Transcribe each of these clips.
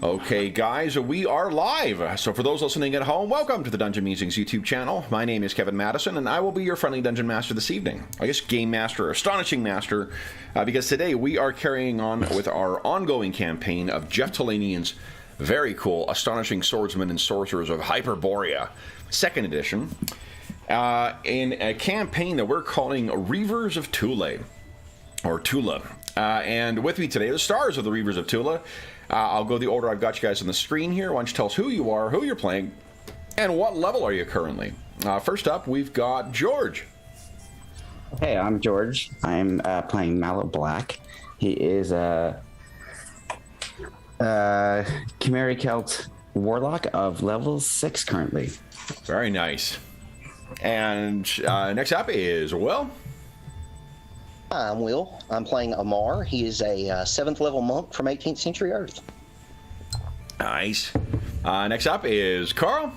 Okay, guys, we are live. So for those listening at home, welcome to the Dungeon Musings YouTube channel. My name is Kevin Madison, and I will be your friendly Dungeon Master this evening. I guess Game Master, or Astonishing Master, because today we are carrying on with our ongoing campaign of Jeff Talanian's very cool Astonishing Swordsmen and Sorcerers of Hyperborea, 2nd edition, in a campaign that we're calling Reavers of Thule, or Thule. And with me today are the stars of the Reavers of Thule. I'll go the order I've got you guys on the screen here. Why don't you tell us who you are, who you're playing, and what level are you currently? First up, we've got George. Hey, I'm George. I'm playing Mallow Black. He is a Chimera Celt Warlock of level 6 currently. Very nice. And next up is Will. Hi, I'm Will. I'm playing Amar. He is a 7th level monk from 18th century Earth. Nice. Next up is Carl.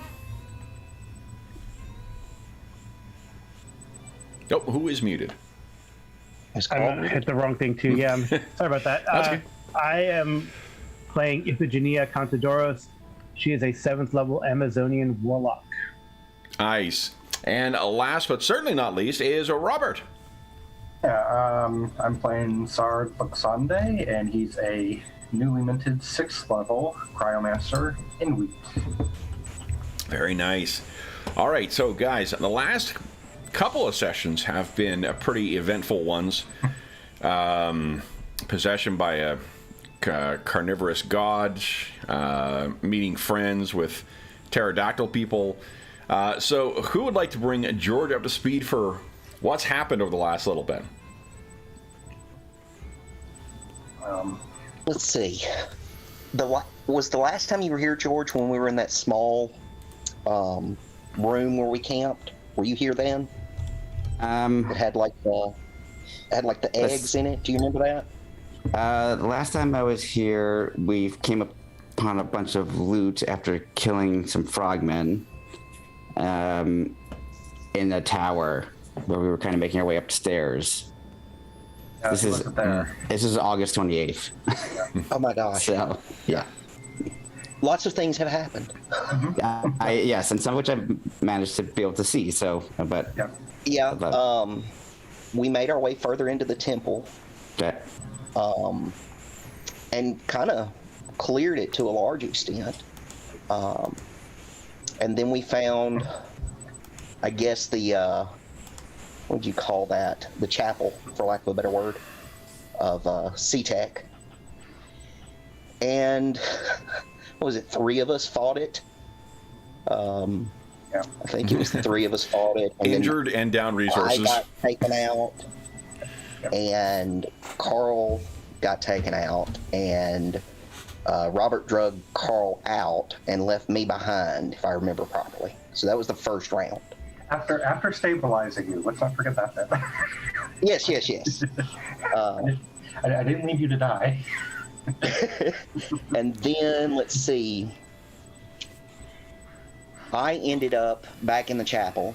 Oh, who is muted? I hit the wrong thing too. Yeah, sorry about that. Okay. I am playing Iphigenia Contadoros. She is a 7th level Amazonian warlock. Nice. And last but certainly not least is Robert. Yeah, I'm playing Sard Buxande, and he's a newly minted 6th level Cryomancer Inuit. Very nice. All right, so guys, the last couple of sessions have been pretty eventful ones. Possession by a carnivorous god, meeting friends with pterodactyl people. So who would like to bring George up to speed for what's happened over the last little bit? Let's see. Was the last time you were here, George, when we were in that small room where we camped? Were you here then? It had like the eggs in it. Do you remember that? The last time I was here, we came upon a bunch of loot after killing some frogmen in a tower where we were kind of making our way upstairs. This is August 28th. Oh my gosh. So, yeah. Lots of things have happened. Yes, and some of which I've managed to be able to see, so, but... Yeah, we made our way further into the temple. Okay. And kind of cleared it to a large extent. And then we found, I guess, the... what would you call that? The chapel, for lack of a better word, of CTEC. And, what was it, 3 of us fought it? Yeah. I think it was 3 of us fought it. And Injured and down resources. I got taken out, and Carl got taken out, and Robert drugged Carl out and left me behind, if I remember properly. So that was the first round. After stabilizing you, let's not forget that. Yes. I didn't leave you to die. And then, let's see. I ended up back in the chapel,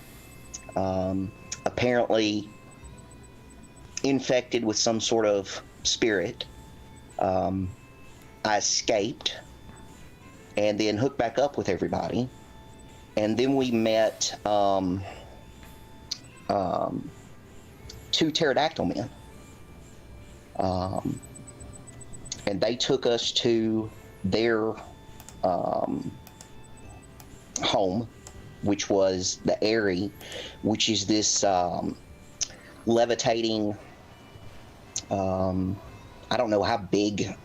apparently infected with some sort of spirit. I escaped and then hooked back up with everybody. And then we met 2 pterodactyl men. And they took us to their home, which was the Airy, which is this levitating... I don't know how big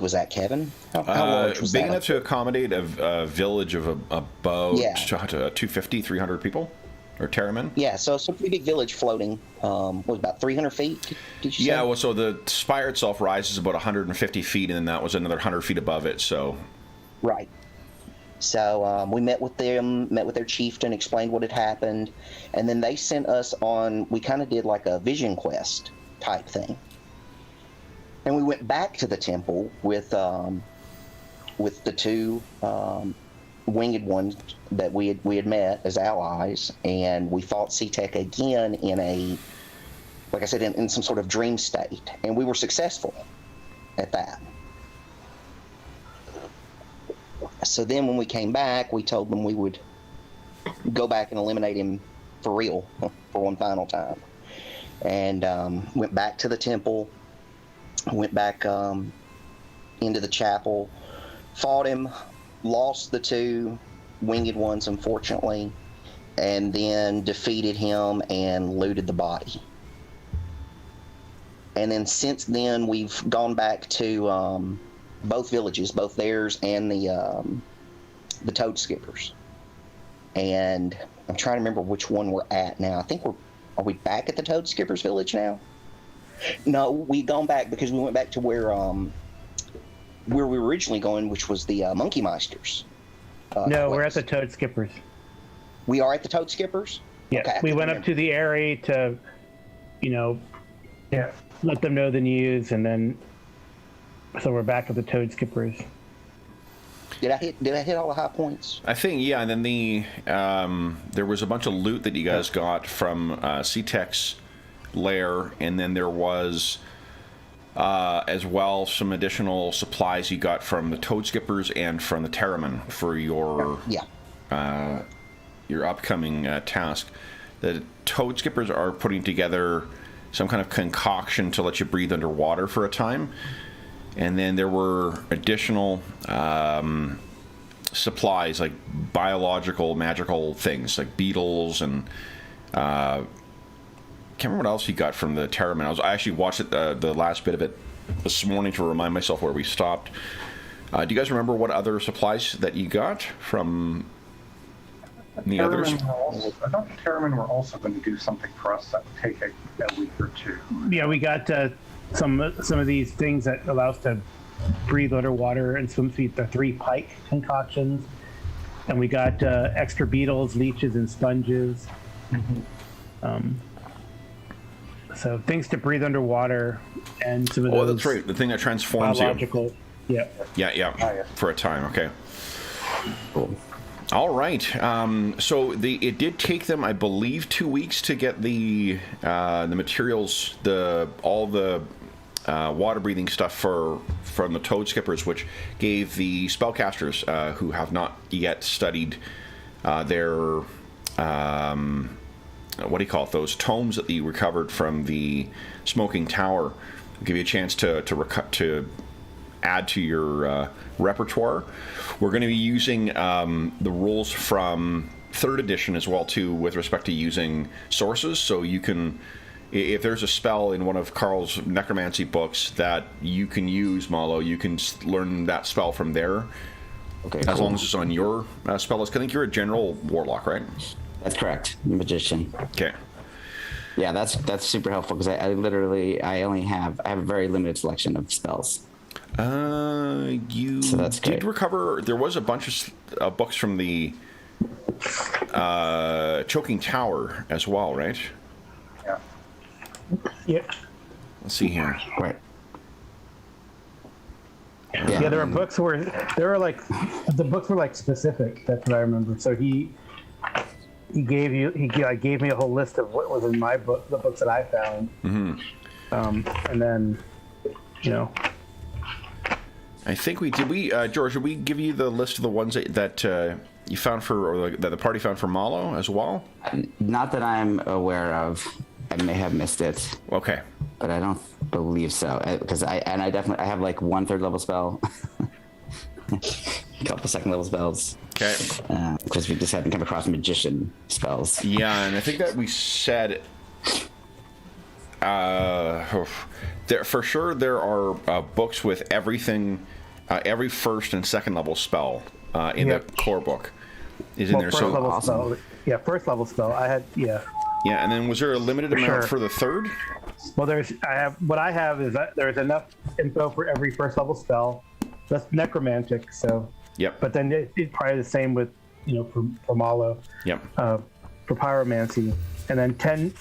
was that, Kevin? How large was big that? enough to accommodate a village of about 250, 300 people, or Terramen. Yeah, so it's a pretty big village floating. What was about 300 feet? Did you say? Yeah, well, so the spire itself rises about 150 feet, and then that was another 100 feet above it. So. Right. So we met with them, met with their chieftain, explained what had happened, and then they sent us on. We kind of did like a vision quest type thing. And we went back to the temple with the 2 winged ones that we had met as allies, and we fought CTEC again in a, like I said, in some sort of dream state, and we were successful at that. So then when we came back, we told them we would go back and eliminate him for real for one final time. And went back to the temple, went back into the chapel, fought him, lost the 2 winged ones, unfortunately, and then defeated him and looted the body. And then since then, we've gone back to both villages, both theirs and the Toad Skippers. And I'm trying to remember which one we're at now. I think are we back at the Toad Skippers village now? No, we've gone back because we went back to where we were originally going, which was the Monkey Meisters. No, we're at the Toad Skippers. We are at the Toad Skippers? Yeah, Okay, we went up to the area to, let them know the news, and then so we're back at the Toad Skippers. Did I hit all the high points? I think, yeah, and then there was a bunch of loot that you guys got from C-Tech's lair, and then there was as well some additional supplies you got from the Toad Skippers and from the Terraman for your upcoming task. The Toad Skippers are putting together some kind of concoction to let you breathe underwater for a time. And then there were additional supplies, like biological, magical things, like beetles, and can't remember what else he got from the Terraman. I actually watched it, the last bit of it this morning to remind myself where we stopped. Do you guys remember what other supplies that you got from the others? I thought the Terraman were also going to do something for us that would take a week or 2. Yeah, we got some of these things that allow us to breathe underwater and swim feet. The 3 pike concoctions, and we got extra beetles, leeches, and sponges. So things to breathe underwater, and some of those. Oh, that's right. The thing that transforms biological, you. Yeah. Yeah. For a time. Okay. Cool. All right. So it did take them, I believe, 2 weeks to get the materials, all the water breathing stuff from the Toad Skippers, which gave the spellcasters who have not yet studied their what do you call it? Those tomes that you recovered from the Smoking Tower, give you a chance to add to your repertoire. We're going to be using the rules from 3rd edition as well too, with respect to using sources. So you can, if there's a spell in one of Carl's necromancy books that you can use, Malo, you can learn that spell from there. Okay. As long as it's on your spell list. I think you're a general warlock, right? That's correct. Magician. Okay. Yeah, that's super helpful because I have a very limited selection of spells. You so that's did great. recover. There was a bunch of books from the Choking Tower as well, right? Yeah. Yep. Let's see here. Right. Yeah, there were books where the books were like specific. That's what I remember. So he gave me a whole list of what was in my book, the books that I found. Mm-hmm. And then, I think we did. George, did we give you the list of the ones that you found that the party found for Malo as well? Not that I'm aware of. I may have missed it. Okay. But I don't believe so, because I have like 1 3rd level spell, a couple 2nd level spells. Okay. Because we just haven't come across magician spells. Yeah, and I think that we said there for sure there are books with everything, every 1st and 2nd level spell in the core book is in there. First So level awesome. spell. Yeah, 1st level spell. I had Yeah, and then was there a limited amount for the 3rd? Well, there's that there's enough info for every 1st level spell. That's necromantic, so. Yep. But then it's probably the same with for Malo. Yep. For pyromancy, and then 10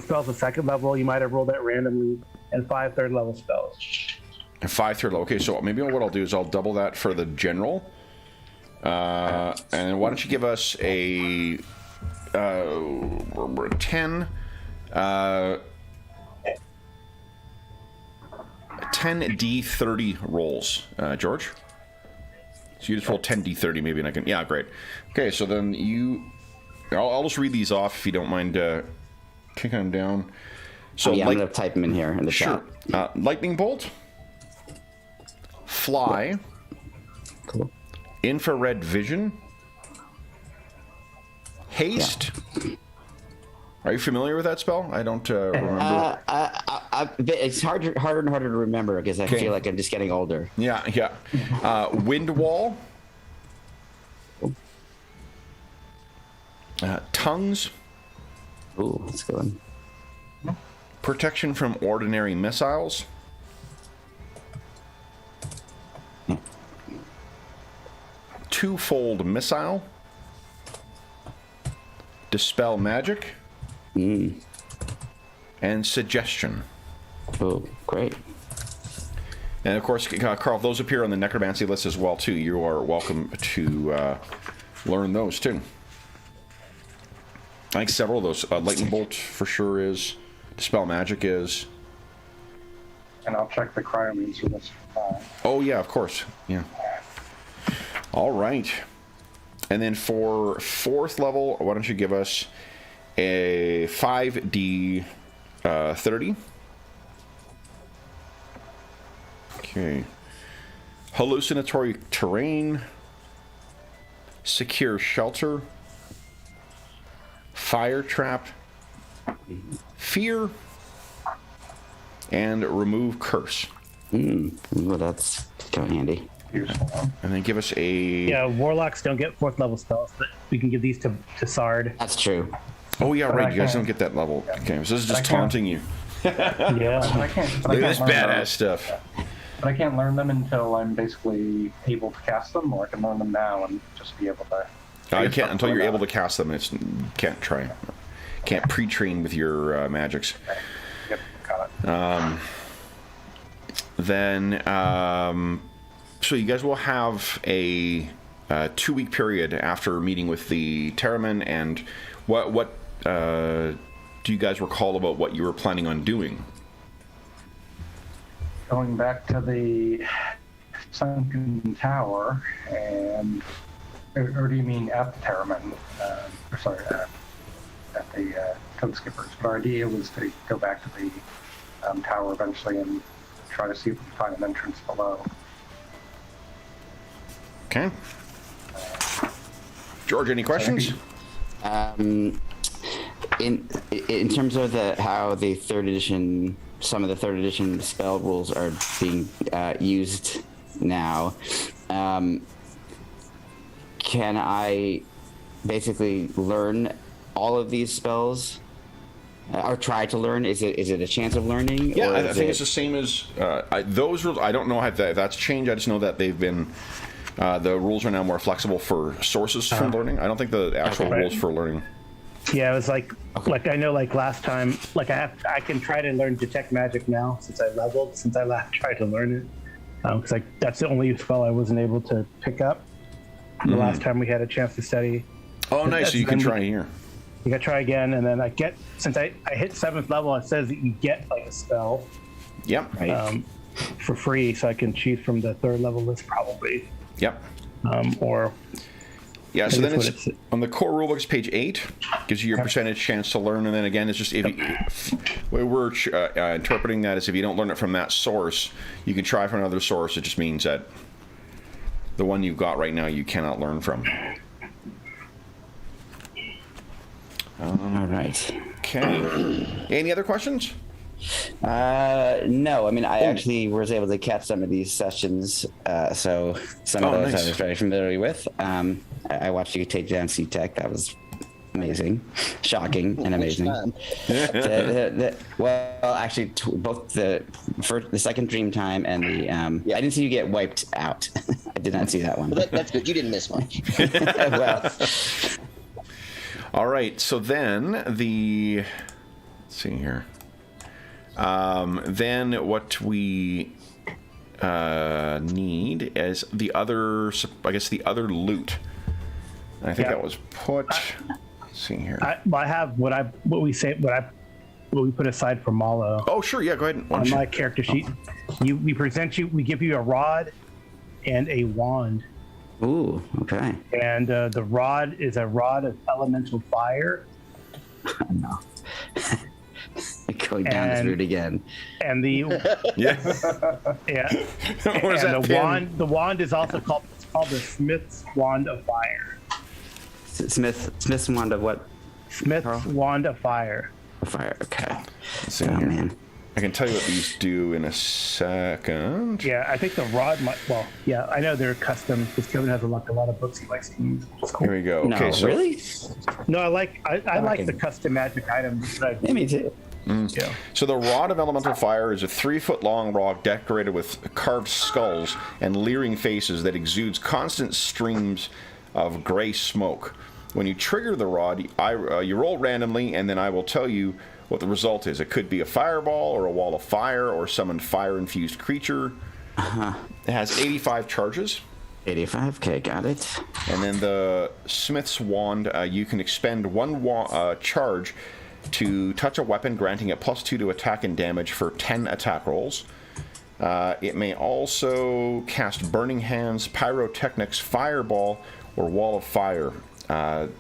spells at 2nd level. You might have rolled that randomly, and 5 3rd level spells. And 5 3rd level. Okay, so maybe what I'll do is I'll double that for the general. And why don't you give us a 10 10 D30 rolls, George? So you just roll 10d30 maybe, and I can... Yeah, great. Okay, so then you... I'll just read these off if you don't mind kicking them down. So I'm going to type them in here in the chat. Lightning bolt. Fly. Cool. Infrared vision. Haste. Yeah. Are you familiar with that spell? I don't remember. It's harder and harder to remember because I feel like I'm just getting older. Yeah. Wind wall. Tongues. Ooh, that's a good one. Protection from ordinary missiles. Twofold missile. Dispel magic. And suggestion. Oh, great. And of course, Carl, those appear on the necromancy list as well too. You are welcome to learn those too. I think several of those. Lightning bolt for sure is. Dispel magic is. And I'll check the cryomancer list. Oh yeah, of course. Yeah. All right. And then for 4th level, why don't you give us a 5d 30? Okay. Hallucinatory terrain. Secure shelter. Fire trap. Fear. And remove curse. Well, that's kind of handy. And then give us a... Yeah, warlocks don't get 4th level spells, but we can give these to Sard. That's true. Oh yeah, right. You guys don't get that level. Okay, so this is just taunting you. Yeah. I can't. Look at this badass stuff. But I can't learn them until I'm basically able to cast them, or I can learn them now and just be able to... You can't until you're able to cast them. It's can't try. Can't pre-train with your magics. Yep, got it. Then, so you guys will have a 2-week period after meeting with the Terramen. And what do you guys recall about what you were planning on doing? Going back to the sunken tower, and or do you mean at the Terramen? Or sorry, at the Code Skippers. But our idea was to go back to the tower eventually and try to see if we can find an entrance below. Okay. George, any questions? In terms of how the 3rd edition, some of the 3rd edition spell rules are being used now, can I basically learn all of these spells, or try to learn? Is it a chance of learning? Yeah, or I think it's the same as those rules. I don't know if that's changed. I just know that they've been. The rules are now more flexible for sources from learning. I don't think the actual rules for learning. Yeah, it was like I know last time, I can try to learn detect magic now since I last tried to learn it, because that's the only spell I wasn't able to pick up the last time we had a chance to study. Oh, nice! So you can try here. You gotta try again, and then since I hit 7th level, it says that you get a spell. Yep. Right. For free, so I can choose from the 3rd level list probably. Yep. Or. Yeah, so then it's on the core rulebooks, page 8, gives you your percentage chance to learn, and then again, it's just we're interpreting that as if you don't learn it from that source, you can try from another source. It just means that the one you've got right now you cannot learn from. All right. Okay. Any other questions? No, I mean, I actually was able to catch some of these sessions, so some of those I was very familiar with. I watched you take down C-Tech. That was amazing, shocking, and amazing. Well, actually, both the second Dream Time and the I didn't see you get wiped out. I did not see that one. Well, that's good. You didn't miss much. Well, all right. So then let's see here. Then what we need is the other loot. And I think that was put. Let's see here. I have what we put aside for Malo. Oh, sure. Yeah, go ahead. On my character sheet, we give you a rod and a wand, Ooh, okay. And the rod is a rod of elemental fire. No. Going down this route again. And the Yeah. yeah, Where's and that the pin? wand. The wand is also called the Smith's Wand of Fire. Smith's wand of what? Smith's Carl? Wand of Fire. Fire. Okay. Let's see Oh here. man. I can tell you what these do in a second. Yeah, I think the rod might. Well, yeah, I know they're custom because Kevin has a lot of books he likes to use. It's cool. Here we go. No, Okay, so really? No, I like Okay. the custom magic items. That Yeah, me too. yeah. So the Rod of Elemental Fire is a 3-foot-long rod decorated with carved skulls and leering faces that exudes constant streams of gray smoke. When you trigger the rod, you roll randomly, and then I will tell you what the result is. It could be a fireball or a wall of fire or summoned fire-infused creature. It has 85 charges. 85. Okay, got it. And then the Smith's Wand, you can expend one charge to touch a weapon, granting it +2 to attack and damage for 10 attack rolls. It may also cast Burning Hands, Pyrotechnics, Fireball, or Wall of Fire.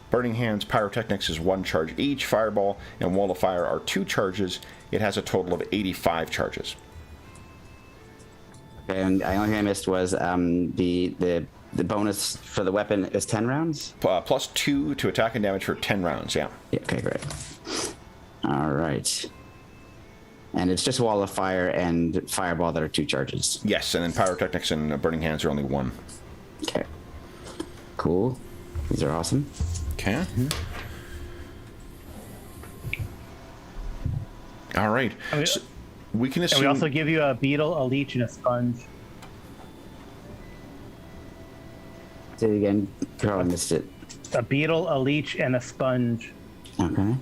Burning Hands, Pyrotechnics is 1 charge each. Fireball and Wall of Fire are 2 charges. It has a total of 85 charges. Okay, and the only thing I missed was the bonus for the weapon is 10 rounds? +2 to attack and damage for 10 rounds, yeah. Yeah, okay, great. All right. And it's just Wall of Fire and Fireball that are 2 charges. Yes, and then Pyrotechnics and Burning Hands are only 1. Okay. Cool. These are awesome. Okay. All right. And we- So we can And assume. we also give you a beetle, a leech, and a sponge. Say it again. Carl, I missed it. A beetle, a leech, and a sponge. Okay.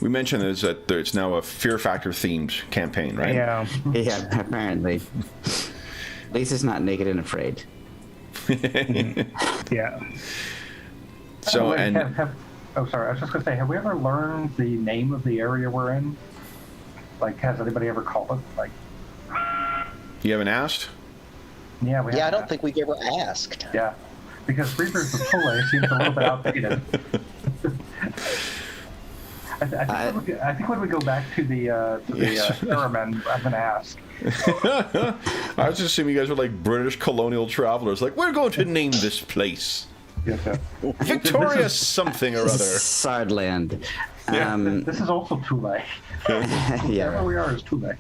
We mentioned is that it's now a Fear Factor themed campaign, right? Yeah. Yeah, apparently. At least it's not naked and afraid. Yeah. So Wait, and oh, sorry. I was just gonna say, have we ever learned the name of the area we're in? Like, has anybody ever called it? Like, you haven't asked? yeah, we. Yeah, I haven't don't think we've ever asked. Yeah, because Reavers of Thule seems a little bit outdated. I think when we go back to the Experiment, I'm gonna ask. I was just assuming you guys were like British colonial travelers. Like, we're going to name this place Yes, Victoria something or other. Sardland. Yeah. This is also Thule. Wherever Yeah. we are is Thule.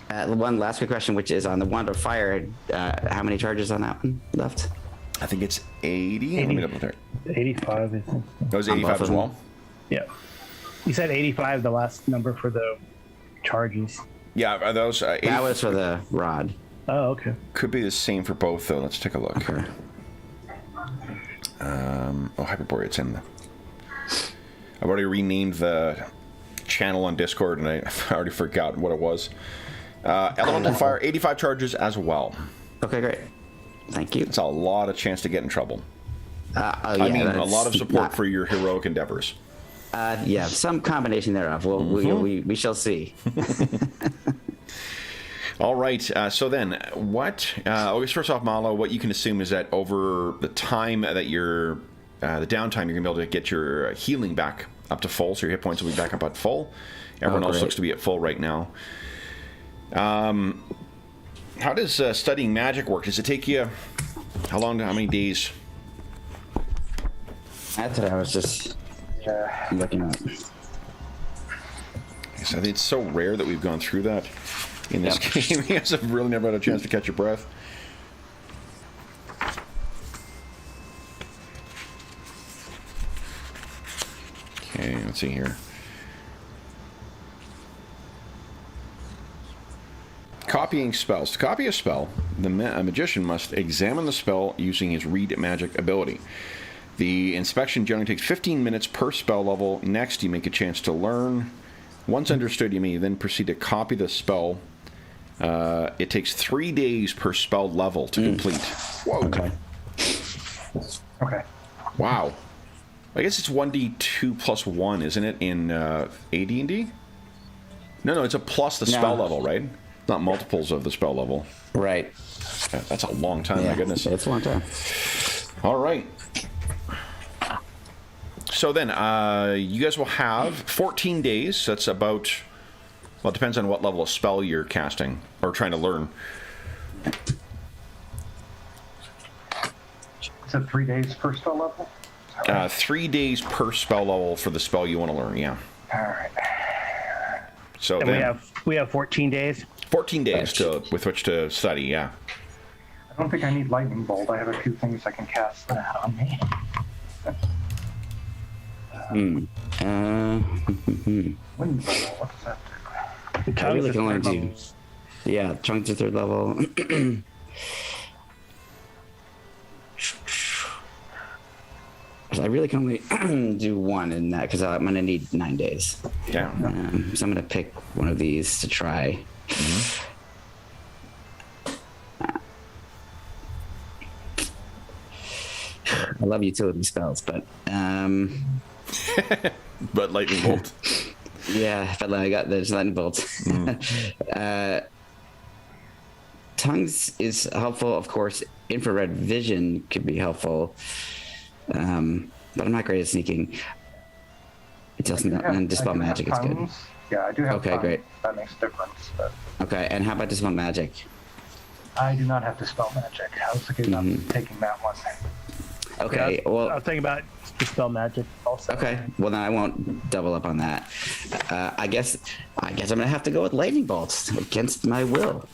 One last quick question, which is on the Wand of Fire. How many charges on that one left? I think it's 80. Let me double check. 85, I think. That was On 85 both as of well. them? Yeah. You said 85, the last number for the charges. Yeah, are those 80 That was for the rod. Oh, okay. could be the same for both though. Let's take a look. Okay. Hyperborea, it's in the... I've already renamed the channel on Discord and I already forgot what it was. Elemental Fire, 85 charges as well. Okay, great. Thank you. It's a lot of chance to get in trouble. Oh, yeah, I mean, a that's lot of support not- for your heroic endeavors. yeah, some combination thereof. Well, we shall see. All right. So then, what? First off, Malo, what you can assume is that over the time that you're, the downtime, you're gonna be able to get your healing back up to full. So your hit points will be back up at full. Everyone else great. looks to be at full right now. How does studying magic work? Does it take you how long? How many days? That's what I was just looking at. I think it's so rare that we've gone through that in this game. You guys have really never had a chance to catch your breath. Okay, let's see here. Copying spells. To copy a spell, the magician must examine the spell using his read magic ability. The inspection generally takes 15 minutes per spell level. Next, you make a chance to learn. Once understood, you may then proceed to copy the spell. It takes 3 days per spell level to complete. Whoa. Okay. Okay. Wow. I guess it's 1d2 plus 1, isn't it, in AD&D? No, it's a plus the spell level, right? not multiples of the spell level. Right. Yeah, that's a long time, my goodness. It's a long time. All right. So then, you guys will have 14 days. That's about, well, it depends on what level of spell you're casting or trying to learn. Is it 3 days per spell level? 3 days per spell level for the spell you want to learn, yeah. All right. So And then, we have 14 days. 14 days with which to study, yeah. I don't think I need lightning bolt. I have a few things I can cast that on me. Hmm. Wind bolt, what does that do? I really Tongues can only is third do. level. Yeah, tongues to 3rd level. I really can only do one in that because I'm gonna need 9 days. Yeah. So I'm gonna pick one of these to try. I love utility spells, but But lightning bolt. yeah, but I got there's lightning bolt. Tongues is helpful, of course. Infrared vision could be helpful, but I'm not great at sneaking. It doesn't, and dispel magic is good. Yeah, I do have Okay, tongues. great. That makes a difference, but Okay, and how about dispel magic? I do not have dispel magic. I was thinking about taking that one. Okay, I well, was thinking about dispel magic also. okay, well then I won't double up on that. I guess I'm gonna have to go with lightning bolts against my will.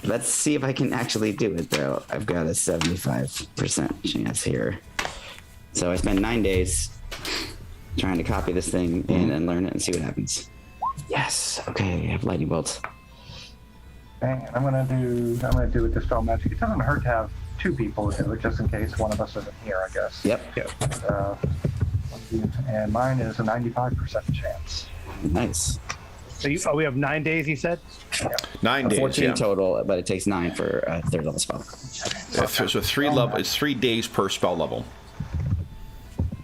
Let's see if I can actually do it though. I've got a 75% chance here. So I spend 9 days trying to copy this thing in and learn it and see what happens. Yes. Okay, I have lightning bolts. Dang, I'm gonna do a dispel magic. It doesn't hurt to have 2 people do it, just in case one of us isn't here, I guess. Yep. And mine is a 95% chance. Nice. So we have 9 days, you said? 9 days, 14 yeah. total, but it takes 9 for a 3rd level spell. So it's 3 days per spell level.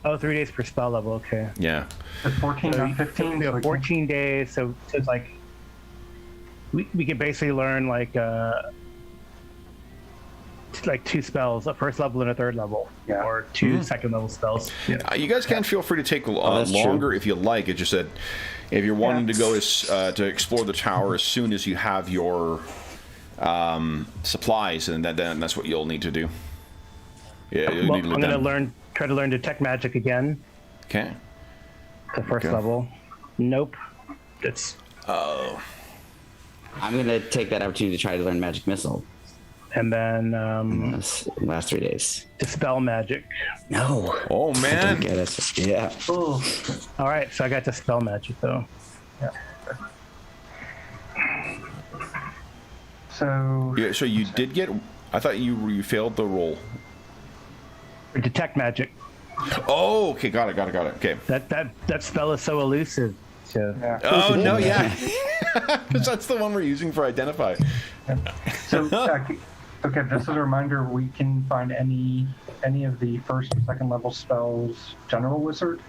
Oh, 3 days per spell level, okay. Yeah. It's 14, not 15. We so have 14 days, so it's like we could basically learn like 2 spells, a 1st level and a 3rd level, Yeah. or 2 2nd level spells. You guys can feel free to take that's longer true. if you like. It's just that if you're wanting to go to explore the tower as soon as you have your supplies, and then that's what you'll need to do. Yeah, you'll Well, need to I'm do gonna that. try to learn detect magic again, Okay. the 1st Okay. level. Nope. It's I'm gonna take that opportunity to try to learn magic missile. and then This last 3 days. dispel magic. No. Oh man. Get it. Yeah. Oh, All right, so I got dispel magic though. yeah. So, Yeah, so you did get. I thought you failed the roll. Or detect magic. Oh, okay, got it. Okay. That spell is so elusive. So yeah. Oh no, yeah. Because that's the one we're using for identify. So, okay, just as a reminder, we can find any of the 1st and 2nd level spells general wizard.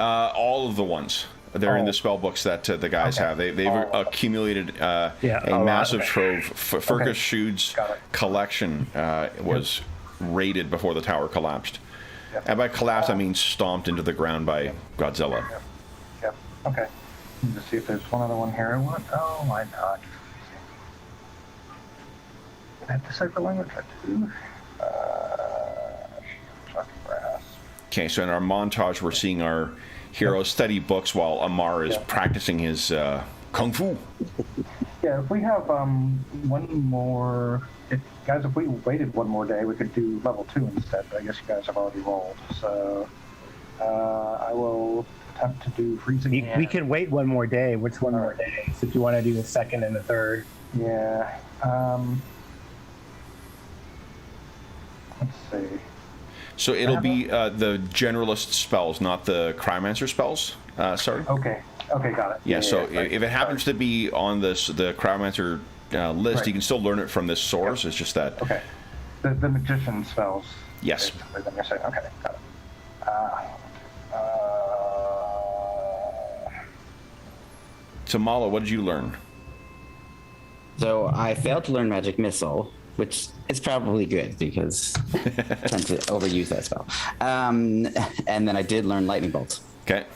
All of the ones. They're in the Oh. spell books that the guys Okay. have. They've accumulated a lot. massive Okay. trove. Fergus Okay. Shude's Got it. collection was raided before the tower collapsed. Yep. And by collapse, I mean stomped into the ground by Godzilla. Yep. Okay. Let me just see if there's one other one here I want. Oh, why not? Can I decipher language? I do. Chuck grass. Okay, so in our montage, we're seeing our hero study books while Amar is practicing his kung fu. Yeah, if we have one more, if we waited one more day, we could do level 2 instead. But I guess you guys have already rolled, so I will attempt to do freezing. we hand. can wait one more day. What's one more day? So if you want to do the 2nd and the 3rd. Yeah. Let's see. So it'll be the generalist spells, not the cryomancer spells. Sorry. Okay. Okay, got it. Yeah, so right. if it happens to be on the cryomancer list, Right. you can still learn it from this source. It's just that. Okay. The magician spells. Yes. Basically, then you're saying, okay, got it. So Malo, what did you learn? So I failed to learn Magic Missile, which is probably good because I tend to overuse that spell. And then I did learn Lightning Bolt, Okay.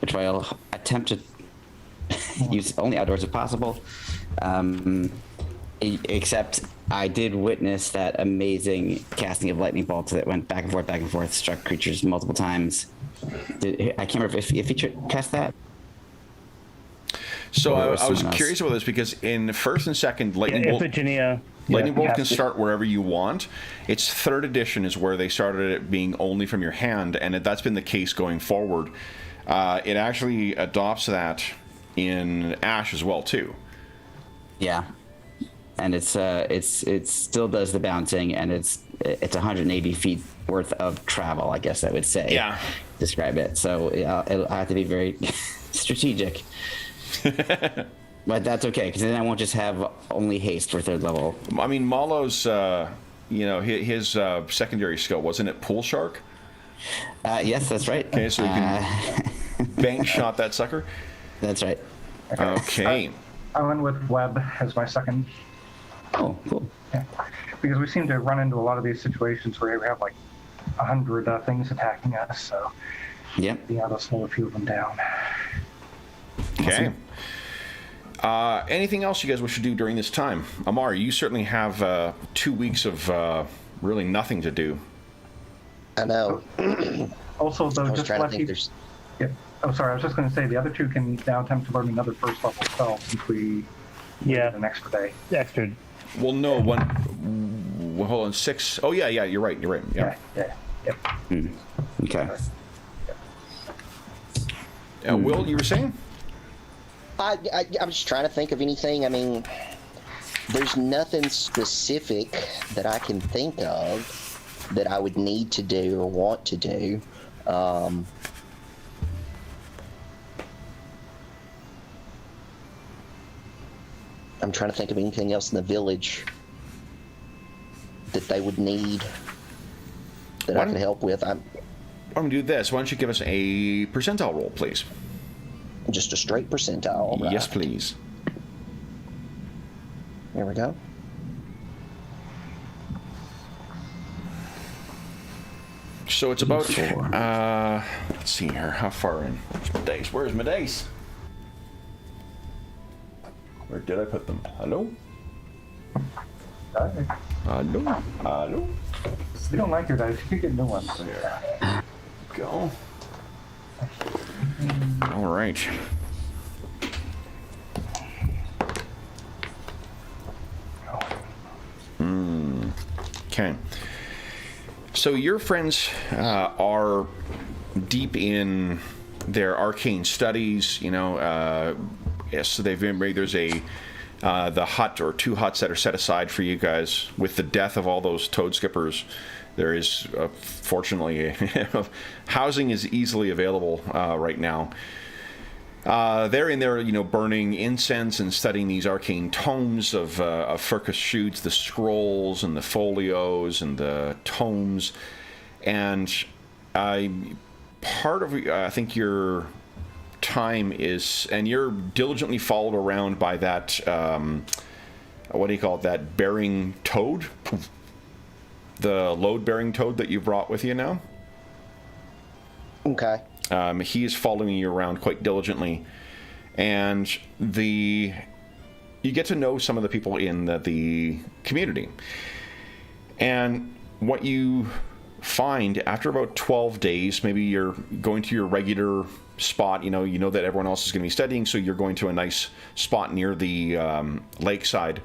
which I'll attempt to use only outdoors if possible. Except I did witness that amazing casting of Lightning Bolt that went back and forth, struck creatures multiple times. I can't remember if feature cast that. So I was someone else. curious about this because in first and second, Lightning Bolt can start wherever you want. It's third edition is where they started it being only from your hand, and that's been the case going forward. It actually adopts that in Ash as well too. Yeah, and it still does the bouncing, and it's 180 feet worth of travel, I guess I would say. Yeah. Describe it. So it'll have to be very strategic. But that's okay, because then I won't just have only haste for third level. I mean, Malo's, his secondary skill, wasn't it Pool Shark? Yes, that's right. Okay, so we can bank shot that sucker. That's right. Okay. I went with Web as my second. Oh, cool. Yeah. Because we seem to run into a lot of these situations where we have like 100 things attacking us, so Yep. being able to slow a few of them down. Okay. Anything else you guys wish to do during this time? Amar, you certainly have 2 weeks of really nothing to do. I know. Also, though, I was just trying to let think you. there's. Yeah. Oh, sorry. I was just going to say the other two can now attempt to learn another first level spell since we Yeah. an extra day. Extra. Well, no, one. Well, hold on, 6. Oh, yeah, you're right. Yeah. Yep. Okay. Will, you were saying? I'm just trying to think of anything. I mean, there's nothing specific that I can think of that I would need to do or want to do. I'm trying to think of anything else in the village that they would need that I can help with. I'm going to do this. Why don't you give us a percentile roll, please? just a straight percentile. Right? Yes, please. There we go. So it's about, let's see here, how far in? Where's my dice? Where's my dice? Where did I put them? Hello? Hello? Hello? We don't like your dice. You could get new ones. There. Go. All right. Okay. So your friends are deep in their arcane studies. Yes, so they've been. There's the hut or 2 huts that are set aside for you guys. With the death of all those toad skippers, there is fortunately housing is easily available right now. They're in there, burning incense and studying these arcane tomes of Furcus Shoots, the scrolls and the folios and the tomes. And part of, I think, your time is, and you're diligently followed around by that, what do you call it, that bearing toad? The load-bearing toad that you brought with you now? Okay. He is following you around quite diligently, and you get to know some of the people in the community. And what you find after about 12 days, maybe you're going to your regular spot. You know that everyone else is going to be studying, so you're going to a nice spot near the lakeside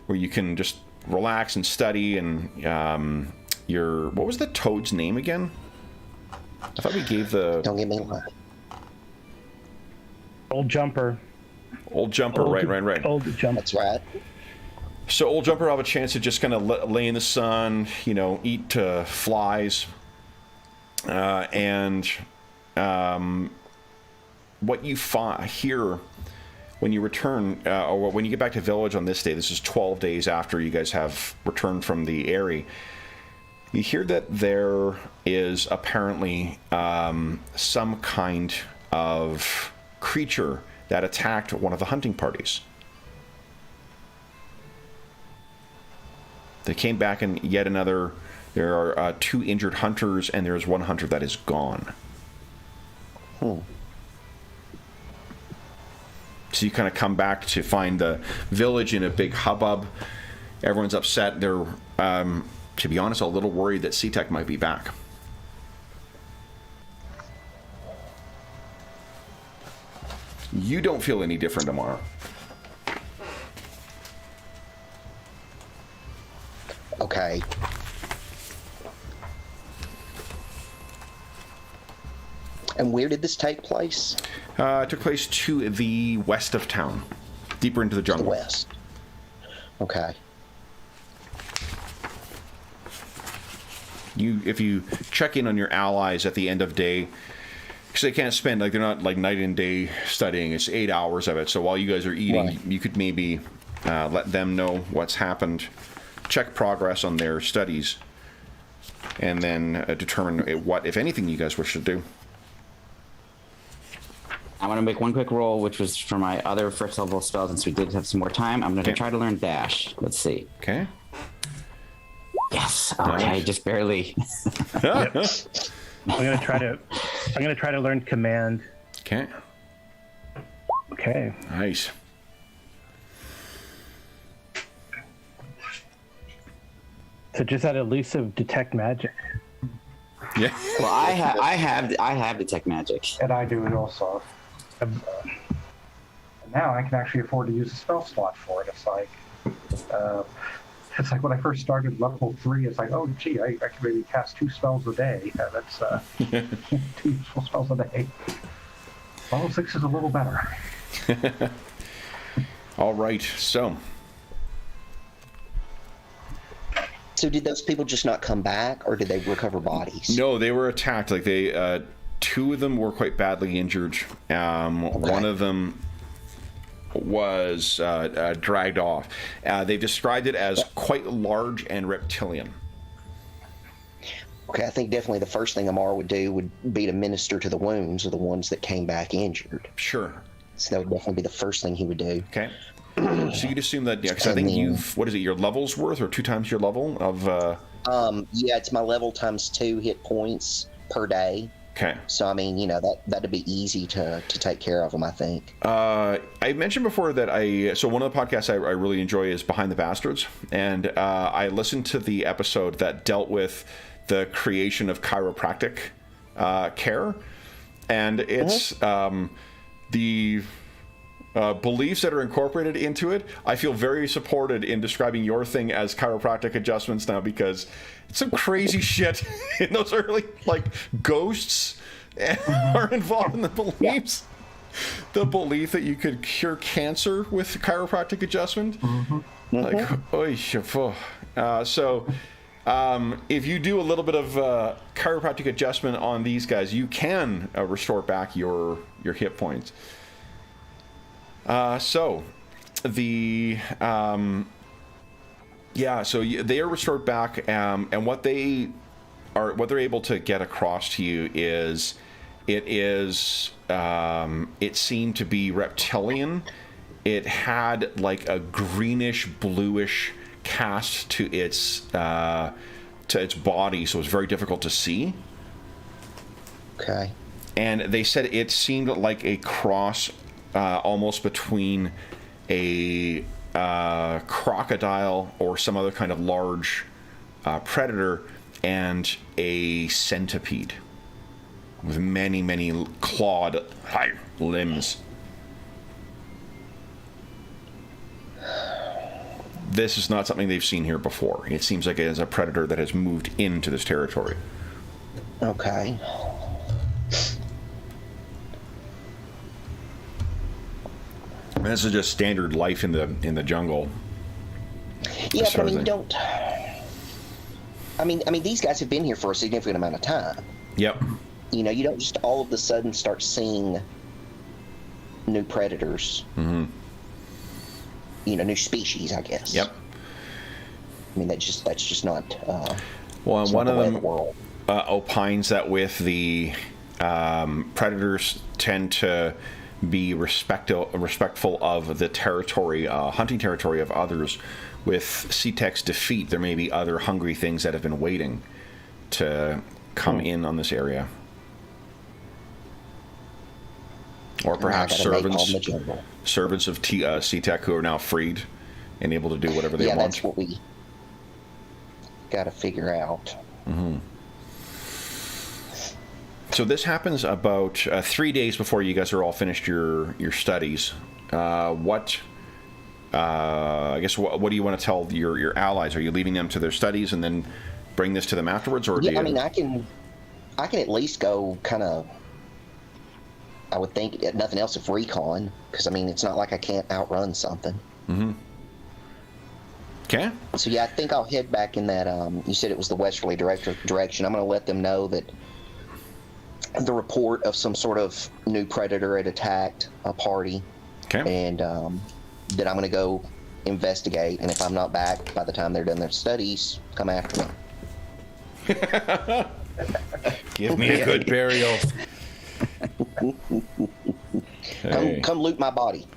where you can just relax and study. And what was the toad's name again? I thought we gave the... Don't get me wrong. Old Jumper. Old Jumper, right. Old Jumper. That's right. So Old Jumper will have a chance to just kind of lay in the sun, eat flies. And what you hear when you return, or when you get back to village on this day, this is 12 days after you guys have returned from the Eyrie, you hear that there is apparently some kind of creature that attacked one of the hunting parties. They came back and yet another. There are 2 injured hunters, and there's 1 hunter that is gone. So you kind of come back to find the village in a big hubbub. Everyone's upset. They're, to be honest, a little worried that C-Tech might be back. You don't feel any different tomorrow. Okay. And where did this take place? It took place to the west of town, deeper into the jungle. The west. Okay. If you check in on your allies at the end of day, because they can't spend, like, they're not like night and day studying. It's 8 hours of it. So while you guys are eating, Right. you could maybe let them know what's happened, check progress on their studies, and then determine what, if anything, you guys wish to do. I want to make one quick roll, which was for my other first level spell, since we did have some more time. I'm going to try to learn Dash. Let's see. Okay. Yes. Okay, Nice. just barely. I'm gonna try to learn Command. Okay. Okay. Nice. So just that elusive detect magic. Yeah. Well, I have detect magic. And I do it also. And now I can actually afford to use a spell slot for it. It's like when I first started level 3, it's like, oh, gee, I can maybe cast 2 spells a day. That's 2 useful spells a day. Level 6 is a little better. All right. So did those people just not come back, or did they recover bodies? no, they were attacked. Like they, 2 of them were quite badly injured. One of them was dragged off. They've described it as quite large and reptilian. Okay, I think definitely the first thing Amar would do would be to minister to the wounds of the ones that came back injured. Sure. So that would definitely be the first thing he would do. Okay. So you'd assume that, yeah, because I think you've, what is it, your level's worth, or 2 times your level of... Yeah, it's my level times 2 hit points per day. Okay. So, I mean, that'd be easy to take care of them, I think. I mentioned before that so one of the podcasts I really enjoy is Behind the Bastards, and I listened to the episode that dealt with the creation of chiropractic care, and it's the beliefs that are incorporated into it. I feel very supported in describing your thing as chiropractic adjustments now, because it's some crazy shit in those early, like, ghosts are involved in the beliefs. The belief that you could cure cancer with chiropractic adjustment. Like, so if you do a little bit of chiropractic adjustment on these guys, you can restore back your hit points. So they are restored back, and what they're able to get across to you is it seemed to be reptilian. It had like a greenish bluish cast to its body, so it was very difficult to see. Okay. And they said it seemed like a cross almost between a crocodile or some other kind of large predator and a centipede with many, many clawed limbs. This is not something they've seen here before. It seems like it is a predator that has moved into this territory. Okay. And this is just standard life in the jungle. Yeah, but I mean, these guys have been here for a significant amount of time. Yep. You don't just all of a sudden start seeing new predators. Mm-hmm. New species, I guess. Yep. I mean, that's just not. Well, one of them world. Opines that with the predators tend to be respectful of the territory, hunting territory of others. With CTEC's defeat, there may be other hungry things that have been waiting to come in on this area. Or perhaps servants of CTEC who are now freed and able to do whatever they want. Yeah, that's what we got to figure out. Mm-hmm. So this happens about 3 days before you guys are all finished your studies. I guess what do you want to tell your allies? Are you leaving them to their studies and then bring this to them afterwards, or I mean, I can at least go kind of. I would think nothing else if recon, because I mean it's not like I can't outrun something. Mm-hmm. Okay. So yeah, I think I'll head back in that. You said it was the westerly direction. I'm going to let them know that the report of some sort of new predator had attacked a party. Okay. And that I'm going to go investigate, and if I'm not back by the time they're done their studies, come after me. Give me a good burial. Hey. Come loot my body.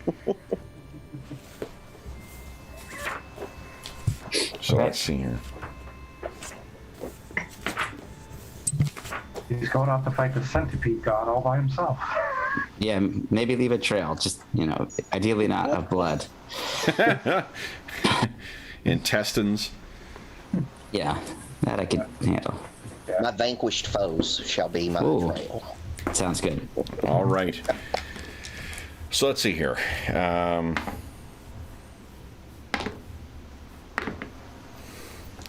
So let's see here. He's going off to fight the centipede god all by himself. Yeah, maybe leave a trail. Just, ideally not of blood. Intestines. Yeah, that I could handle. My vanquished foes shall be my trail. Sounds good. All right. So let's see here.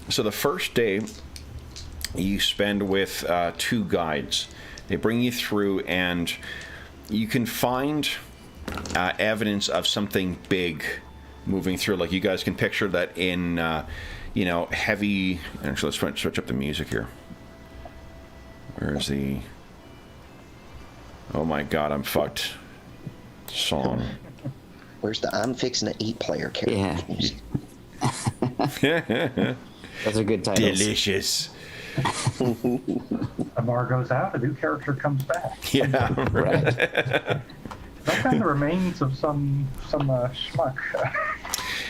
So the first day you spend with 2 guides. They bring you through, and you can find evidence of something big moving through. Like, you guys can picture that in, heavy... Actually, let's switch up the music here. Where's the... Oh my god, I'm fucked song. Where's the I'm fixing to eat player character music? Yeah. Those are good titles. Delicious. A bar goes out, a new character comes back. Yeah, right. That kind of remains of some schmuck.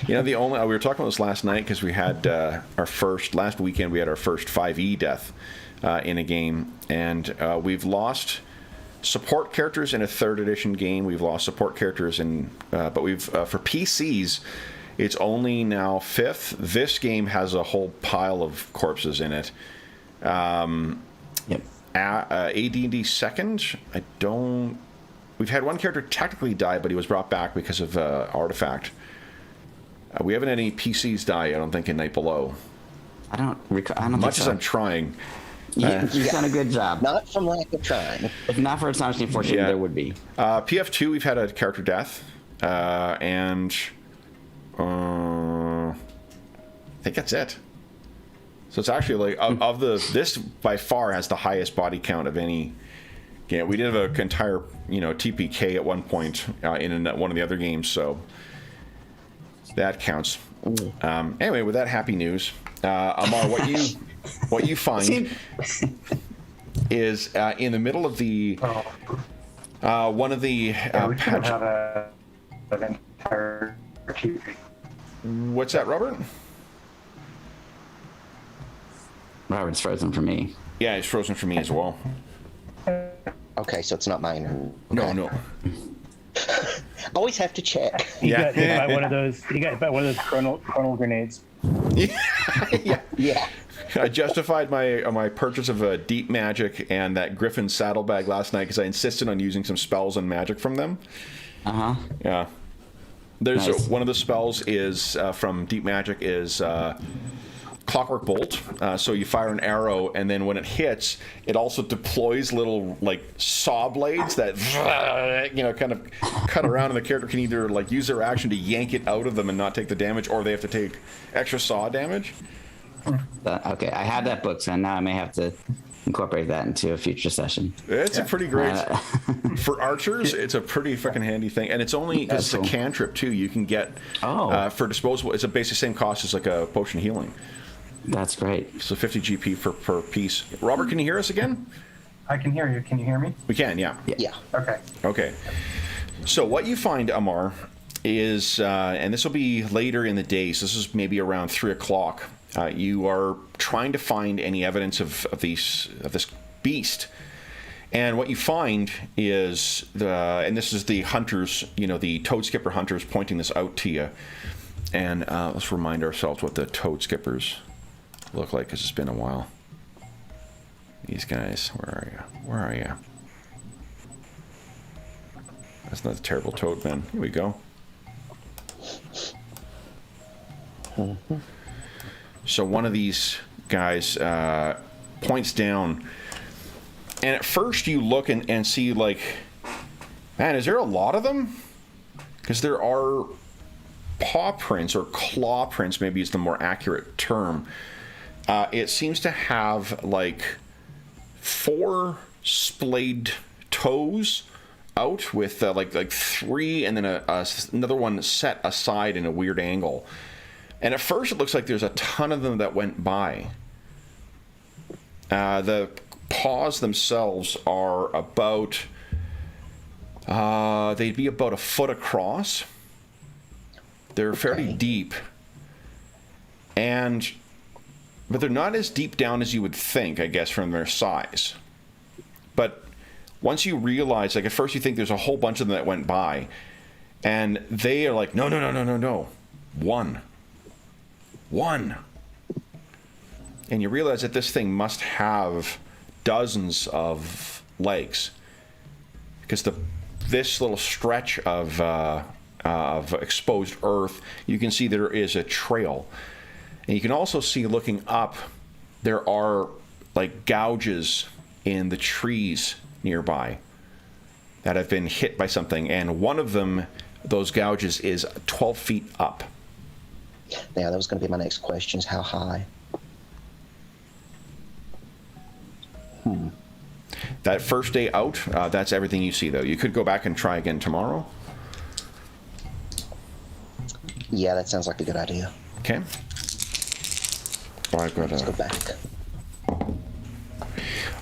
The only we were talking about this last night because we had last weekend we had our first 5e death in a game, and we've lost support characters in a 3rd edition game. We've lost support characters but we've for PCs. It's only now 5th. This game has a whole pile of corpses in it. Yep. AD&D 2nd. We've had one character technically die, but he was brought back because of artifact. We haven't had any PCs die, I don't think, in Night Below. I don't Much think as so. I'm trying. You've done a good job. Not from lack of trying. If not for Astonishing Fortune, there would be. PF2, we've had a character death, and I think that's it. So it's actually like this by far has the highest body count of any. Yeah, we did have an entire TPK at one point in one of the other games, so that counts. Anyway, with that happy news, Amar, what you find is in the middle of the one of the we should have an entire TP. What's that, Robert? Robert's frozen for me. Yeah, he's frozen for me as well. Okay, so it's not mine. Okay. No. Always have to check. He got hit by one of those. He got hit by one of those chronal grenades. Yeah. I justified my purchase of a Deep Magic and that Griffin saddlebag last night because I insisted on using some spells and magic from them. Yeah. There's Nice. One of the spells is from Deep Magic is Clockwork Bolt. So you fire an arrow, and then when it hits, it also deploys little saw blades that kind of cut around, and the character can either use their action to yank it out of them and not take the damage, or they have to take extra saw damage. Okay, I have that book, so now I may have to incorporate that into a future session. It's a pretty great for archers. It's a pretty fucking handy thing, and it's only because it's a cantrip too. You can get for disposable. It's a basic same cost as a potion healing. That's great. So 50 GP per piece. Robert, can you hear us again? I can hear you. Can you hear me? We can, yeah. Yeah. Okay. Okay. So what you find, Amar, is, and this will be later in the day, so this is maybe around 3 o'clock, you are trying to find any evidence of this beast. And what you find is, and this is the hunters, the Toad Skipper hunters pointing this out to you. And let's remind ourselves what the Toad Skippers look like, because it's been a while. These guys, where are you? Where are you? That's not a terrible toad, man. Here we go. So one of these guys points down, and at first you look and see, like, man, is there a lot of them? Because there are paw prints, or claw prints maybe is the more accurate term. It seems to have like 4 splayed toes out with like 3 and then another one set aside in a weird angle. And at first it looks like there's a ton of them that went by. The paws themselves are about they'd be about a foot across. They're fairly deep, but they're not as deep down as you would think, I guess, from their size. But once you realize, like, at first you think there's a whole bunch of them that went by, and they are like, no, one. And you realize that this thing must have dozens of legs, because this little stretch of exposed earth, you can see there is a trail. And you can also see, looking up, there are like gouges in the trees nearby that have been hit by something, and one of them, those gouges, is 12 feet up. Yeah, that was going to be my next question, is how high? That first day out, that's everything you see, though. You could go back and try again tomorrow. Yeah, that sounds like a good idea. Okay. Let's go back.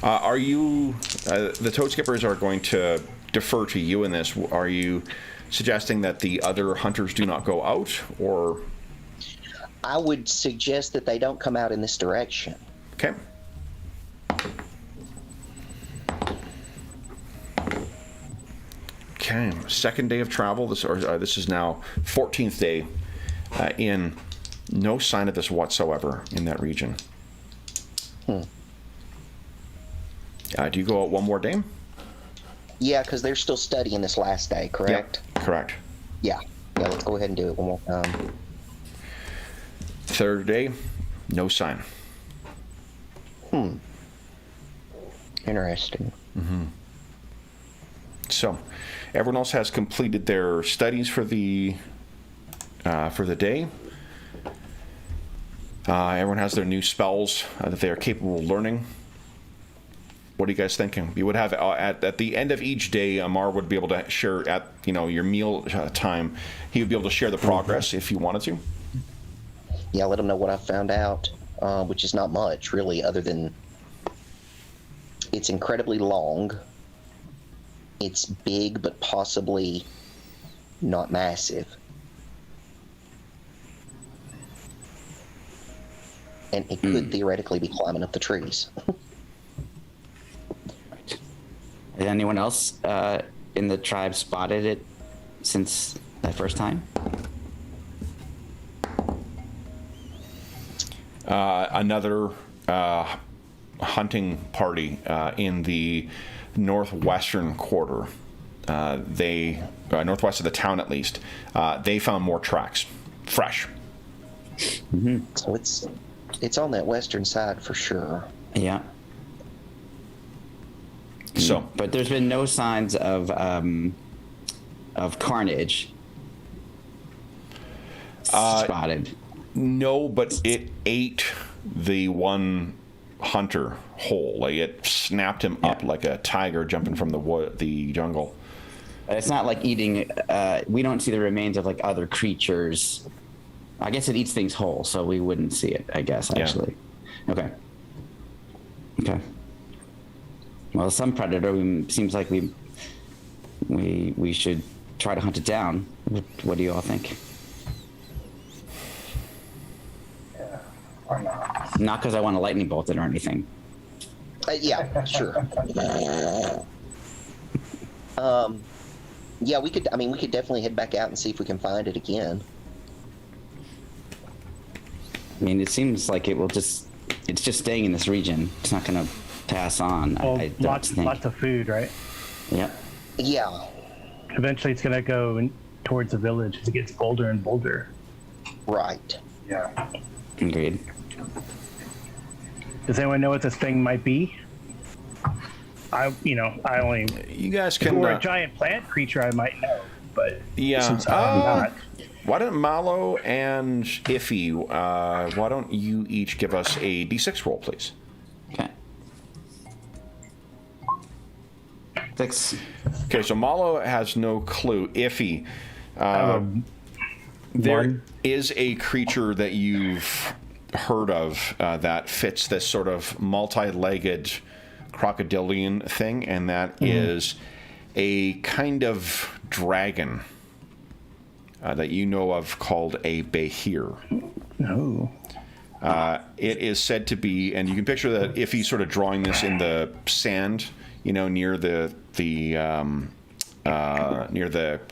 Are you... the Toad Skippers are going to defer to you in this. Are you suggesting that the other hunters do not go out, or... I would suggest that they don't come out in this direction. Okay. Okay, second day of travel. This is now 14th day in. No sign of this whatsoever in that region. Do you go out one more day? Yeah, because they're still studying this last day, correct? Yep, correct. Yeah, let's go ahead and do it one more time. Third day, no sign. Interesting. So, everyone else has completed their studies for the day. Everyone has their new spells that they are capable of learning. What are you guys thinking? You would have at the end of each day, Amar would be able to share at your meal time. He would be able to share the progress if you wanted to. Yeah, let him know what I found out, which is not much really, other than it's incredibly long. It's big, but possibly not massive. And it could theoretically be climbing up the trees. Has anyone else in the tribe spotted it since that first time? Another hunting party in the northwestern quarter. Northwest of the town, at least. They found more tracks, fresh. So it's on that western side for sure. Yeah. So, but there's been no signs of carnage spotted. No, but it ate the one hunter whole. Like, it snapped him up like a tiger jumping from the jungle. It's not like eating. We don't see the remains of like other creatures. I guess it eats things whole, so we wouldn't see it, I guess, actually. Yeah. Okay. Well, some predator seems like we should try to hunt it down. What do you all think? Yeah, why not? Not because I want to lightning bolt it or anything. Yeah, sure. Yeah, we could. I mean, we could definitely head back out and see if we can find it again. I mean, it seems like it's just staying in this region. It's not going to pass on. Well, I don't think. lots of food, right? Yep. Yeah. Eventually, it's gonna go towards the village as it gets bolder and bolder. Right. Yeah. Agreed. Does anyone know what this thing might be? I only. You guys If it can. were a giant plant creature, I might know, but Yeah. since I'm not. Why don't Malo and Iffy, why don't you each give us a d6 roll, please? Okay. 6. Okay, so Malo has no clue. Iffy, there is a creature that you've heard of that fits this sort of multi-legged crocodilian thing, and that is a kind of dragon that you know of called a behir. No. It is said to be, and you can picture that if he's sort of drawing this in the sand, near the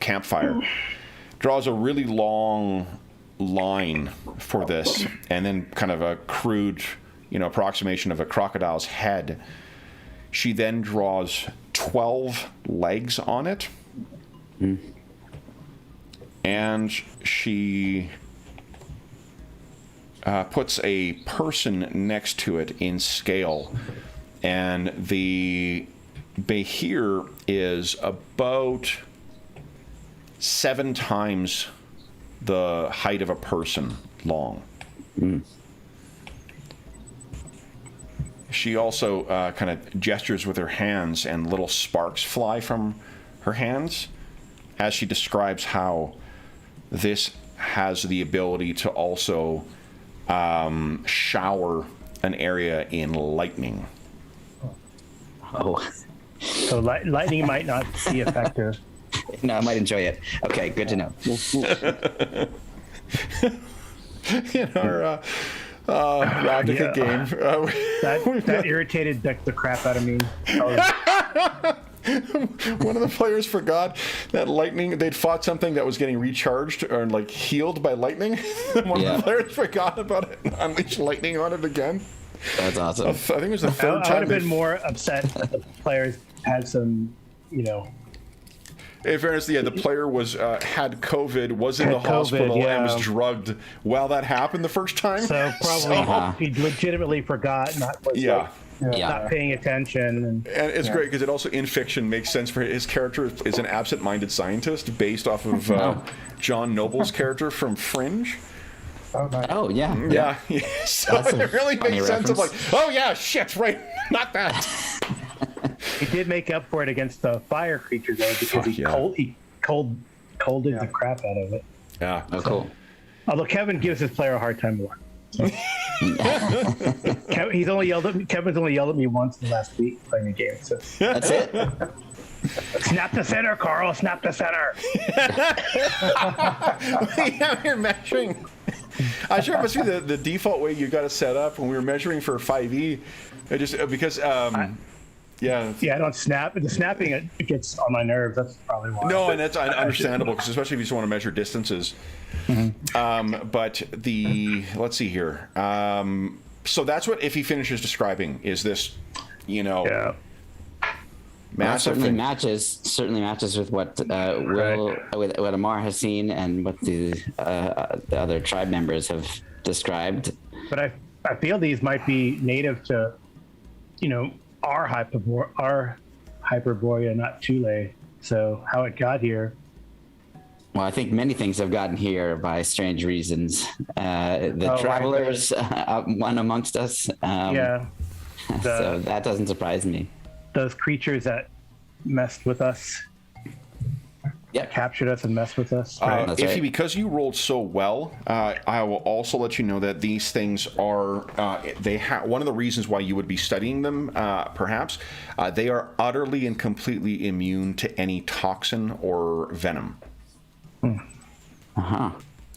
campfire, draws a really long line for this, and then kind of a crude, approximation of a crocodile's head. She then draws 12 legs on it, and she puts a person next to it in scale, and the behir is about 7 times the height of a person long. She also kind of gestures with her hands, and little sparks fly from her hands as she describes how this has the ability to also shower an area in lightning. Oh. So lightning might not be effective. No, I might enjoy it. Okay, good to know. In our Ravnica game. That irritated the crap out of me. One of the players forgot that lightning, they'd fought something that was getting recharged or healed by lightning. One of the players forgot about it and unleashed lightning on it again. That's awesome. I think it was the third I time. would have been more upset if the players had some, In fairness, the player was had COVID, was in the hospital, and was drugged while that happened the first time. So probably he legitimately forgot, not paying attention. And it's great because it also, in fiction, makes sense for his character is an absent-minded scientist based off of John Noble's character from Fringe. Oh, nice. Oh, yeah. Yeah. So it really makes sense of oh yeah, shit, right, not that. he did make up for it against the fire creature though, because he colded the crap out of it. Yeah. Oh, cool. Although Kevin gives his player a hard time more. Kevin's only yelled at me once in the last week playing the game. So. That's it. Snap the center, Carl. Snap the center. Yeah, you're measuring. I'm sure it must be the default way you got it set up when we were measuring for 5e. It just because I don't snap. The snapping it gets on my nerves. That's probably why. No, and that's understandable because especially if you just want to measure distances. But let's see here. So that's what if he finishes describing is this, massive certainly thing. certainly matches with what what Amar has seen and what the other tribe members have described. But I feel these might be native to, our Hyperborea, not Thule. So how it got here. Well, I think many things have gotten here by strange reasons. The travelers, one amongst us. So that doesn't surprise me. Those creatures that messed with us captured us and messed with us. Right? Because you rolled so well, I will also let you know that these things are one of the reasons why you would be studying them, perhaps, they are utterly and completely immune to any toxin or venom.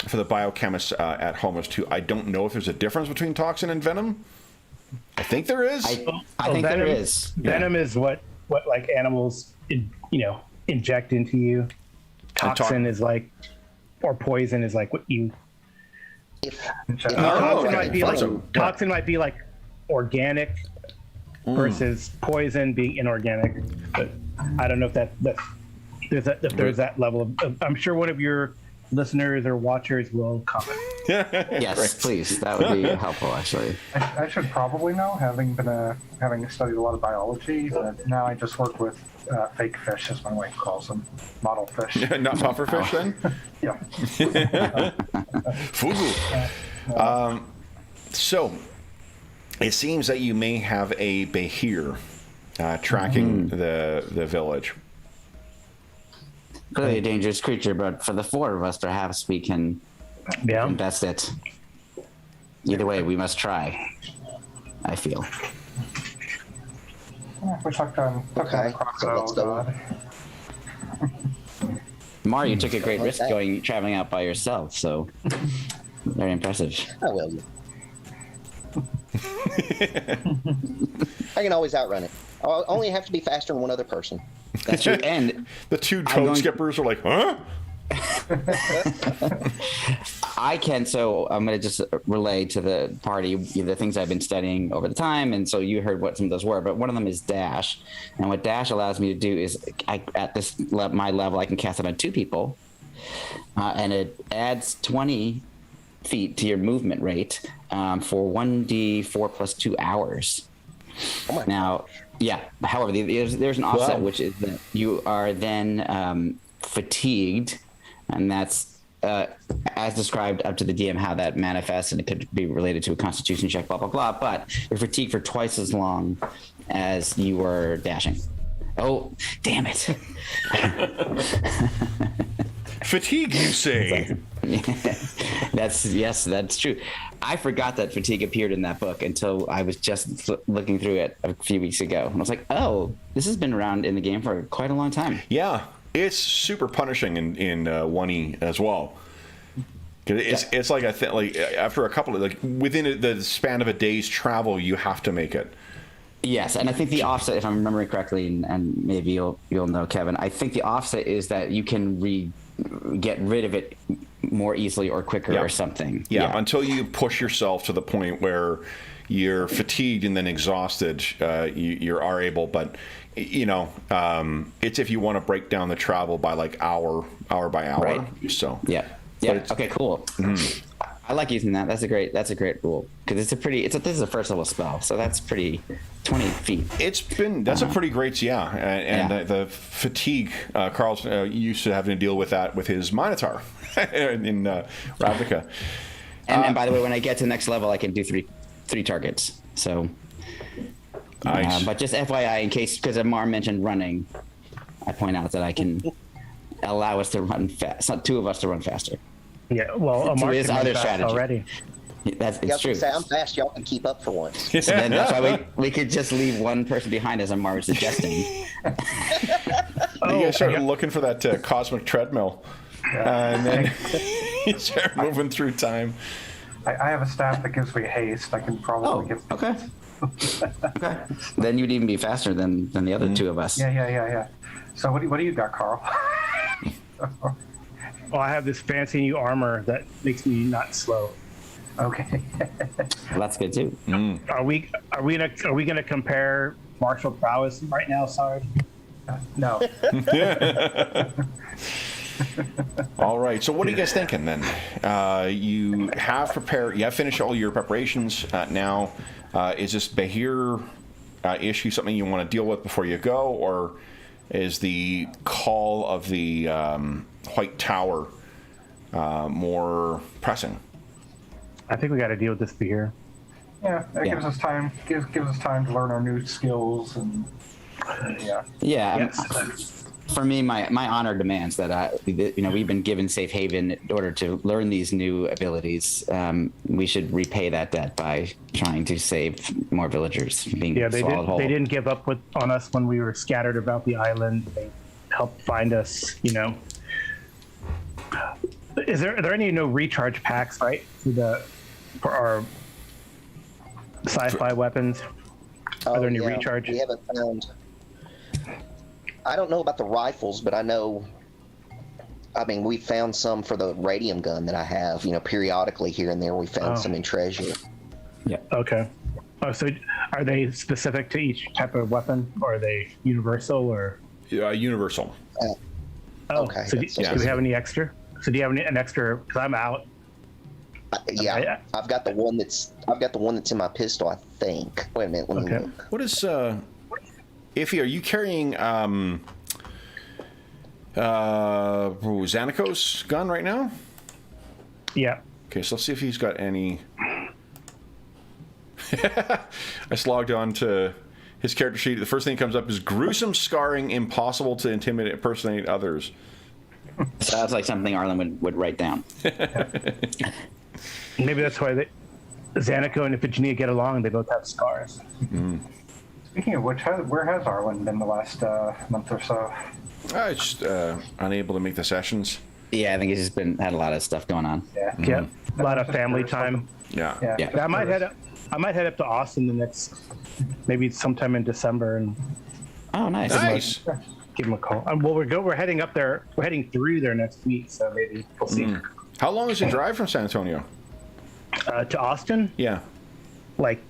For the biochemists at home as too, I don't know if there's a difference between toxin and venom. I think there is. I think venom, there is. Venom is what like animals inject into you. Toxin is like, or poison is like what you. Toxin might be like organic versus poison being inorganic, but I don't know if there's that level of. I'm sure one of your listeners or watchers will comment. Yes, please. That would be helpful, actually. I should probably know, having studied a lot of biology, but now I just work with fake fish, as my wife calls them, model fish. Not puffer fish, then? Yeah. Fugu. So, it seems that you may have a behir tracking the village. Clearly a dangerous creature, but for the four of us, perhaps we can invest it. Either way, we must try, I feel. Yeah, we took on let's go. Mar, you took a great risk traveling out by yourself, so very impressive. I will. I can always outrun it. I only have to be faster than one other person. That's true. And the two toad skippers are like, huh? I can, so I'm going to just relay to the party the things I've been studying over the time, and so you heard what some of those were, but one of them is Dash, and what Dash allows me to do is, at my level, I can cast it on 2 people, and it adds 20 feet to your movement rate for 1d4 plus 2 hours. Now, however, there's an offset, which is that you are then fatigued, and that's as described up to the DM how that manifests, and it could be related to a constitution check, blah, blah, blah, but you're fatigued for twice as long as you were dashing. Oh, damn it. Fatigue, you say? That's true. I forgot that fatigue appeared in that book until I was just looking through it a few weeks ago. And I was like, oh, this has been around in the game for quite a long time. Yeah, it's super punishing in 1E as well. It's like like after a couple of within the span of a day's travel, you have to make it. Yes, and I think the offset, if I'm remembering correctly, and maybe you'll know, Kevin, I think the offset is that you can get rid of it more easily or quicker or something. Yeah, until you push yourself to the point where you're fatigued and then exhausted, you are able, but it's if you want to break down the travel by like hour by hour. Right. So okay, cool. Mm-hmm. I like using that. That's a great rule, because this is a first level spell, so that's pretty 20 feet. That's a pretty great and the fatigue. Carl's used to having to deal with that with his Minotaur in Ravnica. And by the way, when I get to the next level, I can do three targets. So, nice. But just FYI, in case, because Amar mentioned running, I point out that I can allow us to run fast. Not 2 of us to run faster. Yeah, well, Amar is other strategy already. It's true. Say, I'm fast. Y'all can keep up for once. So then that's why we could just leave one person behind, as Amar was suggesting. You guys start looking for that cosmic treadmill, and then you start moving through time. I have a staff that gives me haste. I can probably get. Okay. Okay. Then you'd even be faster than the other 2 of us. Yeah. So what do you got, Carl? Well, I have this fancy new armor that makes me not slow. Okay. Well, that's good too. Are we gonna compare martial prowess right now? Sorry. No. All right. So what are you guys thinking then? You have finished all your preparations now. Is this Behir issue something you want to deal with before you go, or is the call of the White Tower more pressing? I think we got to deal with this Behir. Yeah, that gives us time. Gives us time to learn our new skills and Yeah. Yes. for me, my honor demands that we've been given safe haven in order to learn these new abilities. We should repay that debt by trying to save more villagers from being swallowed whole. They didn't give up on us when we were scattered about the island. They helped find us. Are there any recharge packs, right, for our sci-fi weapons? Are there any recharge? We haven't found. I don't know about the rifles, but I know. I mean, we found some for the radium gun that I have. Periodically here and there, we found some in treasure. Yeah. Okay. Oh, so are they specific to each type of weapon, or are they universal, or? Universal. Okay. So do we have any extra? So do you have an extra? Because I'm out. I've got the one that's in my pistol, I think. Wait a minute, let me look. What is Iffy, are you carrying Xanaco's gun right now? Yeah. Okay, so let's see if he's got any. I just logged on to his character sheet. The first thing that comes up is gruesome scarring, impossible to impersonate others. Sounds like something Arlen would write down. Maybe that's why Xanaco and Iphigenia get along. They both have scars. Mm. Speaking of which, where has Arlen been the last month or so? Just unable to make the sessions. Yeah, I think he's just had a lot of stuff going on. Yeah. Yeah. A lot of family time. Yeah. I might head up to Austin maybe sometime in December, and Oh, nice. Nice. give him a call. Well, we're heading up there. We're heading through there next week, so maybe we'll see. How long is the drive from San Antonio? To Austin, Yeah. like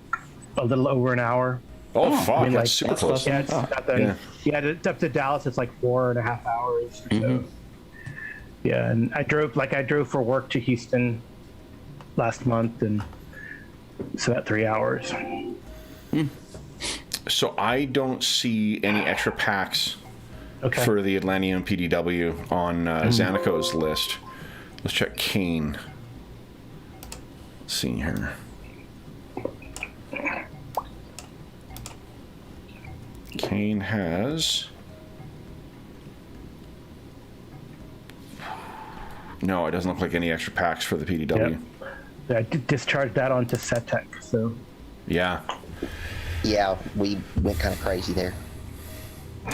a little over an hour. Oh, fuck. I mean, that's super close. Yeah, it's not that. Yeah, up to Dallas, it's like 4.5 hours. Or so. Yeah, and I drove for work to Houston last month, and so that 3 hours. So I don't see any extra packs for the Atlantean PDW on Xanaco's list. Let's check Kane. Let's see here. Kane has... No, it doesn't look like any extra packs for the PDW. Yep. Yeah, I discharged that onto Setec, so... Yeah. Yeah, we went kind of crazy there.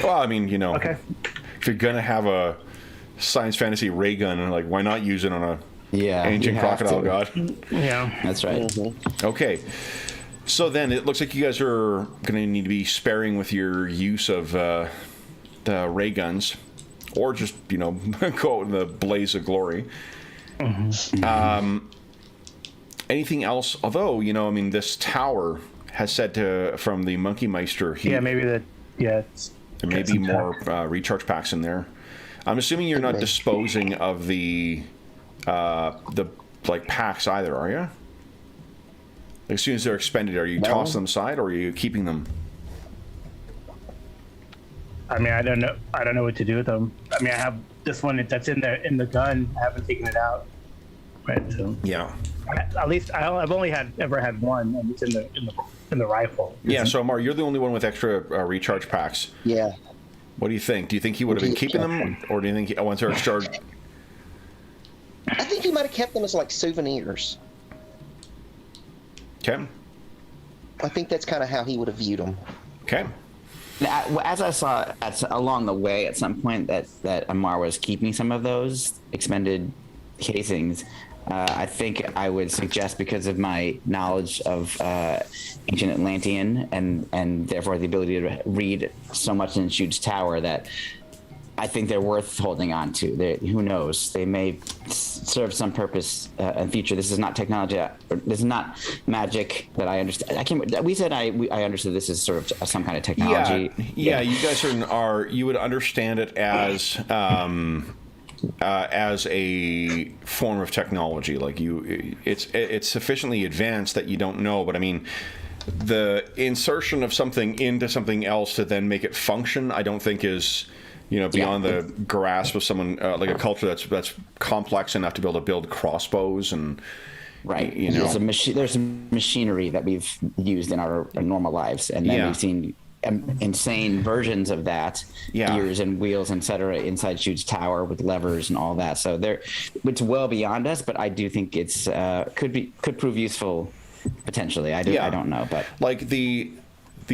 Well, I mean, Okay. if you're going to have a science fantasy ray gun, like, why not use it on a ancient crocodile god? Yeah. That's right. Okay. So then it looks like you guys are going to need to be sparing with your use of the ray guns, or just, go out in the blaze of glory. Anything else? Although, this tower has said from the Monkey Meister. There may be more recharge packs in there. I'm assuming you're not disposing of the packs either, are you? As soon as they're expended, are you tossing them aside, or are you keeping them? I mean, I don't know what to do with them. I mean, I have this one that's in the gun. I haven't taken it out. Right. So Yeah. at least I've only ever had one, and it's in the rifle. Yeah. So Amar, you're the only one with extra recharge packs. Yeah. What do you think? Do you think he would have been keeping them, or do you think once they're charged? I think he might have kept them as like souvenirs. Okay. I think that's kind of how he would have viewed them. Okay. Now, as I saw along the way at some point that Amar was keeping some of those expended casings, I think I would suggest, because of my knowledge of ancient Atlantean and therefore the ability to read so much in Shude's tower, that I think they're worth holding on to. Who knows? They may serve some purpose in future. This is not technology. This is not magic that I understand. I understood this is sort of some kind of technology. Yeah. You guys you would understand it as a form of technology. Like it's sufficiently advanced that you don't know. But I mean, the insertion of something into something else to then make it function, I don't think is beyond the grasp of someone like a culture that's complex enough to be able to build crossbows and there's some machinery that we've used in our normal lives, and then we've seen insane versions of that, gears and wheels, etc., inside Jude's tower with levers and all that. So it's well beyond us, but I do think it's could prove useful potentially. I don't know, but like the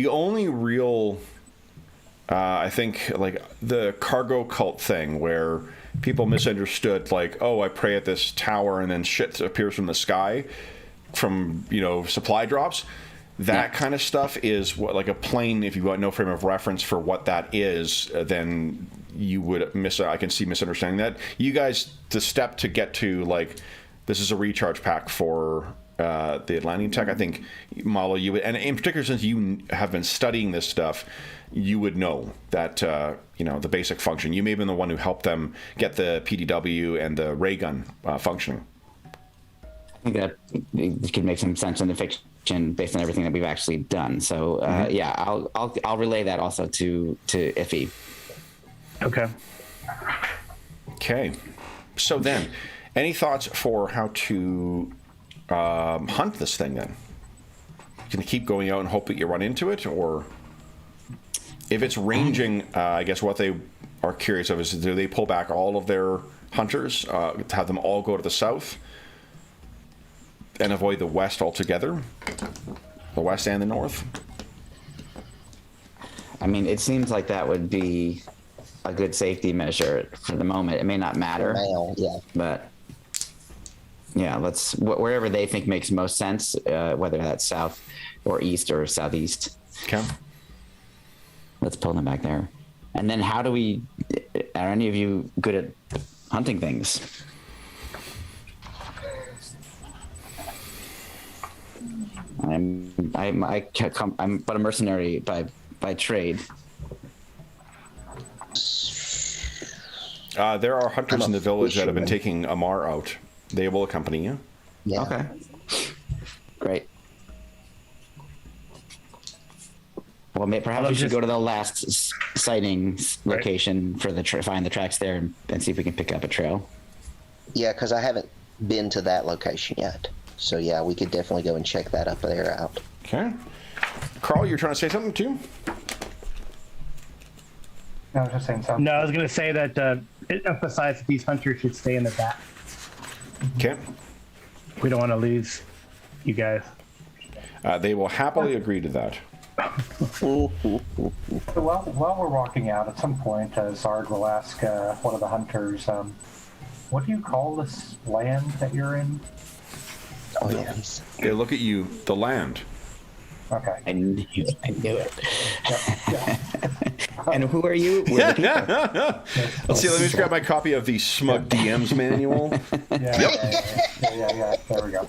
only real I think like the cargo cult thing where people misunderstood, like, oh, I pray at this tower and then shit appears from the sky from, supply drops. That kind of stuff is what, like a plane, if you've got no frame of reference for what that is, then you would I can see misunderstanding that. You guys, the step to get to, like, this is a recharge pack for the Atlantean tech, I think, Malo, you would, and in particular, since you have been studying this stuff, you would know that, the basic function. You may have been the one who helped them get the PDW and the ray gun functioning. I think that it could make some sense in the fiction based on everything that we've actually done. So, I'll relay that also to Iffy. Okay. Okay. So then, any thoughts for how to hunt this thing then? Can you keep going out and hope that you run into it, or if it's ranging, I guess what they are curious of is, do they pull back all of their hunters to have them all go to the south and avoid the west altogether, the west and the north? I mean, it seems like that would be a good safety measure for the moment. It may not matter, but yeah, let's wherever they think makes most sense, whether that's south or east or southeast. Okay. Let's pull them back there. And then are any of you good at hunting things? I'm but a mercenary by trade. There are hunters in the village that have been taking Amar out. They will accompany you. Yeah. Okay. Great. Well, perhaps we should go to the last sighting location for find the tracks there and see if we can pick up a trail. Yeah, because I haven't been to that location yet. So yeah, we could definitely go and check that up there out. Okay. Carl, you're trying to say something too? No, I was just saying something. No, I was going to say that it emphasized that these hunters should stay in the back. Okay. We don't want to lose you guys. They will happily agree to that. So while we're walking out, at some point, Zard will ask one of the hunters, what do you call this land that you're in? Oh, yes. They look at you, the land. Okay. I knew it. Yeah. And who are you? We're the people. Let's see, let me just grab my copy of the Smug DM's manual. Yeah. There we go.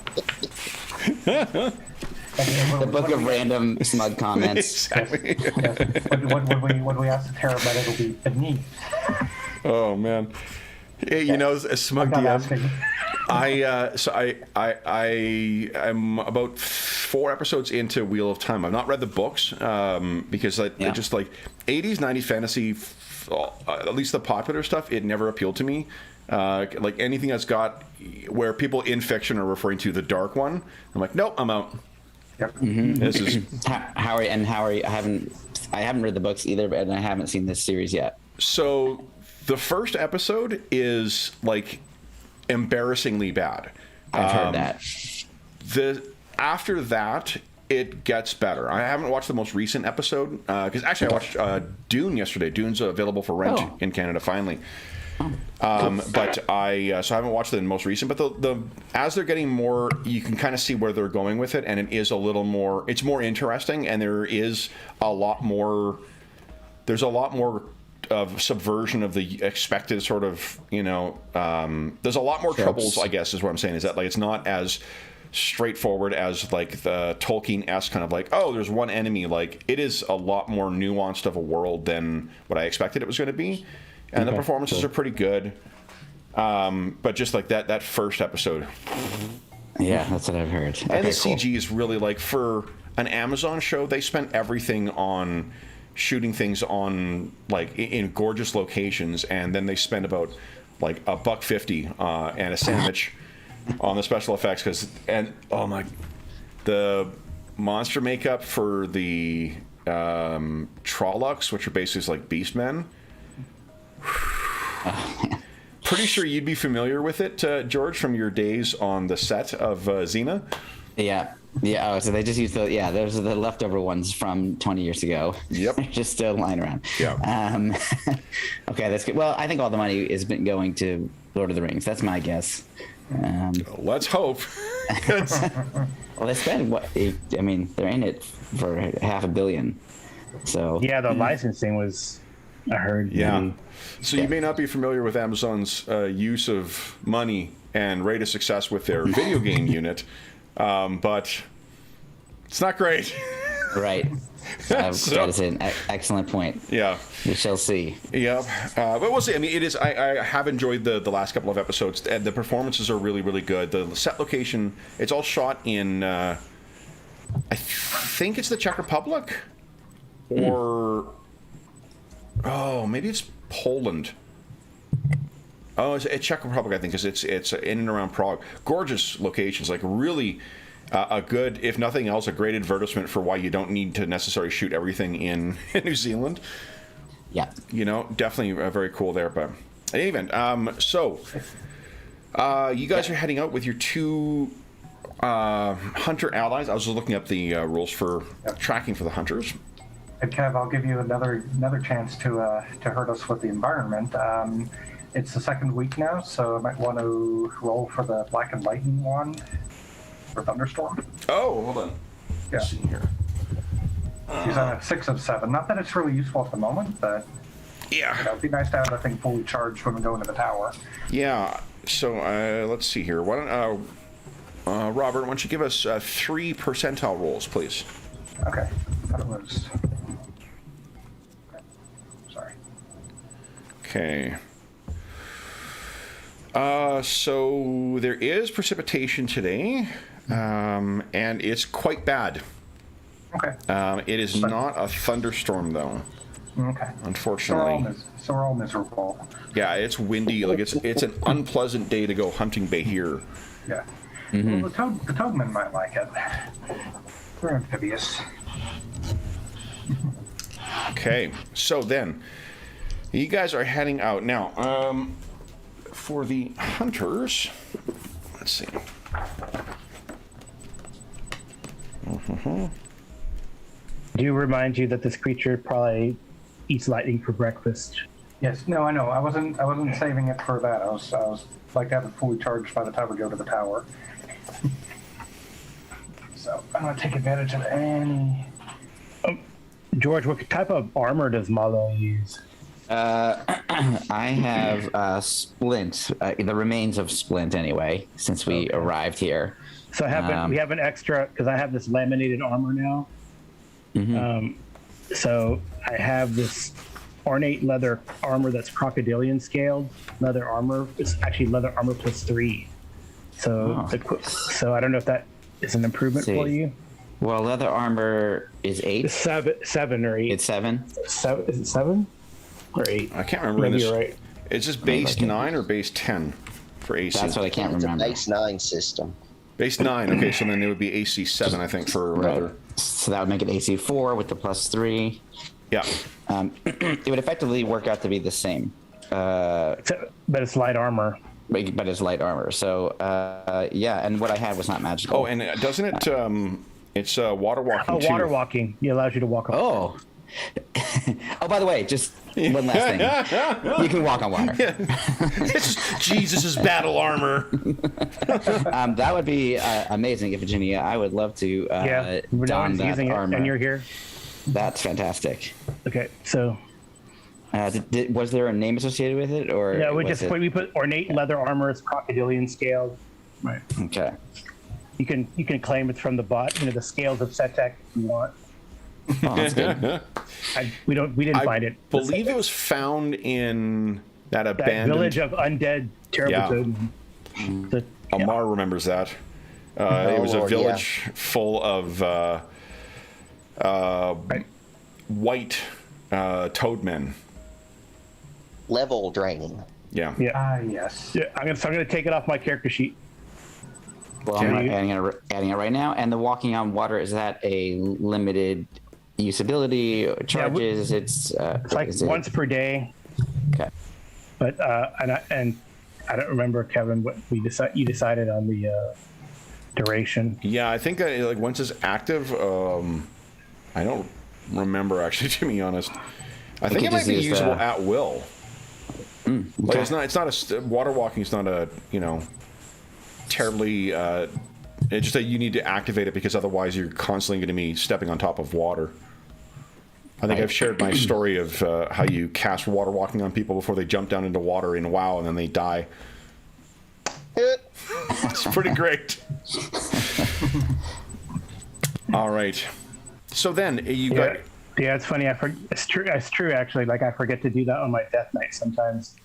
The book of random smug comments. Exactly. When we ask the Terramet, it'll be beneath. Oh, man. Hey, a Smug I'm not DM. asking. I'm about 4 episodes into Wheel of Time. I've not read the books because I just like 80s, 90s fantasy, at least the popular stuff, it never appealed to me. Like anything that's got where people in fiction are referring to the Dark One, I'm like, nope, I'm out. Yep. Mm-hmm. This is Howie. I haven't read the books either, and I haven't seen this series yet. so. The first episode is like embarrassingly bad. I've heard that. After that, it gets better. I haven't watched the most recent episode because actually I watched Dune yesterday. Dune's available for rent in Canada finally. But so I haven't watched the most recent. But the as they're getting more, you can kind of see where they're going with it, and it is a little more. It's more interesting, and there is a lot more. There's a lot more of subversion of the expected sort of, there's a lot more troubles, I guess is what I'm saying, is that like it's not as straightforward as like the Tolkien-esque kind of like, oh, there's one enemy. Like it is a lot more nuanced of a world than what I expected it was going to be, and the performances are pretty good, but just like that first episode, yeah, that's what I've heard. and the CG is really like, for an Amazon show, they spent everything on shooting things on like in gorgeous locations, and then they spend about like $150 and a sandwich on the special effects the monster makeup for the Trollocs, which are basically like beastmen. Pretty sure you'd be familiar with it, George, from your days on the set of Xena. Yeah. Yeah. Oh, so they just used those are the leftover ones from 20 years ago. Yep. They're just still lying around. Yeah. Okay, that's good. Well, I think all the money has been going to Lord of the Rings. That's my guess. Let's hope. Well, they spent what? I mean, they're in it for $500 million. So Yeah, the licensing was, I heard. Yeah. really- So you may not be familiar with Amazon's use of money and rate of success with their video game unit, but it's not great. Right. That is an excellent point. Yeah. We shall see. Yeah, but we'll see. I mean, it is. I have enjoyed the last couple of episodes, and the performances are really, really good. The set location, it's all shot in, I think it's the Czech Republic, or oh, maybe it's Poland. Oh, it's Czech Republic, I think, because it's in and around Prague. Gorgeous locations, like really. A good, if nothing else, a great advertisement for why you don't need to necessarily shoot everything in New Zealand. Yeah. You know, definitely very cool there. But in any event, so you guys are heading out with your two hunter allies. I was just looking up the rules for tracking for the hunters. And Kev, I'll give you another chance to hurt us with the environment. It's the second week now, so I might want to roll for the Black and Lightning wand for Thunderstorm. Oh, hold on. Yeah. Let's see here. He's on a 6 of 7. Not that it's really useful at the moment, but Yeah. it'd be nice to have that thing fully charged when we go into the tower. Yeah. So let's see here. Why don't Robert? Why don't you give us 3 percentile rolls, please? Okay. I thought it was. Okay. Sorry. Okay. So there is precipitation today, and it's quite bad. Okay. It is not a thunderstorm, though. Okay. Unfortunately. So we're all miserable. Yeah, it's windy. Like it's an unpleasant day to go hunting bay here. Yeah. Well, the toadmen might like it. They're amphibious. Okay, so then you guys are heading out now. For the hunters, let's see. Do remind you that this creature probably eats lightning for breakfast. Yes. No, I know. I wasn't saving it for that. I was like to have it fully charged by the time we go to the tower. So I'm gonna take advantage of any. George, what type of armor does Malo use? I have Splint, the remains of Splint anyway, since we arrived here. So we have an extra, because I have this laminated armor now. So I have this ornate leather armor that's crocodilian scaled leather armor. It's actually leather armor +3. So so I don't know if that is an improvement for you. Well, leather armor is 8. It's 7 or 8. It's 7. Is it 7 or 8? I can't remember. Maybe you're right. Is this base 9 or base 10 for AC? That's what I can't It's a remember. base 9 system. Base 9. Okay, so then it would be AC 7, I think, for Right. leather. So that would make it AC 4 with the +3. Yeah. It would effectively work out to be the same, But it's light armor. but it's light armor. So yeah, and what I had was not magical. Oh, and doesn't it? It's water walking too. Water walking. It allows you to walk on. Oh. Oh, by the way, just one last thing. You can walk on water. It's Jesus' battle armor. That would be amazing if Virginia. I would love to Yeah, no don one's that using armor. it, and you're here. That's fantastic. Okay, so Was there a name associated with it, or yeah, was it... we put ornate leather armor. It's crocodilian scaled. Right. Okay. You can claim it's from the bot. The scales of Setek if you want. Oh, that's good. We didn't find it. I believe it was found in that abandoned village of undead terrible toad. Amar remembers that. It was a Lord, village full of white toadmen. Level draining. Yeah. Yeah. Ah, yes. Yeah, I'm gonna take it off my character sheet. Well, I'm adding it right now. And the walking on water, is that a limited usability charges? It's like once per day. Okay. But and I don't remember, Kevin, what you decided on the duration. Yeah, I think like once it's active, I don't remember actually, to be honest. I think it might be usable at will. Okay. Like it's not water walking is not a, terribly it's just that you need to activate it because otherwise you're constantly going to be stepping on top of water. I think I've shared my story of how you cast water walking on people before they jump down into water in WoW and then they die. It's pretty great. All right. So then you got. Yeah, it's funny. It's true actually. Like I forget to do that on my Death Knights sometimes.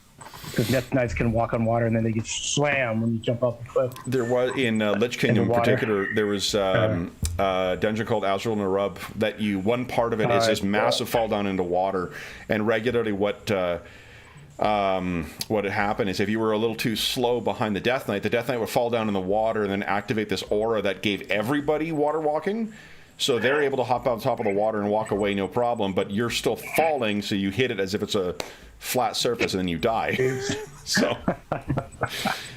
Because Death Knights can walk on water and then they get slammed when you jump off the cliff. There was in Lich Kingdom in particular. There was a dungeon called Azrael Narub that one part of it is this massive fall down into water, and regularly what would happen is if you were a little too slow behind the Death Knight would fall down in the water and then activate this aura that gave everybody water walking. So they're able to hop on top of the water and walk away no problem, but you're still falling, so you hit it as if it's a flat surface and then you die. So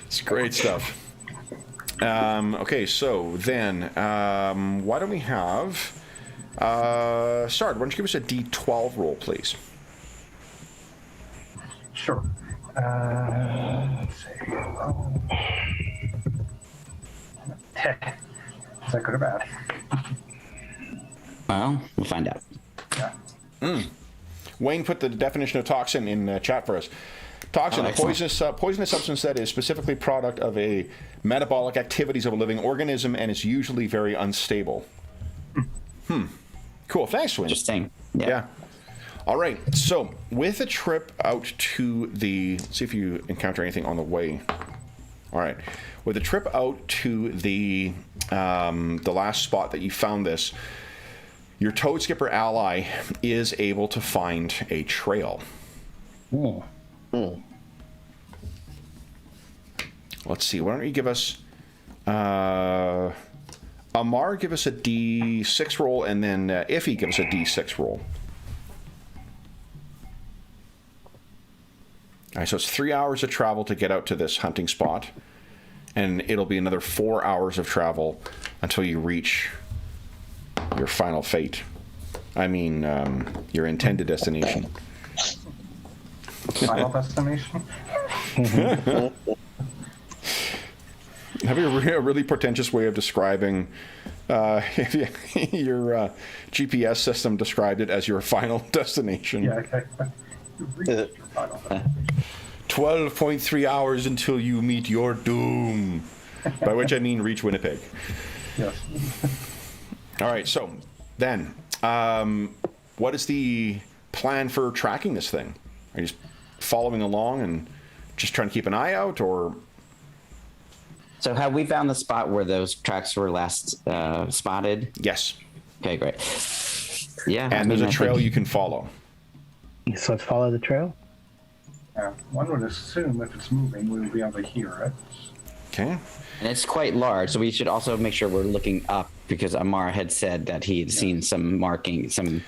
it's great stuff. Okay, so then why don't we have Sard, why don't you give us a D12 roll, please? Sure. Let's see. Is that good or bad? Well, we'll find out. Yeah. Wayne put the definition of toxin in chat for us. Toxin, a poisonous substance that is specifically product of a metabolic activities of a living organism and is usually very unstable. Cool. Thanks, Wayne. Interesting. Yeah. All right. So with a trip out to let's see if you encounter anything on the way. All right. With a trip out to the last spot that you found this, your Toad Skipper ally is able to find a trail. Let's see. Why don't you give us... Amar, give us a D6 roll, and then Iffy, give us a D6 roll. All right, so it's 3 hours of travel to get out to this hunting spot, and it'll be another 4 hours of travel until you reach your final fate. I mean, your intended destination. Final destination? Have a really pretentious way of describing your GPS system described it as your final destination. Yeah, okay. 12.3 hours until you meet your doom. By which I mean reach Winnipeg. Yes. All right, so then, what is the plan for tracking this thing? Are you just following along and just trying to keep an eye out, or? So have we found the spot where those tracks were last spotted? Yes. Okay, great. Yeah. And there's a trail you can follow. So let's follow the trail. One would assume if it's moving, we would be able to hear it. Okay. And it's quite large, so we should also make sure we're looking up, because Amar had said that he had seen some marking, some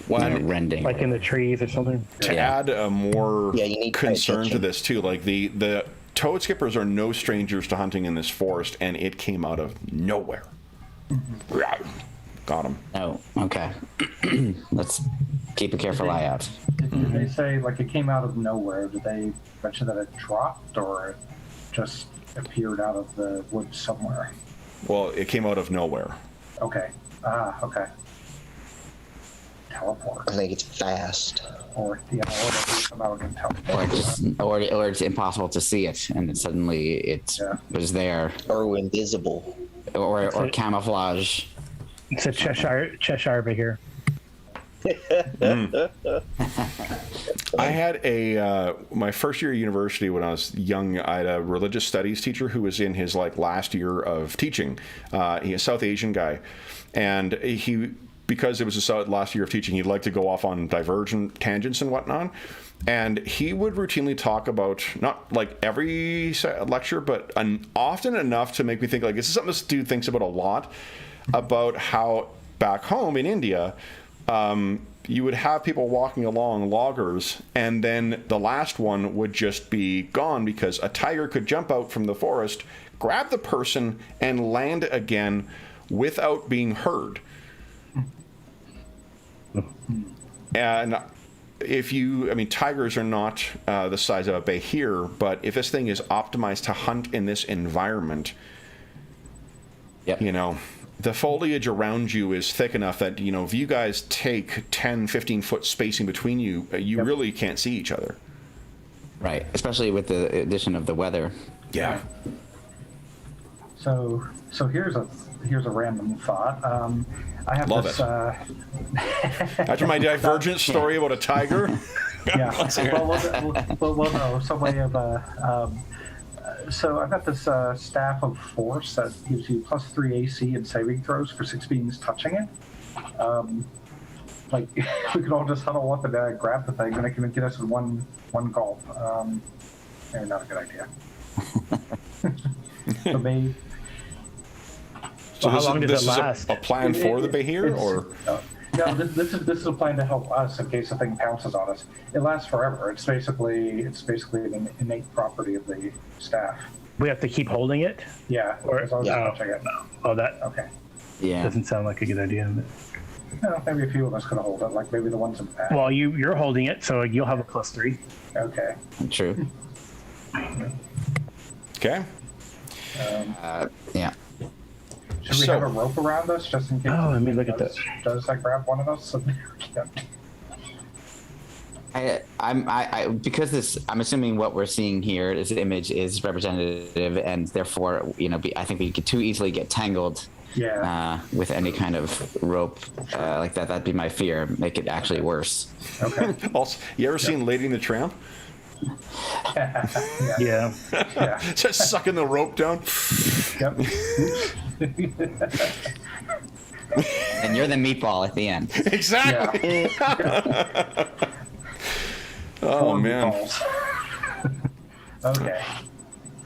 rending. Like in the trees or something? To add a more you need concern to this, too, like the Toad Skippers are no strangers to hunting in this forest, and it came out of nowhere. Got him. Oh, okay. Let's keep a careful eye out. Did they say, like, it came out of nowhere? Did they mention that it dropped, or it just appeared out of the woods somewhere? Well, it came out of nowhere. Okay. Okay. Teleport. I think it's fast. Or it come out and teleport. Or it's impossible to see it, and suddenly it was there. Or invisible. Or camouflage. It's a Cheshire over here. I had my first year of university when I was young. I had a religious studies teacher who was in his last year of teaching. He's a South Asian guy, and because it was his last year of teaching, he'd like to go off on divergent tangents and whatnot. And he would routinely talk about, not like every lecture, but often enough to make me think, like, this is something this dude thinks about a lot, about how back home in India, you would have people walking along, loggers, and then the last one would just be gone because a tiger could jump out from the forest, grab the person, and land again without being heard. And tigers are not the size of a behir, but if this thing is optimized to hunt in this environment, Yep. the foliage around you is thick enough that, if you guys take 10, 15-foot spacing between you, you really can't see each other. Right, especially with the addition of the weather. Yeah. So here's a random thought. I have Love this. After my divergent story about a tiger. Yeah. Well, no. Some way of. So I've got this staff of force that gives you +3 AC and saving throws for 6 beings touching it. We could all just huddle up and grab the thing, and it can get us in one gulp. Maybe not a good idea. So maybe. So how long does this it last? A plan for the behir, or? No, this is a plan to help us in case the thing pounces on us. It lasts forever. It's basically an innate property of the staff. We have to keep holding it? Yeah, as long as you're touching it. Oh, that Okay. Yeah. doesn't sound like a good idea. Maybe a few of us could hold it, like maybe the ones in the back. Well, you're holding it, so you'll have a +3. Okay. True. Okay. Yeah. Should we have a rope around us just in case? Oh, let me look at that. Does that grab one of us? I'm assuming what we're seeing here, this image is representative, and therefore, I think we could too easily get tangled. Yeah. With any kind of rope like that. That'd be my fear. Make it actually worse. Okay. Also, you ever seen Lady and the Tramp? Yeah. Yeah. Just sucking the rope down. Yep. And you're the meatball at the end. Exactly. Yeah. Oh, man. Balls. Okay.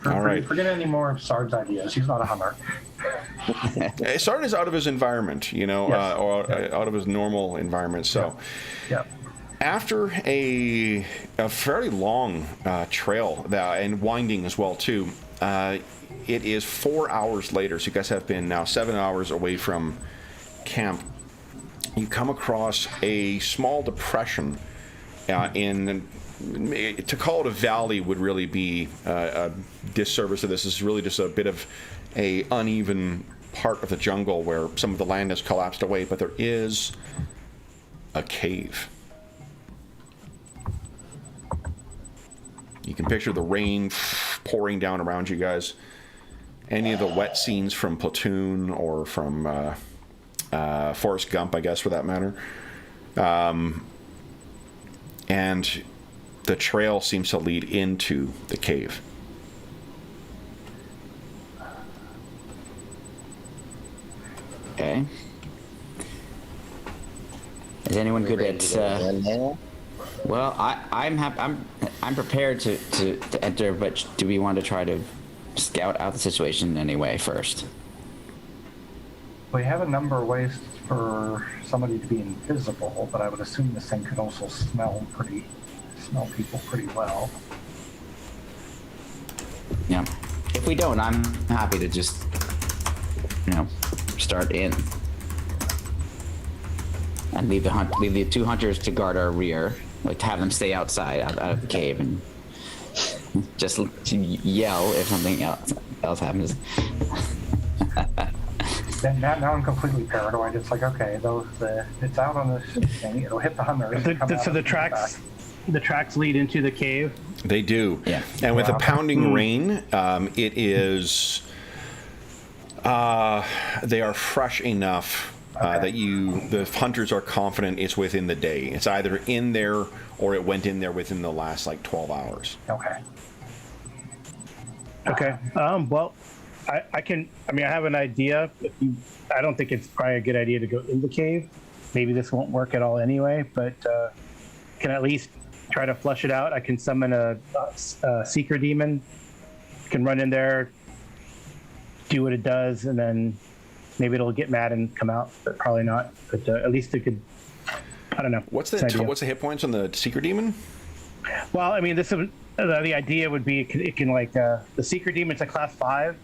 All right. Forget any more of Sard's ideas. He's not a hunter. Sard is out of his environment, Yes. or out of his normal environment. So, Yeah. after a fairly long trail and winding as well too, it is 4 hours later. So you guys have been now 7 hours away from camp. You come across a small depression to call it a valley would really be a disservice to this. This is really just a bit of a uneven part of the jungle where some of the land has collapsed away, but there is a cave. You can picture the rain pouring down around you guys. Any of the wet scenes from Platoon or from Forrest Gump, I guess, for that matter. And the trail seems to lead into the cave. Okay. Is anyone good at? Well, I'm prepared to enter, but do we want to try to scout out the situation anyway first? We have a number of ways for somebody to be invisible, but I would assume this thing could also smell people pretty well. Yeah. If we don't, I'm happy to just, start in. And leave the 2 hunters to guard our rear, like to have them stay outside, out of the cave, and just yell if something else happens. Now I'm completely paranoid. It's like, okay, it's out on this thing. It'll hit the hunters. So the tracks lead into the cave. They do. Yeah. And with the pounding rain, it is. They are fresh enough that the hunters are confident it's within the day. It's either in there or it went in there within the last 12 hours. Okay. Okay. Well, I have an idea. I don't think it's probably a good idea to go in the cave. Maybe this won't work at all anyway, but can at least try to flush it out. I can summon a seeker demon. Can run in there, do what it does, and then maybe it'll get mad and come out, but probably not. But at least it could. I don't know. What's the hit points on the Secret Demon? Well, I mean, this is the idea would be it can like the Secret Demon's a class 5,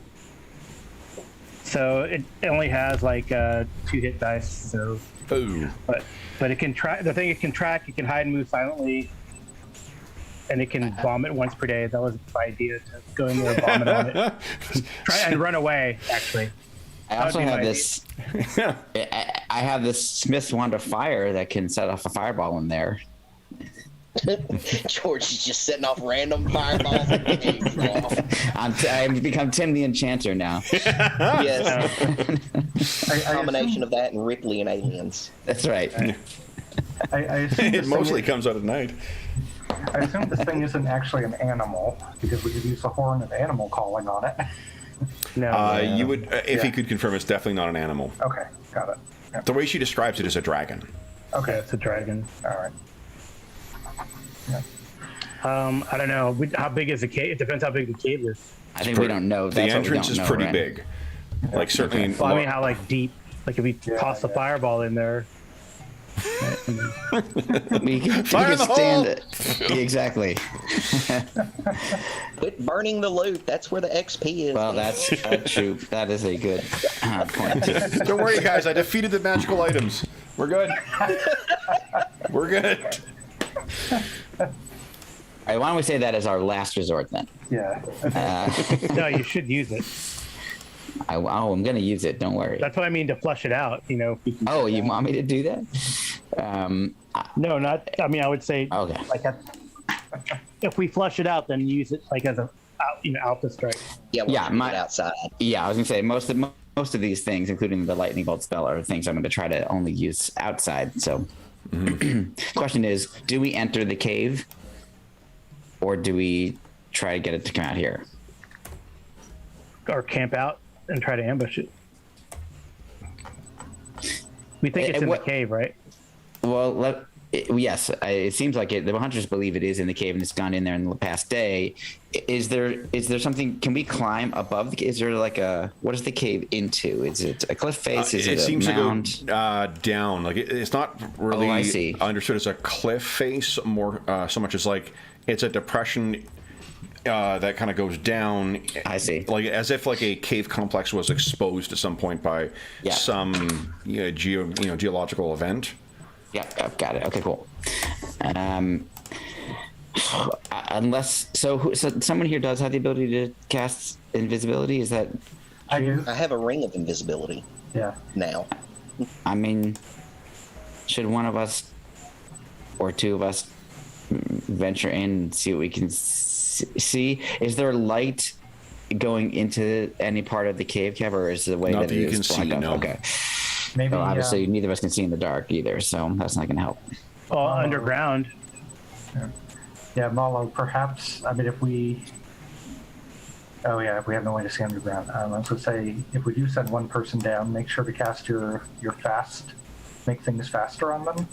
so it only has like 2 hit dice. So, but it can track the thing. It can track. It can hide and move silently, and it can vomit once per day. That was my idea, to go in there and vomit on it, try and run away. Actually, I also have this. I have this Smith's Wand of Fire that can set off a fireball in there. George is just setting off random fireballs. I've become Tim the Enchanter now. Yes. Combination of that and Ripley and Aliens. That's right. I assume It mostly comes out at night. I assume this thing isn't actually an animal, because we could use the horn of animal calling on it. no. You would, if he could confirm, it's definitely not an animal. Okay, got it. Yeah. The way she describes it is a dragon. Okay, It's a dragon. all right. Yeah. I don't know. How big is the cave? It depends how big the cave is. I think we don't know. The That's what we entrance don't is know, pretty right? big. Like certainly. Well, I mean, how like deep? Like if we toss the fireball in there. We can Fire in the stand hole! it. Exactly. Quit burning the loot. That's where the XP is. Well, that's true. That is a good point. Don't worry, guys. I defeated the magical items. We're good. We're good. All right, why don't we say that as our last resort then? Yeah. No, you should use it. I'm going to use it. Don't worry. That's what I mean to flush it out. You know. If you can Oh, you want me to do that? No, not. I mean, I would say Okay. like if we flush it out, then use it like as a alpha strike. Yeah, Yeah, my outside. Yeah, I was going to say most of these things, including the lightning bolt spell, are things I'm going to try to only use outside. So, question is, do we enter the cave, or do we try to get it to come out here? Or camp out and try to ambush it. We think it's in the cave, right? Well, yes, it seems like it. The hunters believe it is in the cave, and it's gone in there in the past day. Is there something? Can we climb above? Is there like what is the cave into? Is it a cliff face? Is it seems a mound? to go down. Like it's not really I see. understood as a cliff face, more so much as like it's a depression that kind of goes down. I see. Like as if like a cave complex was exposed at some point by some geological event. Yeah, got it. Okay, cool. Unless so someone here does have the ability to cast invisibility. Is that? I do. I have a ring of invisibility Yeah. now. I mean, should one of us or two of us venture in and see what we can see? Is there light going into any part of the cave, Kev, or is the way Not that you it is can see, blocked off? no. Okay. Maybe. So obviously, neither of us can see in the dark either, so that's not going to help. Well, underground. Yeah, Malo, perhaps, I mean, if we have no way to see underground. I was going to say, if we do send one person down, make sure to cast your fast, make things faster on them.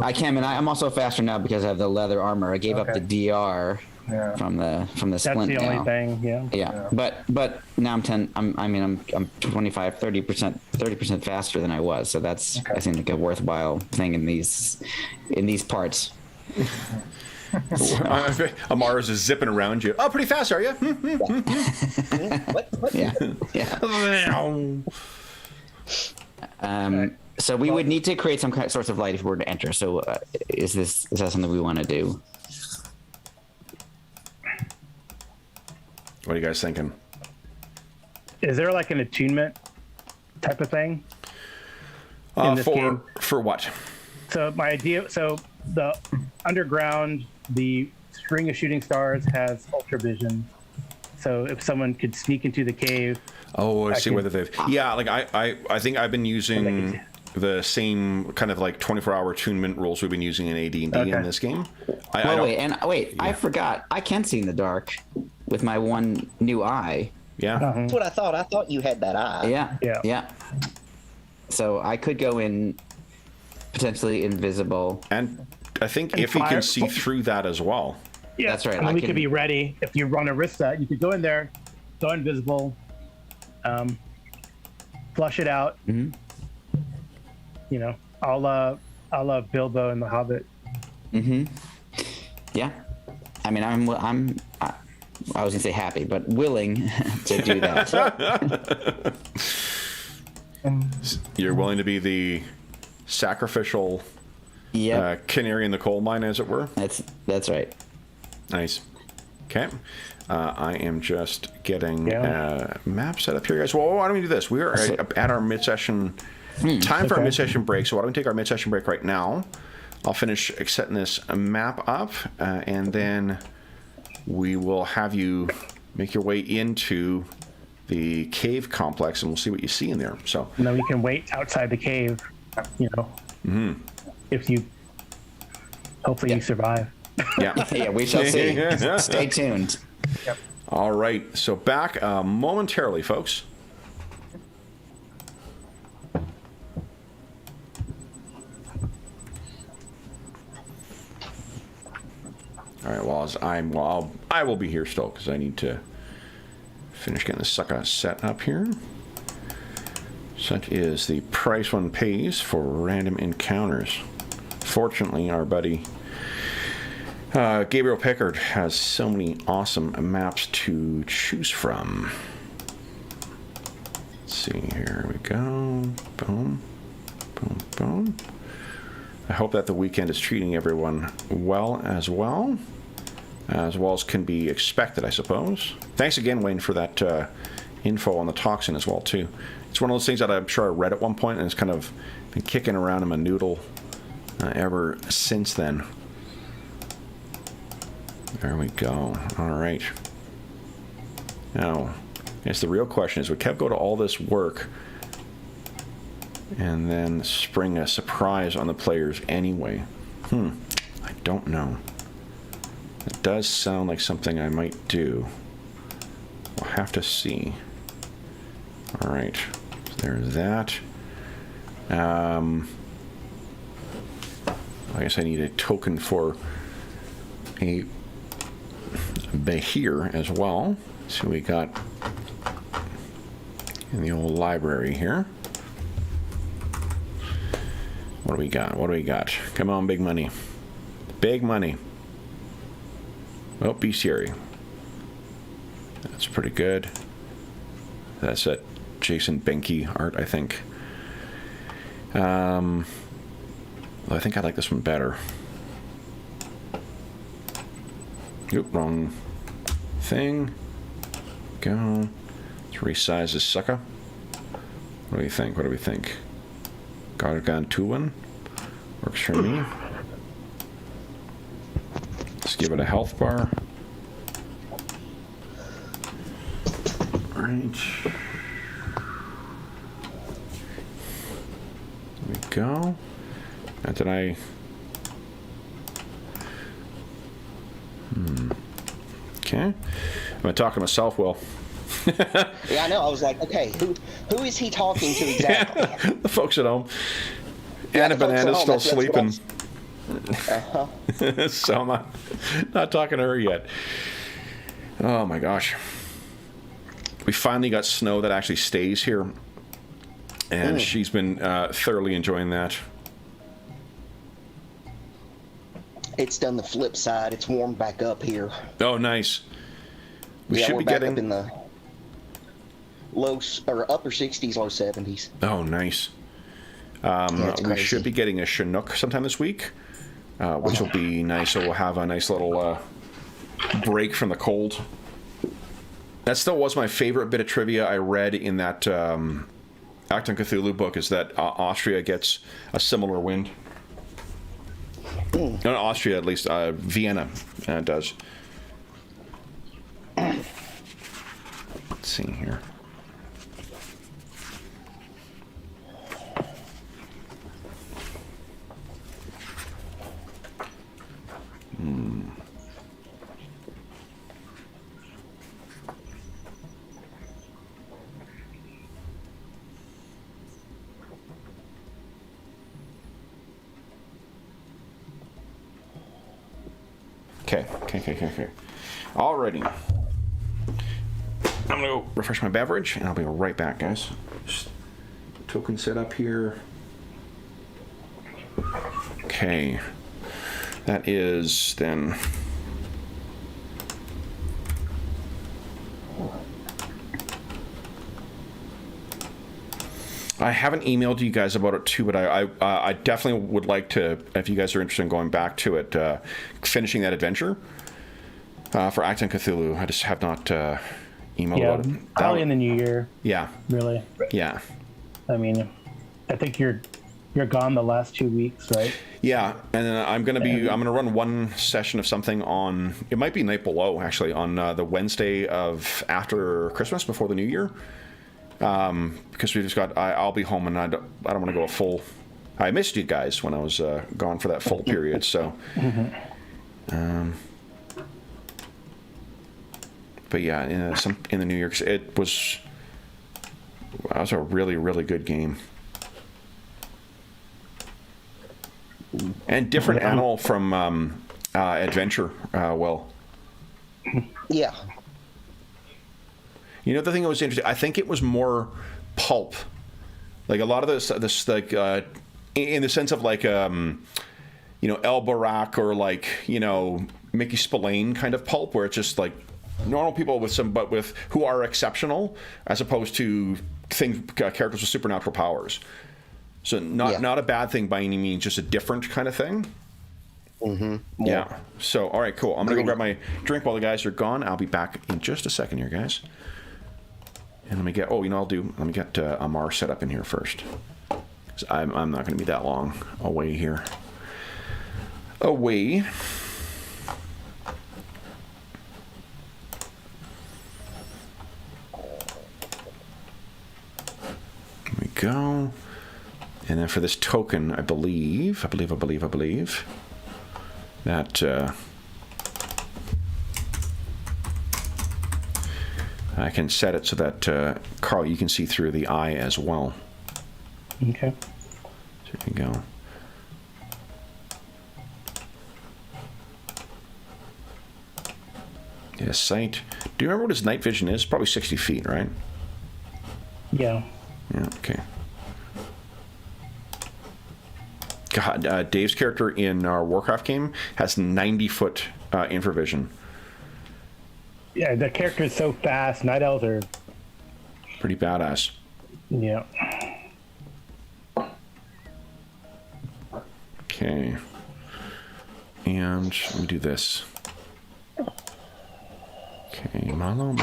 I can, and I'm also faster now because I have the leather armor. I gave up the DR from the That's splint the only now. thing. Yeah. Yeah, but now I'm 10. I'm 25, 30% faster than I was. So that's I think like a worthwhile thing in these parts. Amara's is zipping around you. Oh, pretty fast, are you? What? Yeah. So we would need to create some kind of source of light if we were to enter. So is that something we want to do? What are you guys thinking? Is there like an attunement type of thing in this game? For what? So my idea. So the underground, the string of shooting stars has ultra vision. So if someone could sneak into the cave. Oh, I see whether they've. Yeah, like I think I've been using the same kind of like 24-hour attunement rules we've been using in AD&D in this game. I forgot. I can see in the dark with my one new eye. Yeah. That's what I thought. I thought you had that eye. Yeah. So I could go in potentially invisible. And I think if he can see through that as well. Yeah, that's right. I mean, we could be ready if you want to risk that. You could go in there, go invisible. flush it out. Mhm. You know, a la Bilbo and the Hobbit. Yeah. I mean, I was gonna say happy, but willing to do that. And You're willing to be the sacrificial canary in the coal mine, as it were? That's right. Nice. Okay. I am just getting map set up here, guys. Well, why don't we do this? We are at our mid-session time for our mid-session break, so why don't we take our mid-session break right now? I'll finish setting this map up, and then we will have you make your way into the cave complex, and we'll see what you see in there. So, And then we can wait outside the cave, you know, if you, hopefully you survive. yeah. Yeah, we shall see. Stay tuned. All right. So back momentarily, folks. All right. Well, I will be here still because I need to finish getting the sucker set up here. Such is the price one pays for random encounters. Fortunately, our buddy Gabriel Pickard has so many awesome maps to choose from. Let's see, here we go. Boom, boom, boom. I hope that the weekend is treating everyone well as can be expected, I suppose. Thanks again, Wayne, for that info on the toxin as well, too. It's one of those things that I'm sure I read at one point, and it's kind of been kicking around in my noodle ever since then. There we go. All right. Now, I guess the real question is, would Kev go to all this work and then spring a surprise on the players anyway? I don't know. It does sound like something I might do. We'll have to see. All right. So there's that. I guess I need a token for a Behir as well. So we got in the old library here. What do we got? What do we got? Come on, big money. Big money. Oh, bestiary. That's pretty good. That's that Jason Benke art, I think. I think I like this one better. Oop, wrong thing. Go. Let's resize this sucker. What do we think? What do we think? Gargan Tulin works for me. Let's give it a health bar. All right. There we go. And did I? Okay. I'm talking to myself, Will. Yeah, I know. I was like, okay, who is he talking to exactly? The folks at home. Yeah, Anna the folks at Banana's home, still that's what sleeping. So I'm not talking to her yet. Oh my gosh. We finally got snow that actually stays here. And she's been thoroughly enjoying that. It's done the flip side. It's warmed back up here. Oh, nice. We should we're be back getting up in the upper 60s, low 70s. Oh, nice. It's we crazy. should be getting a Chinook sometime this week, which will be nice. So we'll have a nice little break from the cold. That still was my favorite bit of trivia I read in that Acton Cthulhu book, is that Austria gets a similar wind. Not Austria, at least. Vienna does. Let's see here. Okay. Alrighty. I'm gonna go refresh my beverage, and I'll be right back, guys. Just token set up here. Okay. That is then... I haven't emailed you guys about it too, but I definitely would like to, if you guys are interested in going back to it, finishing that adventure for Act on Cthulhu. I just have not emailed about it. Probably in the new year. Yeah. Really. Yeah. I mean, I think you're gone the last 2 weeks, right? Yeah, and then I'm gonna run one session of something on. It might be Night Below actually on the Wednesday of after Christmas, before the New Year. Because we just got, I'll be home and I don't want to go a full. I missed you guys when I was gone for that full period. So, but yeah, in the New Year, it was a really, really good game. And different animal from Adventure. Well, Yeah. you know, the thing that was interesting, I think it was more pulp. Like a lot of this like in the sense of like El Barak or like, Mickey Spillane kind of pulp, where it's just like normal people with who are exceptional, as opposed to characters with supernatural powers. So not a bad thing by any means, just a different kind of thing. Mm-hmm. Yeah. So all right, cool. I'm gonna go grab my drink while the guys are gone. I'll be back in just a second here, guys. And let me get. Let me get Amar set up in here first. 'Cause I'm not going to be that long away here. Away. There we go. And then for this token, I believe that I can set it so that Carl, you can see through the eye as well. Okay. So you can go. Yeah, sight. Do you remember what his night vision is? Probably 60 feet, right? Yeah. Yeah, okay. God, Dave's character in our Warcraft game has 90-foot infravision. Yeah, the character is so fast. Night elves are pretty badass. Yeah. Okay. And let me do this. Okay, Malo.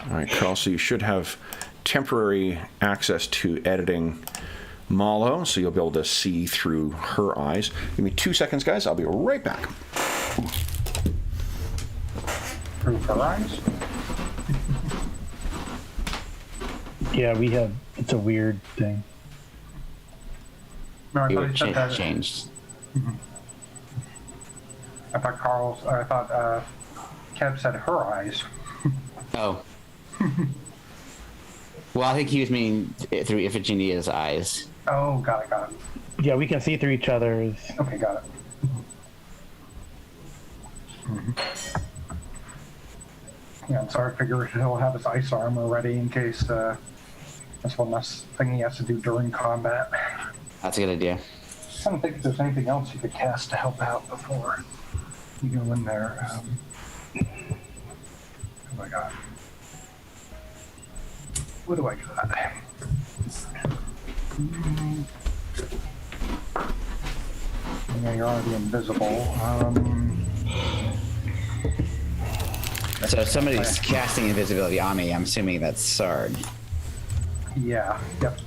All right, Carl, so you should have temporary access to editing Malo, so you'll be able to see through her eyes. Give me 2 seconds, guys. I'll be right back. Through her eyes? Yeah, it's a weird thing. No, I thought It you said that. changed. I thought Kev said her eyes. Oh. Well, I think he was meaning through Iphigenia's eyes. Oh, got it. Yeah, we can see through each other's. Okay, got it. Yeah, so I figure he'll have his ice armor ready in case that's one less thing he has to do during combat. That's a good idea. I don't think there's anything else you could cast to help out before you go in there. Oh my god. What do I got? Yeah, you're already invisible. So if somebody's casting invisibility on me, I'm assuming that's Sard. Yeah. Yep.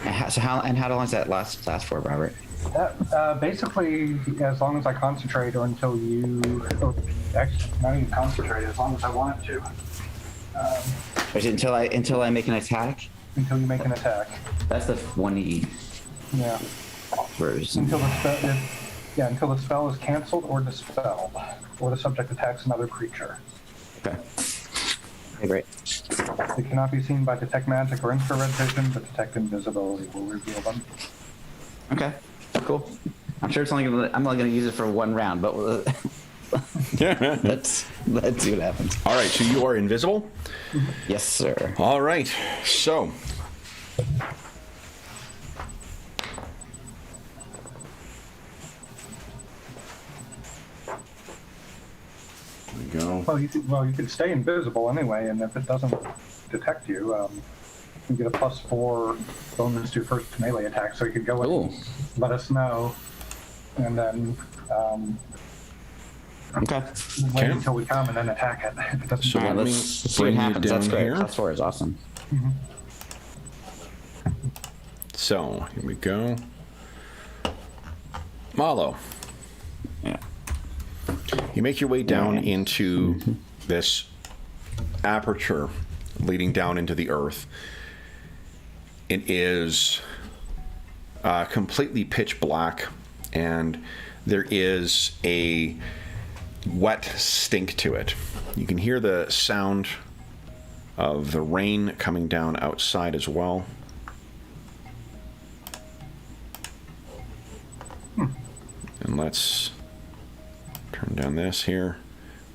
And how long does that last for, Robert? That, basically, as long as I concentrate or until actually, not even concentrate, as long as I want it to. Is it until I make an attack? Until you make an attack. That's the 1E Yeah. version. Until the spell is canceled or dispelled, or the subject attacks another creature. Okay. Okay, great. They cannot be seen by detect magic or infrared vision, but detect invisibility will reveal them. Okay. Cool. I'm sure I'm only gonna use it for one round, but let's see what happens. All right, so you are invisible? Yes, sir. All right, so... There we go. Well, you could stay invisible anyway, and if it doesn't detect you, you get a +4 bonus to first melee attack. So you could go and let us know, and then wait until we come and then attack it. If it doesn't So All right, let let's me see what bring you happens. That's down great. here. +4 is awesome. So, here we go. Malo. Yeah. You make your way down into this aperture leading down into the earth. It is completely pitch black, and there is a wet stink to it. You can hear the sound of the rain coming down outside as well. And let's turn down this here.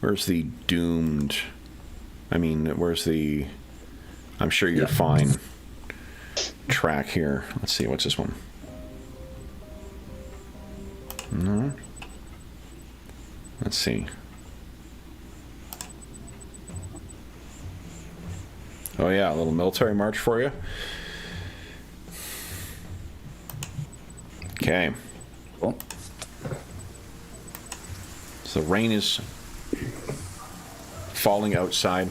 Where's the doomed? I mean, where's the... I'm sure you're fine. Track here. Let's see, what's this one? No. Let's see. Oh yeah, a little military march for you. Okay. Cool. So the rain is falling outside,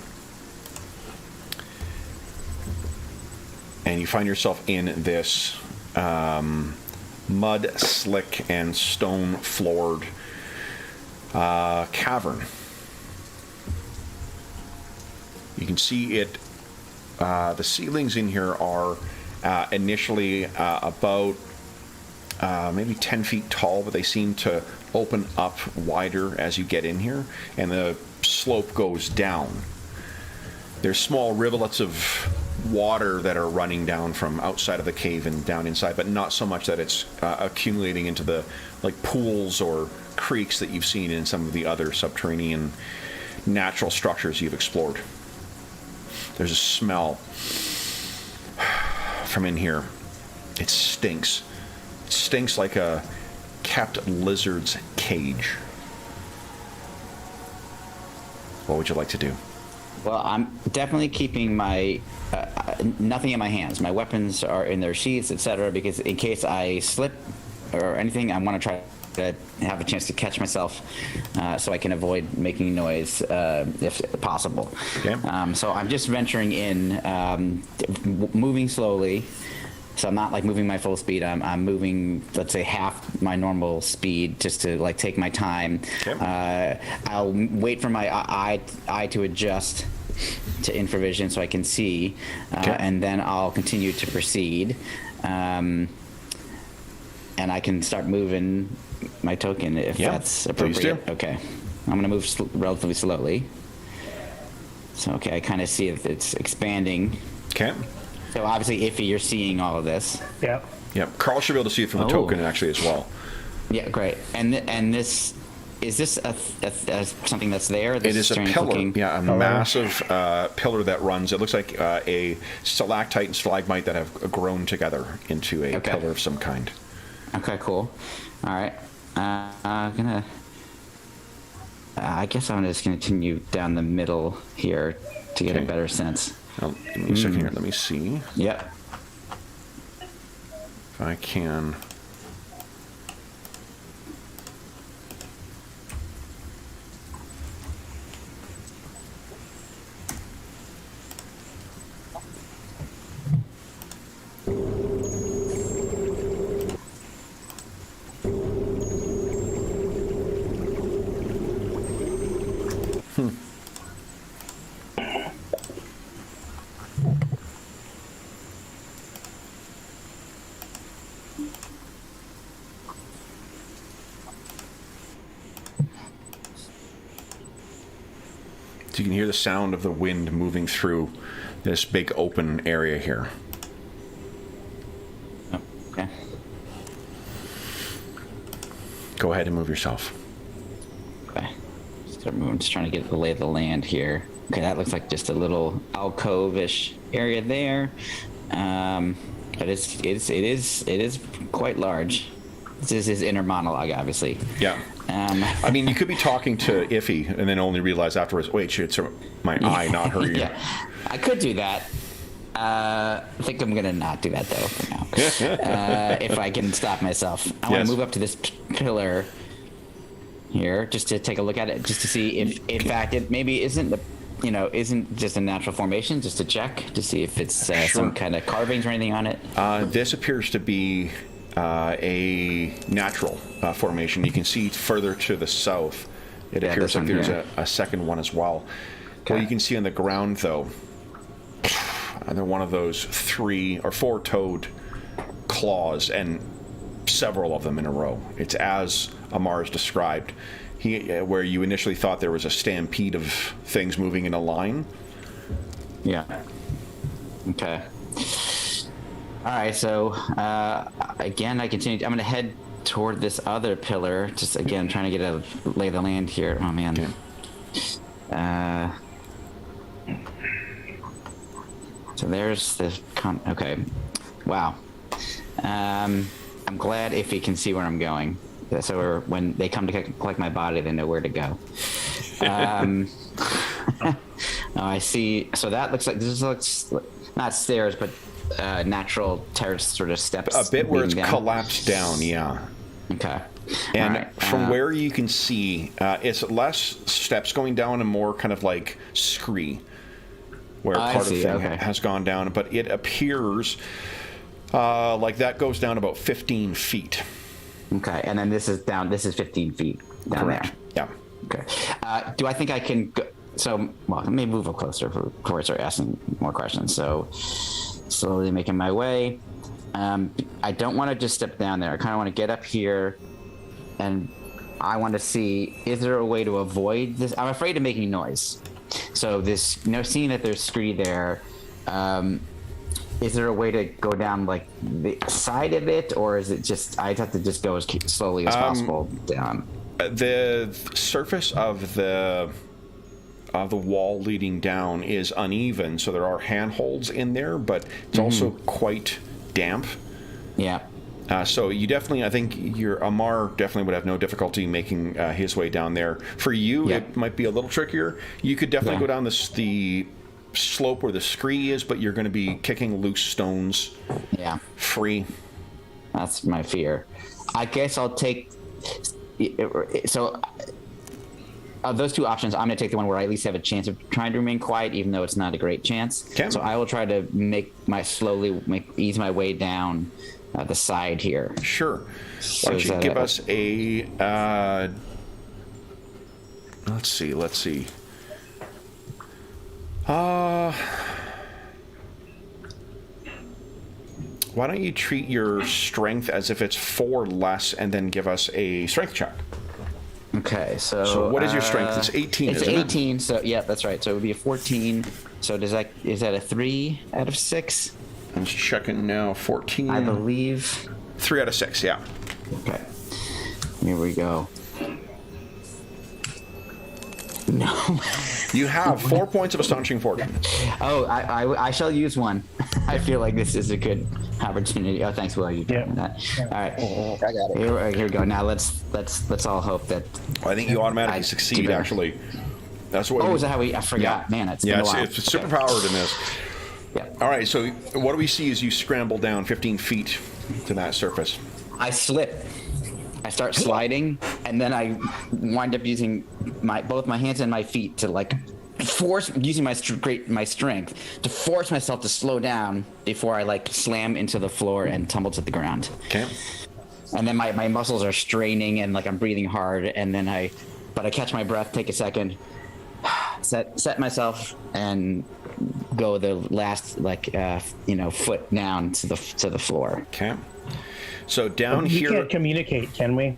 and you find yourself in this mud, slick, and stone-floored cavern. You can see it. The ceilings in here are initially about maybe 10 feet tall, but they seem to open up wider as you get in here, and the slope goes down. There's small rivulets of water that are running down from outside of the cave and down inside, but not so much that it's accumulating into the like pools or creeks that you've seen in some of the other subterranean natural structures you've explored. There's a smell from in here. It stinks. It stinks like a kept lizard's cage. What would you like to do? Well, I'm definitely keeping my nothing in my hands. My weapons are in their sheaths, etc. Because in case I slip or anything, I want to try to have a chance to catch myself, so I can avoid making noise if possible. Okay. So I'm just venturing in, moving slowly. So I'm not like moving my full speed. I'm moving, let's say, half my normal speed, just to like take my time. Okay. I'll wait for my eye to adjust to infravision so I can see, and then I'll continue to proceed, and I can start moving my token if that's appropriate. Please do. Okay, I'm gonna move relatively slowly. So okay, I kind of see it's expanding. Okay. So obviously, Iffy, you're seeing all of this. Yep. Yep. Carl should be able to see it from the token actually as well. Yeah, great. And this is this a something that's there? It is a pillar. Looking... Yeah, a massive pillar that runs. It looks like a stalactite and stalagmite that have grown together into a pillar of some kind. Okay, cool. All right. I guess I'm just going to continue down the middle here to get a better sense. Now, give me a second here. Let me see Yep. if I can. So you can hear the sound of the wind moving through this big open area here. Okay. Go ahead and move yourself. Okay. So I'm just trying to get the lay of the land here. Okay, that looks like just a little alcove-ish area there. But it is quite large. This is his inner monologue, obviously. Yeah. I mean, you could be talking to Iffy and then only realize afterwards, wait, shit, it's my eye, not her ear. Yeah, I could do that. I think I'm gonna not do that though for now. If I can stop myself, I want to move up to this pillar here just to take a look at it, just to see if, in fact, it maybe isn't just a natural formation, just to check to see if it's some kind of carvings or anything on it. This appears to be a natural formation. You can see further to the south. It appears like there's a second one as well. Okay. Well, you can see on the ground though. They're one of those 3 or 4-toed claws, and several of them in a row. It's as Amar's described. Where you initially thought there was a stampede of things moving in a line. Yeah. Okay. All right. So again, I continue. I'm going to head toward this other pillar. Just again, trying to get a lay of the land here. Oh man. Okay. So there's the okay. Wow. I'm glad if he can see where I'm going. So when they come to collect my body, they know where to go. Oh, I see. So that looks like this looks not stairs, but natural terrace sort of steps. A bit where it's down. collapsed down, yeah. Okay. And from where you can see, it's less steps going down and more kind of like scree, where part of the thing has gone down. But it appears like that goes down about 15 feet. Okay, and then this is down. This is 15 feet down Correct. there. Yeah. Okay. Do I think I can go? So, well, let me move up closer before I start asking more questions. So, slowly making my way. I don't want to just step down there. I kind of want to get up here, and I want to see, is there a way to avoid this? I'm afraid of making noise. So this, seeing that there's scree there, is there a way to go down like the side of it, or is it just I have to just go as slowly as possible down? The surface of the wall leading down is uneven, so there are handholds in there, but it's also quite damp. Yeah. So you definitely, I think your Amar definitely would have no difficulty making his way down there. For you, it might be a little trickier. You could definitely go down the slope where the scree is, but you're going to be kicking loose stones free. That's my fear. I guess I'll take... So, of those two options, I'm going to take the one where I at least have a chance of trying to remain quiet, even though it's not a great chance. Okay. So I will try to ease my way down the side here. Sure. Why don't you give us a... Let's see. Why don't you treat your strength as if it's 4 less, and then give us a strength check? Okay, so what is your strength? It's 18. It's 18. So yeah, that's right. So it would be a 14. So is that a 3 out of 6? I'm just checking now. 14. I believe 3 out of 6. Yeah. Okay. Here we go. No. You have 4 points of astonishing fortune. Oh, I shall use one. I feel like this is a good opportunity. Oh, thanks, Will. You doing that? All right. I got it. Here we go. Now let's all hope that. I think you automatically succeed. Actually, that's what. Oh, is that how I forgot? Yeah. Man, it's been a while. It's superpowered in this. Yeah. All right. So what do we see as you scramble down 15 feet to that surface? I slip. I start sliding, and then I wind up using both my hands and my feet to using my strength to force myself to slow down before I slam into the floor and tumble to the ground. Okay. And then my muscles are straining and I'm breathing hard, and then I catch my breath, take a second, set myself, and go the last foot down to the floor. Okay. So down here... We can't communicate, can we?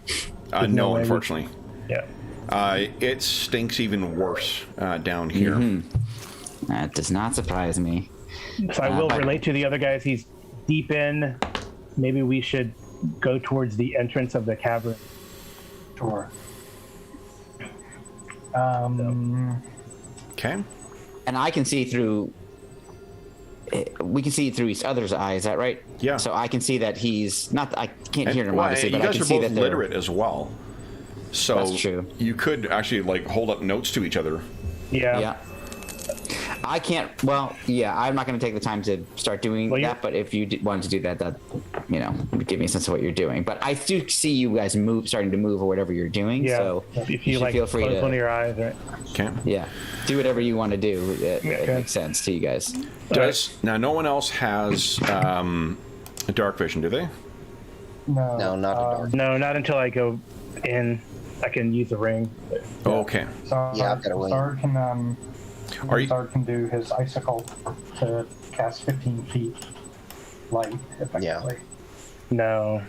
No, unfortunately. Yeah. It stinks even worse down here. Mm-hmm. That does not surprise me. So I will relate to the other guys. He's deep in. Maybe we should go towards the entrance of the cavern. Sure. Okay. And I can see through. We can see through each other's eyes. Is that right? Yeah. So I can see that he's not. I can't hear him Well, obviously, you but I guys can are see both that they're literate as well. So That's true. you could actually like hold up notes to each other. Yeah. Yeah. I can't. Well, yeah. I'm not going to take the time to start doing that. But if you wanted to do that, that would give me a sense of what you're doing. But I do see you guys starting to move or whatever you're doing. Yeah. So If you like feel free close to one of your eyes, right? Okay. Yeah, do whatever you want to do. It makes sense to you guys. Now no one else has dark vision, do they? No. No, not a dark. No, not until I go in. I can use the ring. Okay. So Yeah, I've got a ring. Zard can Are you- Zard can do his icicle to cast 15 feet light effectively. No.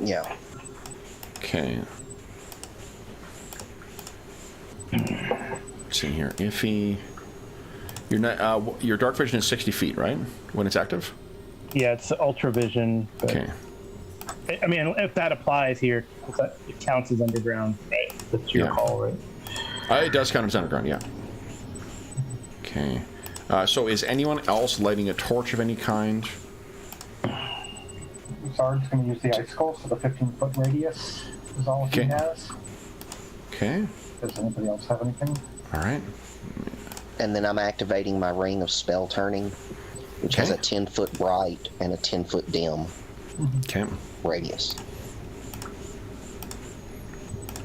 Yeah. Okay. Let's see here. Iffy. You're not. Your dark vision is 60 feet, right? When it's active. Yeah, it's ultra vision. But, Okay. I mean, if that applies here, it counts as underground, right? That's your Yeah. call, right? It does count as underground, yeah. Okay. So is anyone else lighting a torch of any kind? Zard's going to use the icicle, so the 15-foot radius is all he Okay. has. Okay. Does anybody else have anything? All right. And then I'm activating my ring of spell turning, which has a Okay. 10-foot bright and a 10-foot dim Okay. radius.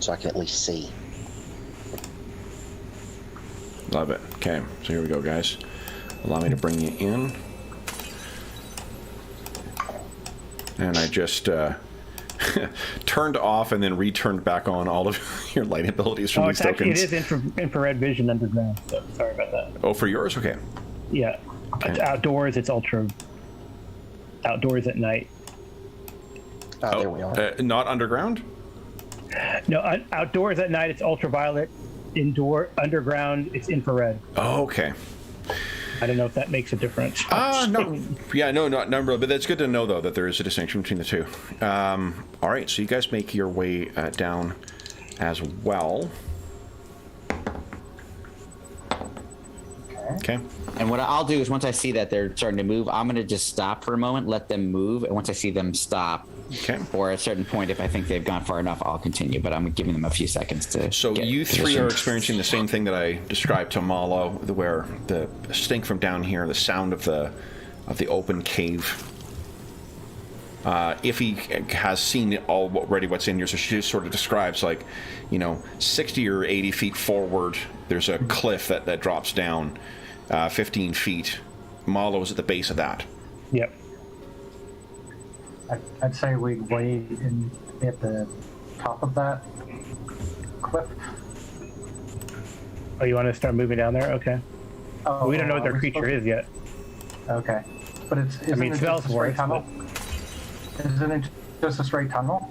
So I can at least see. Love it. Okay. So here we go, guys. Allow me to bring you in. And I just turned off and then returned back on all of your light abilities from these tokens. It is infrared vision underground. So sorry about that. Oh, for yours? Okay. Yeah. Okay. Outdoors, it's ultra. Outdoors at night. Oh, there we are. Not underground? No, outdoors at night, it's ultraviolet. Underground, it's infrared. Oh, okay. I don't know if that makes a difference. No. Yeah, no, not number, but that's good to know, though, that there is a distinction between the two. All right, so you guys make your way down as well. Okay. And what I'll do is once I see that they're starting to move, I'm going to just stop for a moment, let them move, and once I see them stop, Okay. or at a certain point, if I think they've gone far enough, I'll continue. But I'm giving them a few seconds to. So get you three positioned. are experiencing the same thing that I described to Malo, where the stink from down here, the sound of the open cave. Iffy has seen already what's in here, so she just sort of describes 60 or 80 feet forward, there's a cliff that drops down 15 feet. Malo is at the base of that. Yep. I'd say we'd wait at the top of that cliff. Oh, you want to start moving down there? Okay. Oh, We don't know what are their we creature supposed- is yet. Okay. But isn't mean, it spells just a straight works, tunnel? Isn't it just a straight tunnel?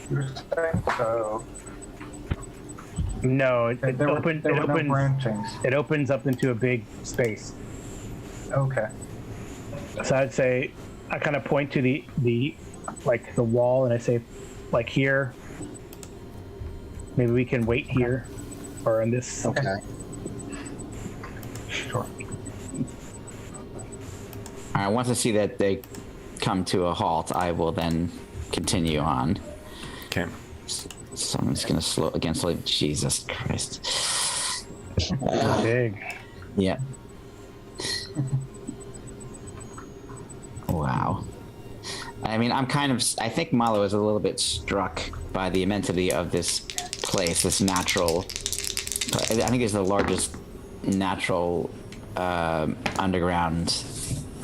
You were saying? So No, it there were opens. no branchings. It opens up into a big space. Okay. So I'd say I kind of point to the wall, and I say, here. Maybe we can wait here, or in this. Okay. Sure. All right. Once I see that they come to a halt, I will then continue on. Okay. So I'm just going to slow. Jesus Christ. Big. Yeah. Wow. I mean, I think Malo is a little bit struck by the immensity of this place, this natural, I think it's the largest natural underground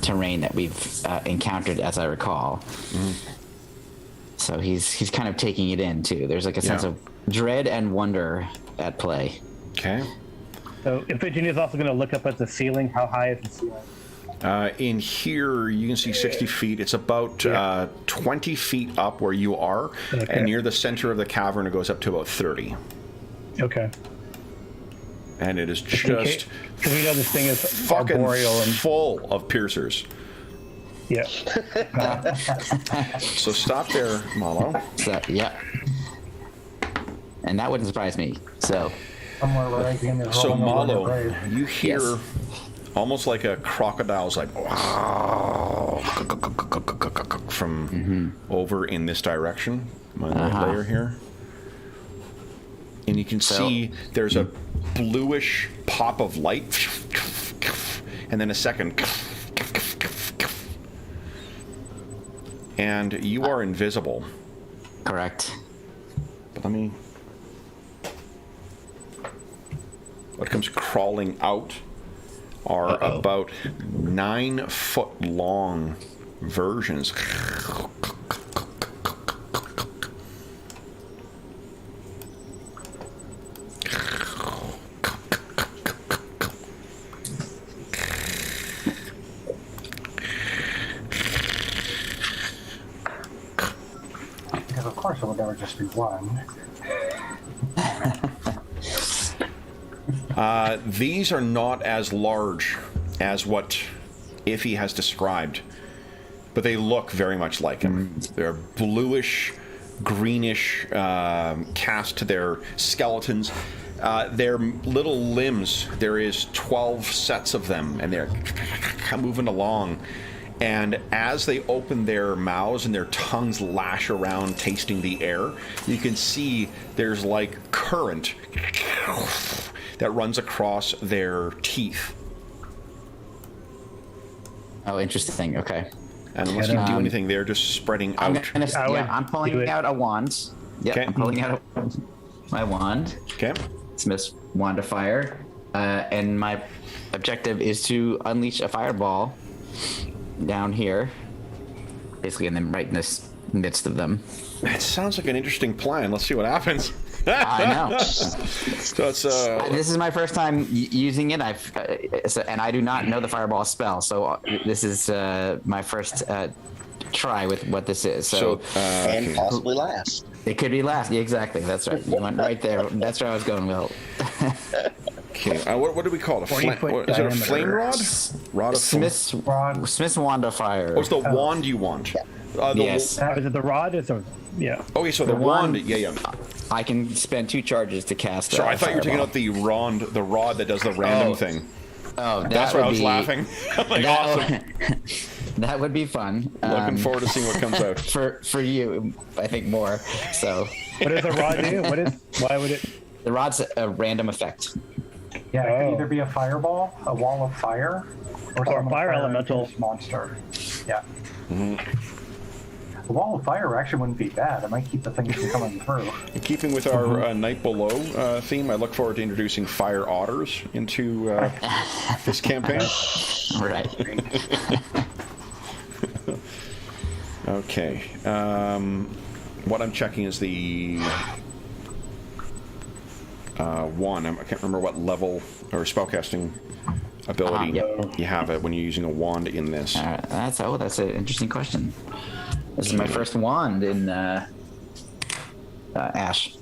terrain that we've encountered, as I recall. Mm-hmm. So he's kind of taking it in, too. There's a sense of dread and wonder at play. Okay. So Iphigenia is also going to look up at the ceiling. How high is the ceiling? In here, you can see 60 feet. It's about 20 feet up where you are, and near the center of the cavern, it goes up to about 30. Okay. And it is just Because we know this thing is fucking arboreal and full of piercers. yeah. So stop there, Malo. So, yeah. and that wouldn't surprise me. So, Somewhere right in there. So rolling over in the Malo, grave. you hear Yes. almost like a crocodile's like from over in this direction, my layer here, and you can see there's a bluish pop of light, and then a second, and you are invisible. correct. But let me. What comes crawling out are about 9-foot long versions. Because of course it would never just be one. These are not as large as what Iffy has described, but they look very much like him. They're bluish, greenish, cast to their skeletons. Their little limbs, there is 12 sets of them, and they're moving along. And as they open their mouths and their tongues lash around, tasting the air, you can see there's like current that runs across their teeth. Oh, interesting. Okay. And unless you do anything, they're just spreading I'm out. I'm pulling out a wand. Yep, Okay. I'm pulling out my wand. Okay. Smith's wand of fire, and my objective is to unleash a fireball down here, basically, and then right in this midst of them. That sounds like an interesting plan. Let's see what happens. I know. So it's This is my first time using it. And I do not know the fireball spell, so this is my first try with what this is. So And possibly last. it could be last. Yeah, exactly. That's right. You went right there. That's where I was going, Will. okay. What do we call it? 40-foot What, is it a flame rod? Rod of Smith's wand of fire. Oh, it's the wand you want. Yes. Is it the rod? Is it? Yeah. Okay, so the wand. Yeah. I can spend 2 charges to cast. So I thought you were taking out the rod that does the random thing. Oh, That's why I was laughing. Like, awesome. That would be fun. Looking forward to seeing what comes out. For you, I think more. So What does the rod do? Why would it? the rod's a random effect. Yeah, it Oh. could either be a fireball, a wall of fire, or Or a fire elemental. monster. Yeah. The wall of fire actually wouldn't be bad. It might keep the things from coming through. In keeping with our Night Below theme, I look forward to introducing fire otters into this campaign. Right. Okay. What I'm checking is the one. I can't remember what level or spellcasting ability Yep. you have it when you're using a wand in this. That's an interesting question. This is my first wand in Ash.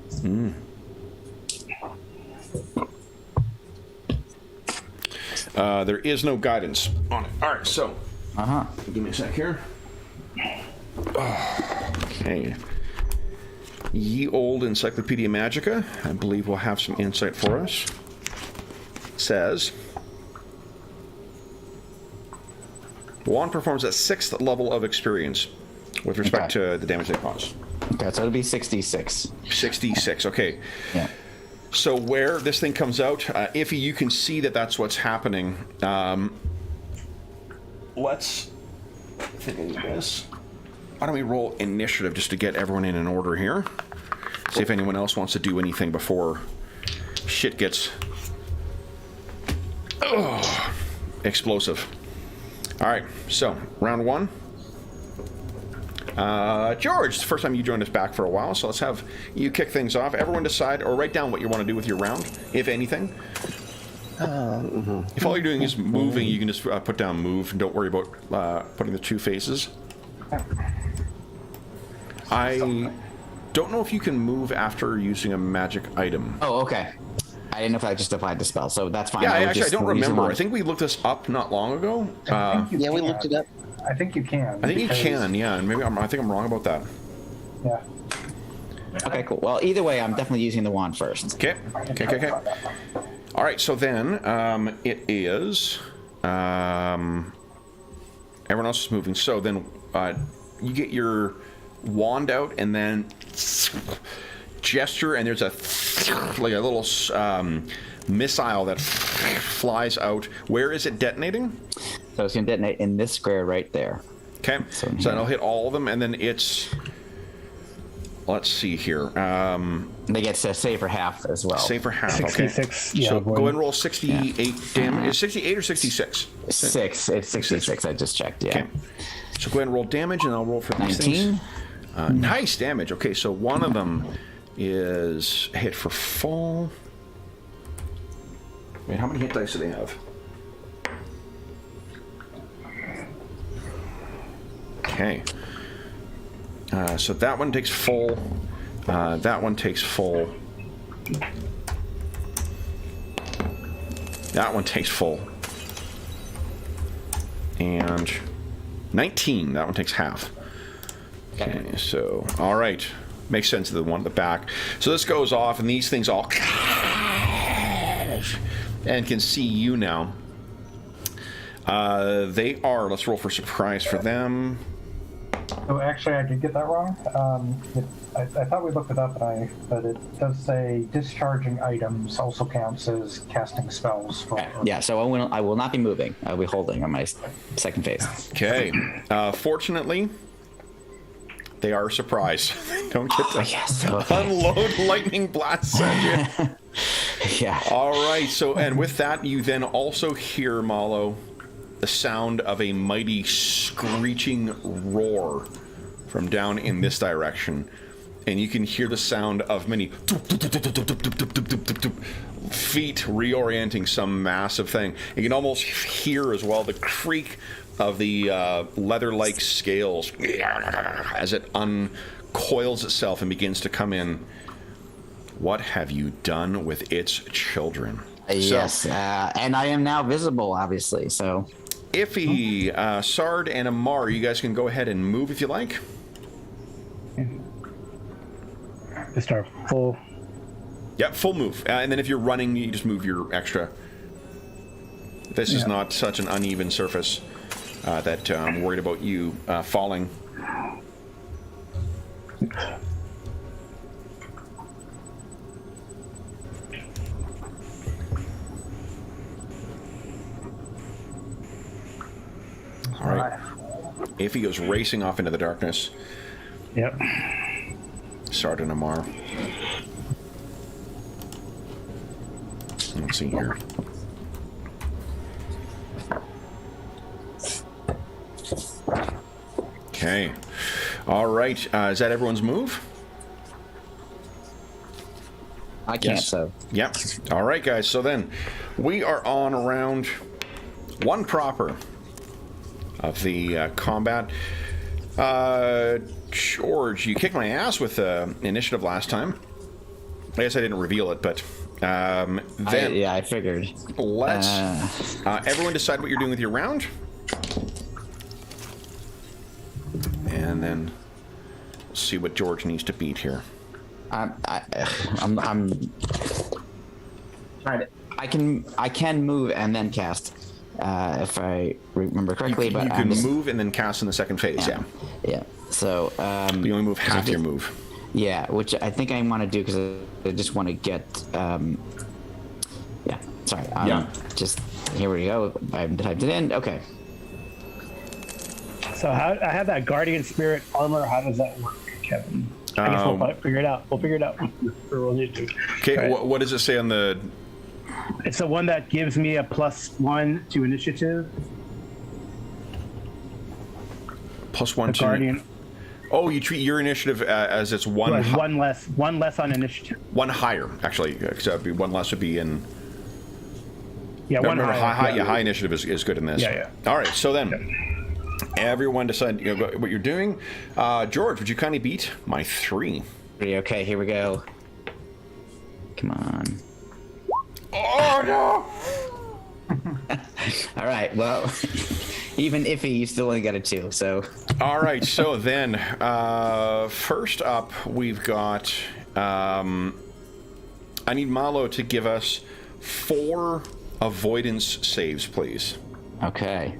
There is no guidance on it. All right, so give me a sec here. Okay. Ye Old Encyclopedia Magica, I believe, will have some insight for us. Says, the wand performs at 6th level of experience with respect to the damage they cause. Okay, so it'll be 66. 66, okay. Yeah. So where this thing comes out, Iffy, you can see that that's what's happening. Let's think of this. Why don't we roll initiative just to get everyone in an order here? See if anyone else wants to do anything before shit gets explosive. All right, so round 1. George, it's the first time you joined us back for a while, so let's have you kick things off. Everyone decide or write down what you want to do with your round, if anything. If all you're doing is moving, you can just put down move and don't worry about putting the 2 faces. I don't know if you can move after using a magic item. Oh, okay. I didn't know if I just applied the spell, so that's fine. Yeah, I I don't remember. I think we looked this up not long ago. Yeah, we looked it up. I think you can. I think you because- can, yeah, and maybe I think I'm wrong about that. Yeah. Okay, cool. Well, either way, I'm definitely using the wand first. Okay. All right, so then it is... everyone else is moving. So then you get your wand out and then gesture, and there's a like a little missile that flies out. Where is it detonating? So it's going to detonate in this square right there. Okay, so then I'll hit all of them, and then it's... Let's see here. They get to save for half as well. Save for half, 66, okay. yeah, So boy. go and roll 68 damage. Is 68 or 66? 6. It's 66. I just checked, yeah. Okay. So go ahead and roll damage, and I'll roll for these 19. things. Nice damage. Okay, so one of them is hit for full. Wait, how many hit dice do they have? Okay. So that one takes full. That one takes full. That one takes full. And 19. That one takes half. Okay, so, all right. Makes sense of the one at the back. So this goes off, and these things all... and can see you now. They are... Let's roll for surprise for them. Oh, actually, I did get that wrong. I thought we looked it up, but it does say discharging items also counts as casting spells. Yeah, so I will not be moving. I'll be holding on my second phase. Okay. Fortunately, they are surprised. They don't get to unload lightning blasts at you. Yeah. All right. So, and with that, you then also hear, Malo, the sound of a mighty screeching roar from down in this direction. And you can hear the sound of many feet reorienting some massive thing. You can almost hear as well the creak of the leather-like scales as it uncoils itself and begins to come in. What have you done with its children? Yes, and I am now visible, obviously, so... Iffy, Sard, and Amar, you guys can go ahead and move if you like. Just our full. Yep, full move. And then if you're running, you just move your extra. This is not such an uneven surface that I'm worried about you falling. All right. Iffy goes racing off into the darkness. Yep. Sard and Amar. Let's see here. Okay. All right. Is that everyone's move? I can't, so... Yep. All right, guys. So then, we are on round 1 proper of the combat. George, you kicked my ass with initiative last time. I guess I didn't reveal it, but then... I figured. Let's everyone decide what you're doing with your round. And then we'll see what George needs to beat here. I'm I can move and then cast if I remember correctly. You can move and then cast in the second phase. Yeah. So you only move half your move. Yeah, which I think I want to do because I just want to get. Just here we go. I've typed it in. Okay. So I have that guardian spirit armor. How does that work, Kevin? I guess we'll figure it out. We'll need to. Okay, right. What does it say on the... It's the one that gives me a +1 to initiative. +1 to... Guardian. Oh, you treat your initiative as it's one... Well, one less on initiative. One higher, actually. Because that would be one less would be in... Yeah, no, one remember, higher. high initiative is good in this. Yeah. All right, so then... Everyone decide what you're doing. George, would you kindly beat my 3? Okay, here we go. Come on. Oh, no! All right, well, Even iffy, you still only got a 2. So. All right. So then, first up, we've got. I need Malo to give us 4 avoidance saves, please. Okay.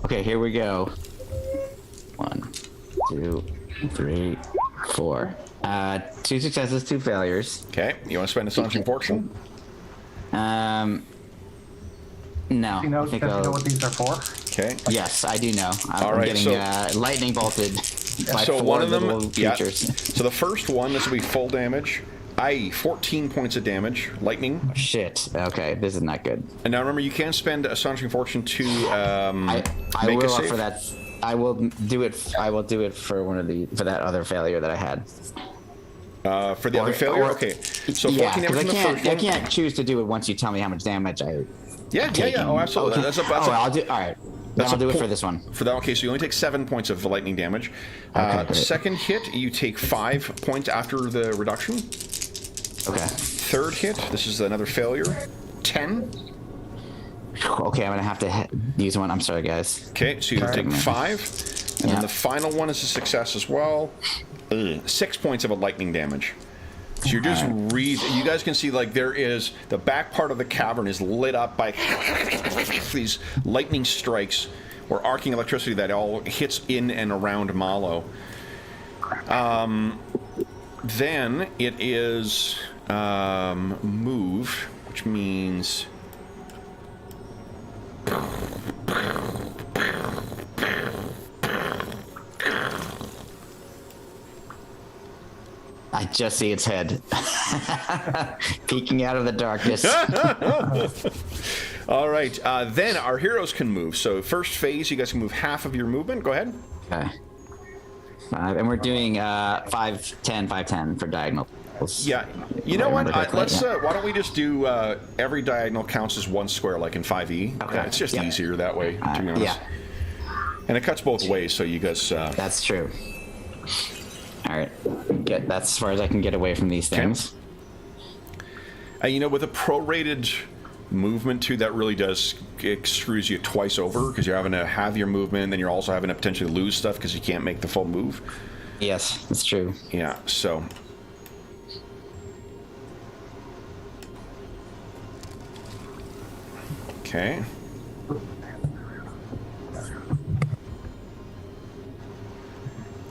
Okay, here we go. 1, 2, 3, 4. 2 successes, 2 failures. Okay. You want to spend Astonishing Fortune? No. You know, I think does he know I'll- what these are for? Okay. Yes, I do know. I'm All right, getting so- lightning bolted by So 4 one of them, little yeah. creatures. So the first one, this will be full damage, i.e., 14 points of damage, lightning. Shit. Okay, this is not good. And now remember, you can spend Astonishing Fortune to I make a will save. for that. I will do it. I will do it for for that other failure that I had. For the other failure. Okay. So 14 yeah, because damage from the first I one. can't choose to do it once you tell me how much damage I. Yeah. Oh, absolutely. Okay. That's a, I'll do. All right. Then that's I'll a do it po- for this one. For that, okay, so you only take 7 points of lightning damage. Okay, great. Second hit, you take 5 points after the reduction. Okay. Third hit, this is another failure. 10. Okay, I'm gonna have to use one. I'm sorry, guys. Okay, so you take 5. And Yeah. then the final one is a success as well. 6 points of a lightning damage. So you're just you guys can see, like, there is the back part of the cavern is lit up by these lightning strikes or arcing electricity that all hits in and around Malo. Then it is move, which means I just see its head peeking out of the darkness. all right. Then our heroes can move. So first phase, you guys can move half of your movement. Go ahead. Okay. 5, and we're doing 5, 10, 5, 10 for diagonals. Yeah. You If know I what? remember correctly, Let's. yeah. Why don't we just do every diagonal counts as one square, like in 5e. Okay. It's just Yeah. easier that way, to be honest. Yeah, And it cuts both ways, so you guys. that's true. All right, that's as far as I can get away from these things. You know, with a prorated movement too, that really does it screws you twice over because you're having to have your movement, and then you're also having to potentially lose stuff because you can't make the full move. Yes, that's true. Yeah. So. Okay.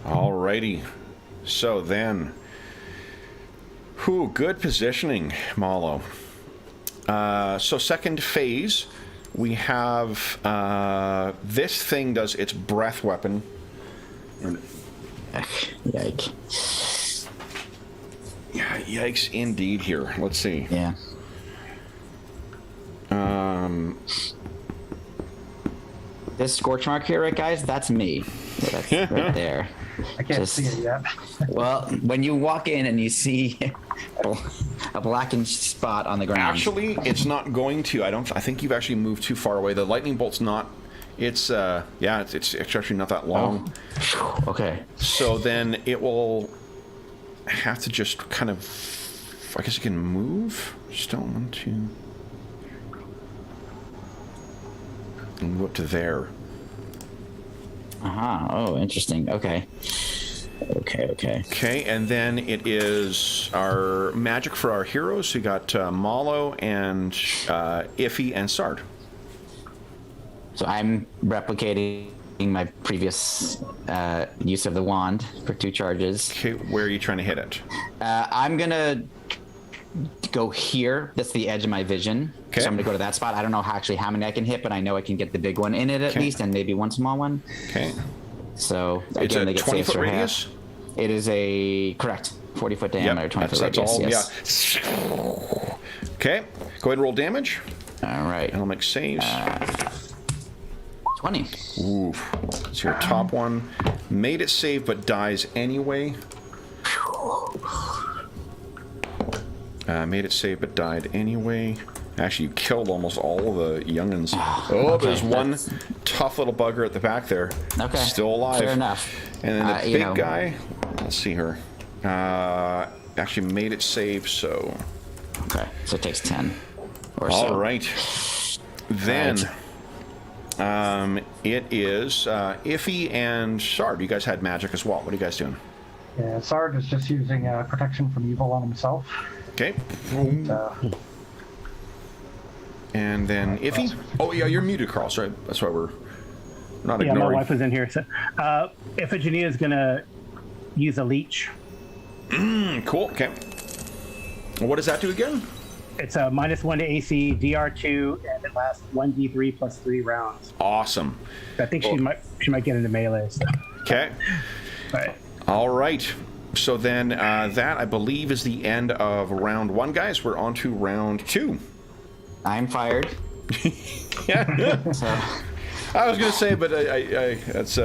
Alrighty. So then, good positioning, Malo. So second phase, we have this thing does its breath weapon. Yike. Yeah, yikes indeed here. Let's see. Yeah. This scorch mark here, right, guys? That's me. That's right there. I can't see it yet. Well, when you walk in and you see a blackened spot on the ground. Actually, it's not going to. I think you've actually moved too far away. The lightning bolt's not. It's it's actually not that long. Oh. Okay. So then it will have to just kind of. I guess it can move. Just don't want to. And move up to there. Uh-huh. Oh, interesting. Okay. Okay, and then it is our magic for our heroes. So you got Malo and Iffy and Sard. So I'm replicating my previous use of the wand for 2 charges. Okay, where are you trying to hit it? I'm gonna go here. That's the edge of my vision. Okay. So I'm gonna go to that spot. I don't know how many I can hit, but I know I can get the big one in it at Okay. least, and maybe one small one. Okay. So It's again, a they get 20-foot saves for radius? half. It is a correct 40-foot diameter, 20-foot that's radius. all. Yes. Yeah. Okay, go ahead and roll damage, All right. and I'll make saves. 20. Ooh. So your top one made it save, but dies anyway. Made it save, but died anyway. Actually, you killed almost all of the youngins. Oh, Okay, there's one that's- tough little bugger at the back there. Okay. Still alive. Fair enough. And then the You big know. guy, let's see her. Actually made it save, so. Okay. So it takes 10 or so. All right. Then it is Iffy and Sard. You guys had magic as well. What are you guys doing? Yeah, Sard is just using protection from evil on himself. Okay. So, And then Iffy. Oh yeah, you're muted, Carl. Sorry, that's why we're not Yeah, ignoring. my wife was in here. So, Iphigenia is gonna use a leech. Cool. Okay. What does that do again? It's a -1 to AC, DR2, and it lasts 1d3 plus 3 rounds. Awesome. I think she might get into melee. So. Okay. Right. All right. So then that, I believe, is the end of round 1, guys. We're on to round 2. I'm fired. Yeah. So, I was going to say, but that's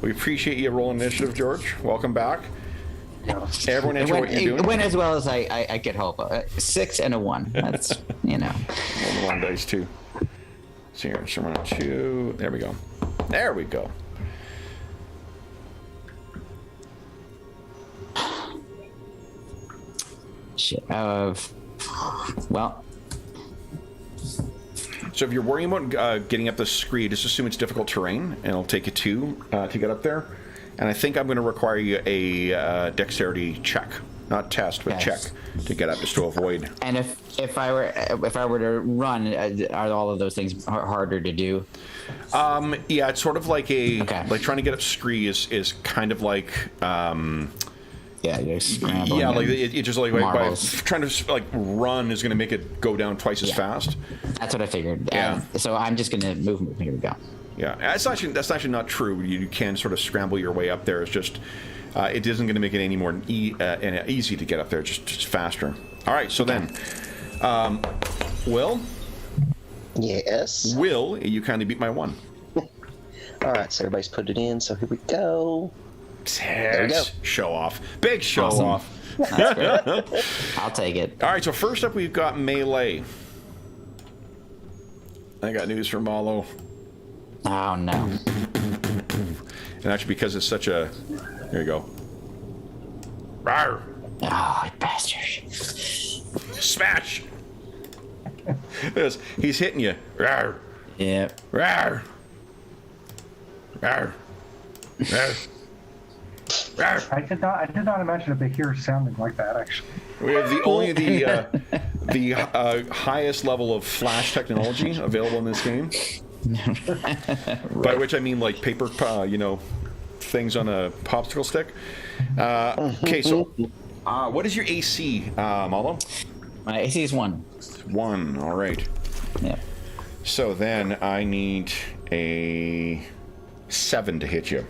we appreciate you rolling initiative, George. Welcome back. Everyone it enjoy went, what you're doing. it went as well as I could hope. 6 and a 1. That's, Roll the 1 dice too. So here, so 1 2. There we go. There we go. Shit. Well, So if you're worrying about getting up the scree, just assume it's difficult terrain, and it'll take you 2 to get up there. And I think I'm going to require you a dexterity check, not test, but Yes. check to get up, just to avoid. and if I were to run, are all of those things harder to do? Yeah, it's sort of like like trying to get up scree is kind of like. Yeah, you're scrambling. Yeah, like it just like by marbles. trying to like run is going to make it go down twice as fast. That's what I figured. Yeah. So I'm just gonna move. Here we go. Yeah, that's actually not true. You can sort of scramble your way up there. It's just it isn't going to make it any more easy to get up there. Just faster. All right. So then, Will, Yes. you kindly beat my 1. All right, so everybody's put it in. So here we go. There we go. Show off. Big show Awesome. off. That's great. I'll take it. All right. So first up, we've got melee. I got news from Malo. Oh no. And actually, because it's such a... There you go. Rawr. Oh, you bastard. Smash! He's hitting you. Rawr. Yep. Rawr. Rawr. Rawr. Rawr. I did not imagine a Bahir sounding like that, actually. We have the highest level of flash technology available in this game. By which I mean like paper, things on a popsicle stick. Okay, so what is your AC, Malo? My AC is 1. 1. All right. Yep. So then I need a 7 to hit you.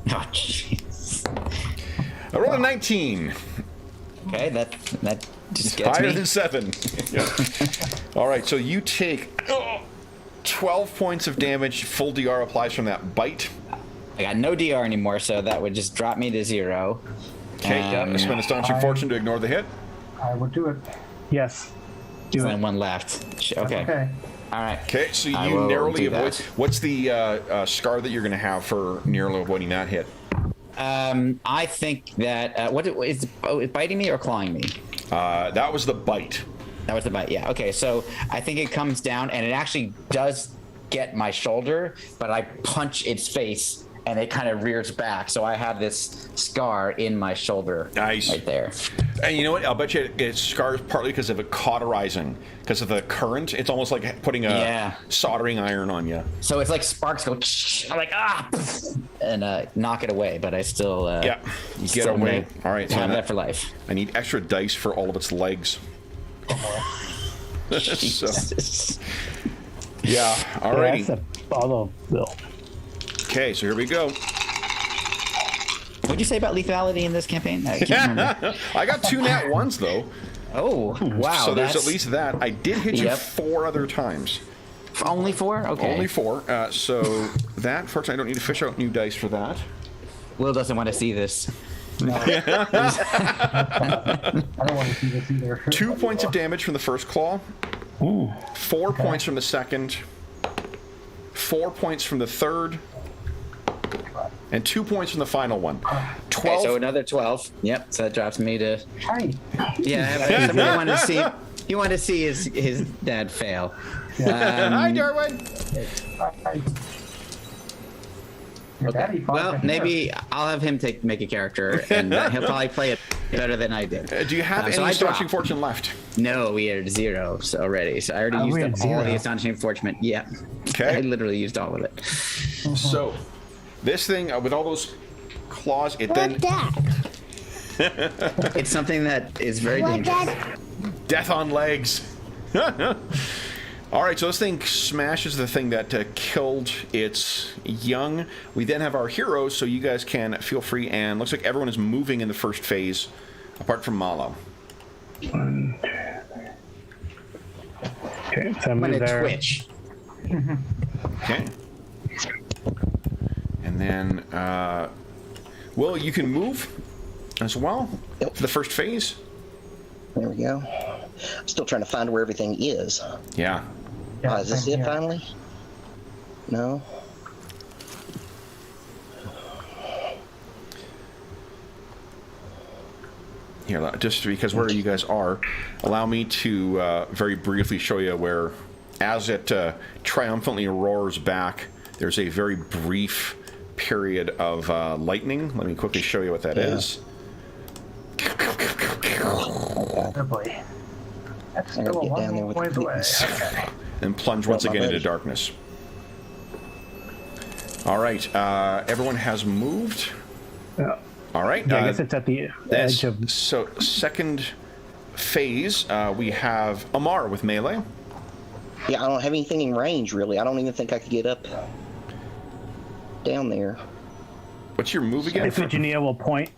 Oh jeez. I rolled a 19. Okay, that just gets Higher me. than 7. Yeah. All right, so you take 12 points of damage. Full DR applies from that bite. I got no DR anymore, so that would just drop me to 0. Okay, I spend Astonishing Fortune to ignore the hit. I would do it. Yes. Do There's it. only 1 left. Okay. Okay. All right. Okay, so I you will narrowly do avoid. that. What's the scar that you're going to have for narrowly avoiding that hit? I think that what is it biting me or clawing me? That was the bite. That was the bite. Yeah. Okay. So I think it comes down and it actually does get my shoulder, but I punch its face and it kind of rears back. So I have this scar in my shoulder. Nice. Right there. And you know what? I'll bet you it scars partly because of it cauterizing, because of the current. It's almost like putting a soldering iron on you. So it's like sparks go. I'm like and knock it away, but I still Get away. All right, so have that for life. I need extra dice for all of its legs. So, Jesus. yeah. Alrighty. That's a follow, Bill. Okay, so here we go. What'd you say about lethality in this campaign? I can't remember. I got 2 nat 1s though. Oh, wow. So there's at least that. I did hit you Yep. 4 other times. Only 4? Okay. Only 4. So that, fortunately, I don't need to fish out new dice for that. Will doesn't want to see this. I don't want to see this either. 2 points of damage from the first claw. 4 points from the second. 4 points from the third. And 2 points from the final one. 12. Okay, so another 12. Yep, so that drops me to... Hi. Yeah, but somebody wanted to see... He wanted to see his dad fail. Hi, Darwin. Your daddy fought Well, the maybe I'll have him make a character, and he'll probably play it better than I did. Do you have So any I Astonishing dropped. Fortune left? No, we are 0 already. So I already we used had up all 0. the Astonishing Fortune. Yeah. Okay. I literally used all of it. So, this thing with all those claws, it then It's something that is very dangerous. death on legs. All right, so this thing smashes the thing that killed its young. We then have our heroes, so you guys can feel free. And looks like everyone is moving in the first phase, apart from Malo. Okay, so I'm I'm gonna there. twitch. Okay. And then, Will, you can move as well for the first phase. There we go. I'm still trying to find where everything is. Yeah. Yeah, Is this same it here. finally? No. Here, just because where you guys are, allow me to very briefly show you where, as it triumphantly roars back, there's a very brief period of lightning. Let me quickly show you what that is. Oh boy. That's I gotta still a get down there long with ways the away. beats. Okay. And plunge once my again into buddy. darkness. All right, everyone has moved. Yeah. All right. Yeah, I guess it's at the edge of. So, second phase, we have Amar with melee. Yeah, I don't have anything in range, really. I don't even think I could get up down there. What's your move again? Iphigenia will point.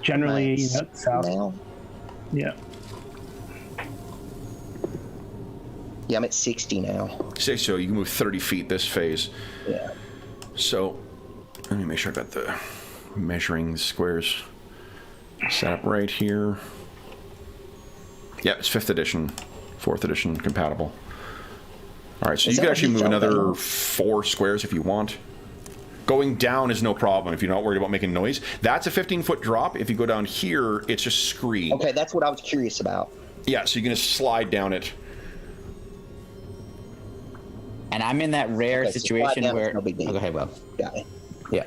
Generally, Nice. south. Now? Yeah. Yeah, I'm at 60 now. Say so you can move 30 feet this phase. Yeah. So, let me make sure I got the measuring squares set up right here. Yeah, it's 5th edition, 4th edition compatible. All right, so Is you that can what actually he move fell another down? 4 squares if you want. Going down is no problem if you're not worried about making noise. That's a 15-foot drop. If you go down here, it's just scree. Okay, that's what I was curious about. Yeah, so you're going to slide down it. And I'm in that rare Okay, so situation slide down, where. it's no big deal. Oh, go ahead, Will. Got it. Yeah.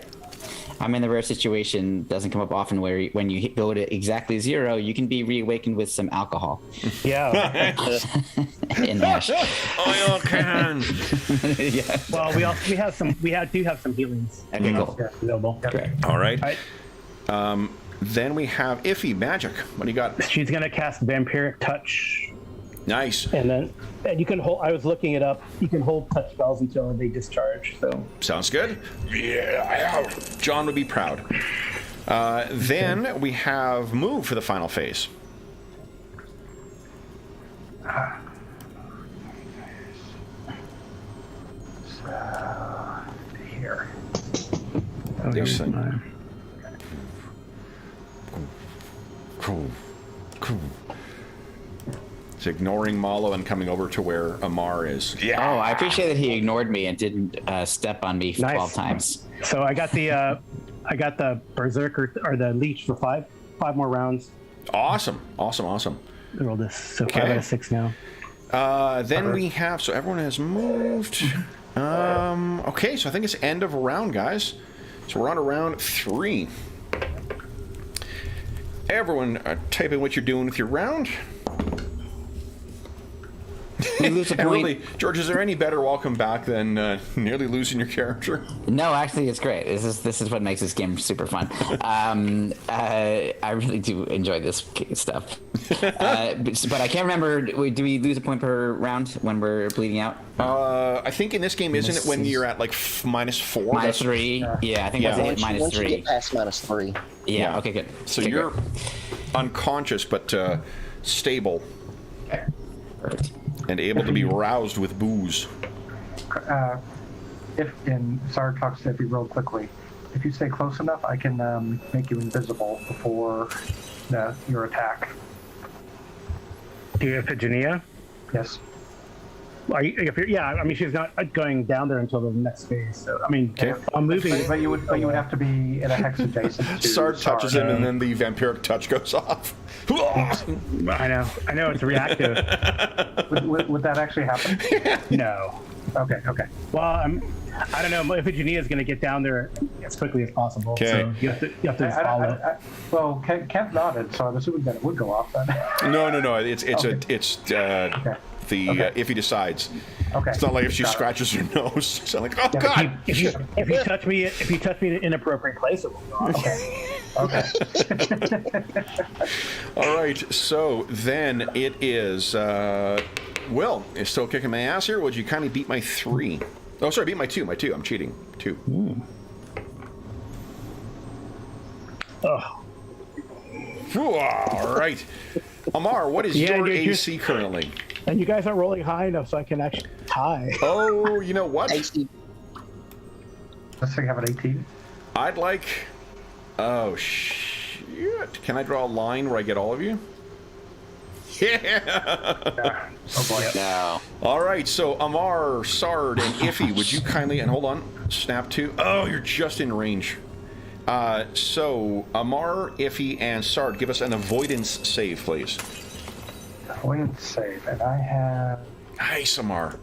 I'm in the rare situation, doesn't come up often, where when you go to exactly 0, you can be reawakened with some alcohol Yeah. in Ash. I can. Yeah. Well, do have some healings Okay, cool. Yeah. available. Great. All right. I, Then we have Iffy Magic. What do you got? she's gonna cast Vampiric Touch, Nice. and you can hold. I was looking it up. You can hold touch spells until they discharge. So Sounds good. Yeah. John would be proud. Then we have Move for the final phase. Here. This thing. my- Cool. Cool. It's ignoring Malo and coming over to where Amar is. Yeah. Oh, I appreciate that he ignored me and didn't step on me Nice. 12 times. So I got the Berserker or the Leech for five more rounds. Awesome. Awesome. Awesome. Roll this. So 5 Okay. out of 6 now. Then we have, so everyone has moved. Okay, so I think it's end of a round, guys. So we're on to round 3. Everyone type in what you're doing with your round. We lose a And point. really, George, is there any better welcome back than nearly losing your character? No, actually, it's great. This is what makes this game super fun. I really do enjoy this stuff. But I can't remember. Do we lose a point per round when we're bleeding out? I think in this game, isn't it when you're at like -4? Minus 3. Yeah, I think Yeah. that's it. Once Minus you 3. get past -3. Yeah. Okay. Good. So Okay, you're great. unconscious but stable Perfect. and able to be roused with booze. Sarah talks to Iffy real quickly. If you stay close enough, I can make you invisible before your attack. Do you have Iphigenia? Yes. Yeah, I mean, she's not going down there until the next phase. So, I mean, Okay. I'm moving. But you would have to be in a hex adjacent to Sard touches him, and then the vampiric touch goes off. I know, it's reactive. Would that actually happen? No. Okay. I don't know. Iphigenia is going to get down there as quickly as possible. Okay. So you have to follow. Well, Kent nodded, so I'm assuming that it would go off then. No. It's Okay. if he decides. Okay. It's not like if she Got it. scratches her nose. It's not like, oh Yeah, god. If you touch me in an inappropriate place, it will go off. Okay. All right. So then it is. Will is still kicking my ass here. Would you kindly beat my 3? Oh, sorry, beat my 2. My 2. I'm cheating. 2. Oh. All right. Amar, what is your dude, AC currently? And you guys aren't rolling high enough so I can actually tie. Oh, you know what? AC. Let's say you have an 18. I'd like. Oh shit! Can I draw a line where I get all of you? Yeah. Oh boy. No. All right. So Amar, Sard, and Iffy, would you kindly and hold on, snap 2. Oh, you're just in range. So Amar, Iffy, and Sard, give us an avoidance save, please. Avoidance save, and I have. Nice, Amar.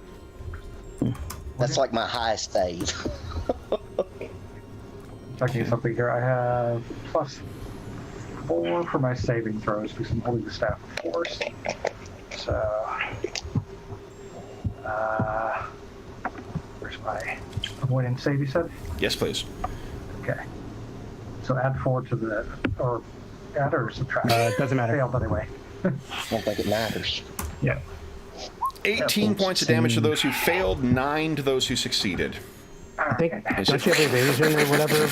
That's like my highest save. Checking something here. I have +4 for my saving throws because I'm holding the staff of force. So, where's my avoidance save? You said. Yes, please. Okay. So add 4 to the, or add or subtract. It doesn't matter. Failed anyway. I don't think it matters. Yeah. 18 points of damage to those who failed, 9 to those who succeeded. I think. Is Don't it- you have evasion or whatever?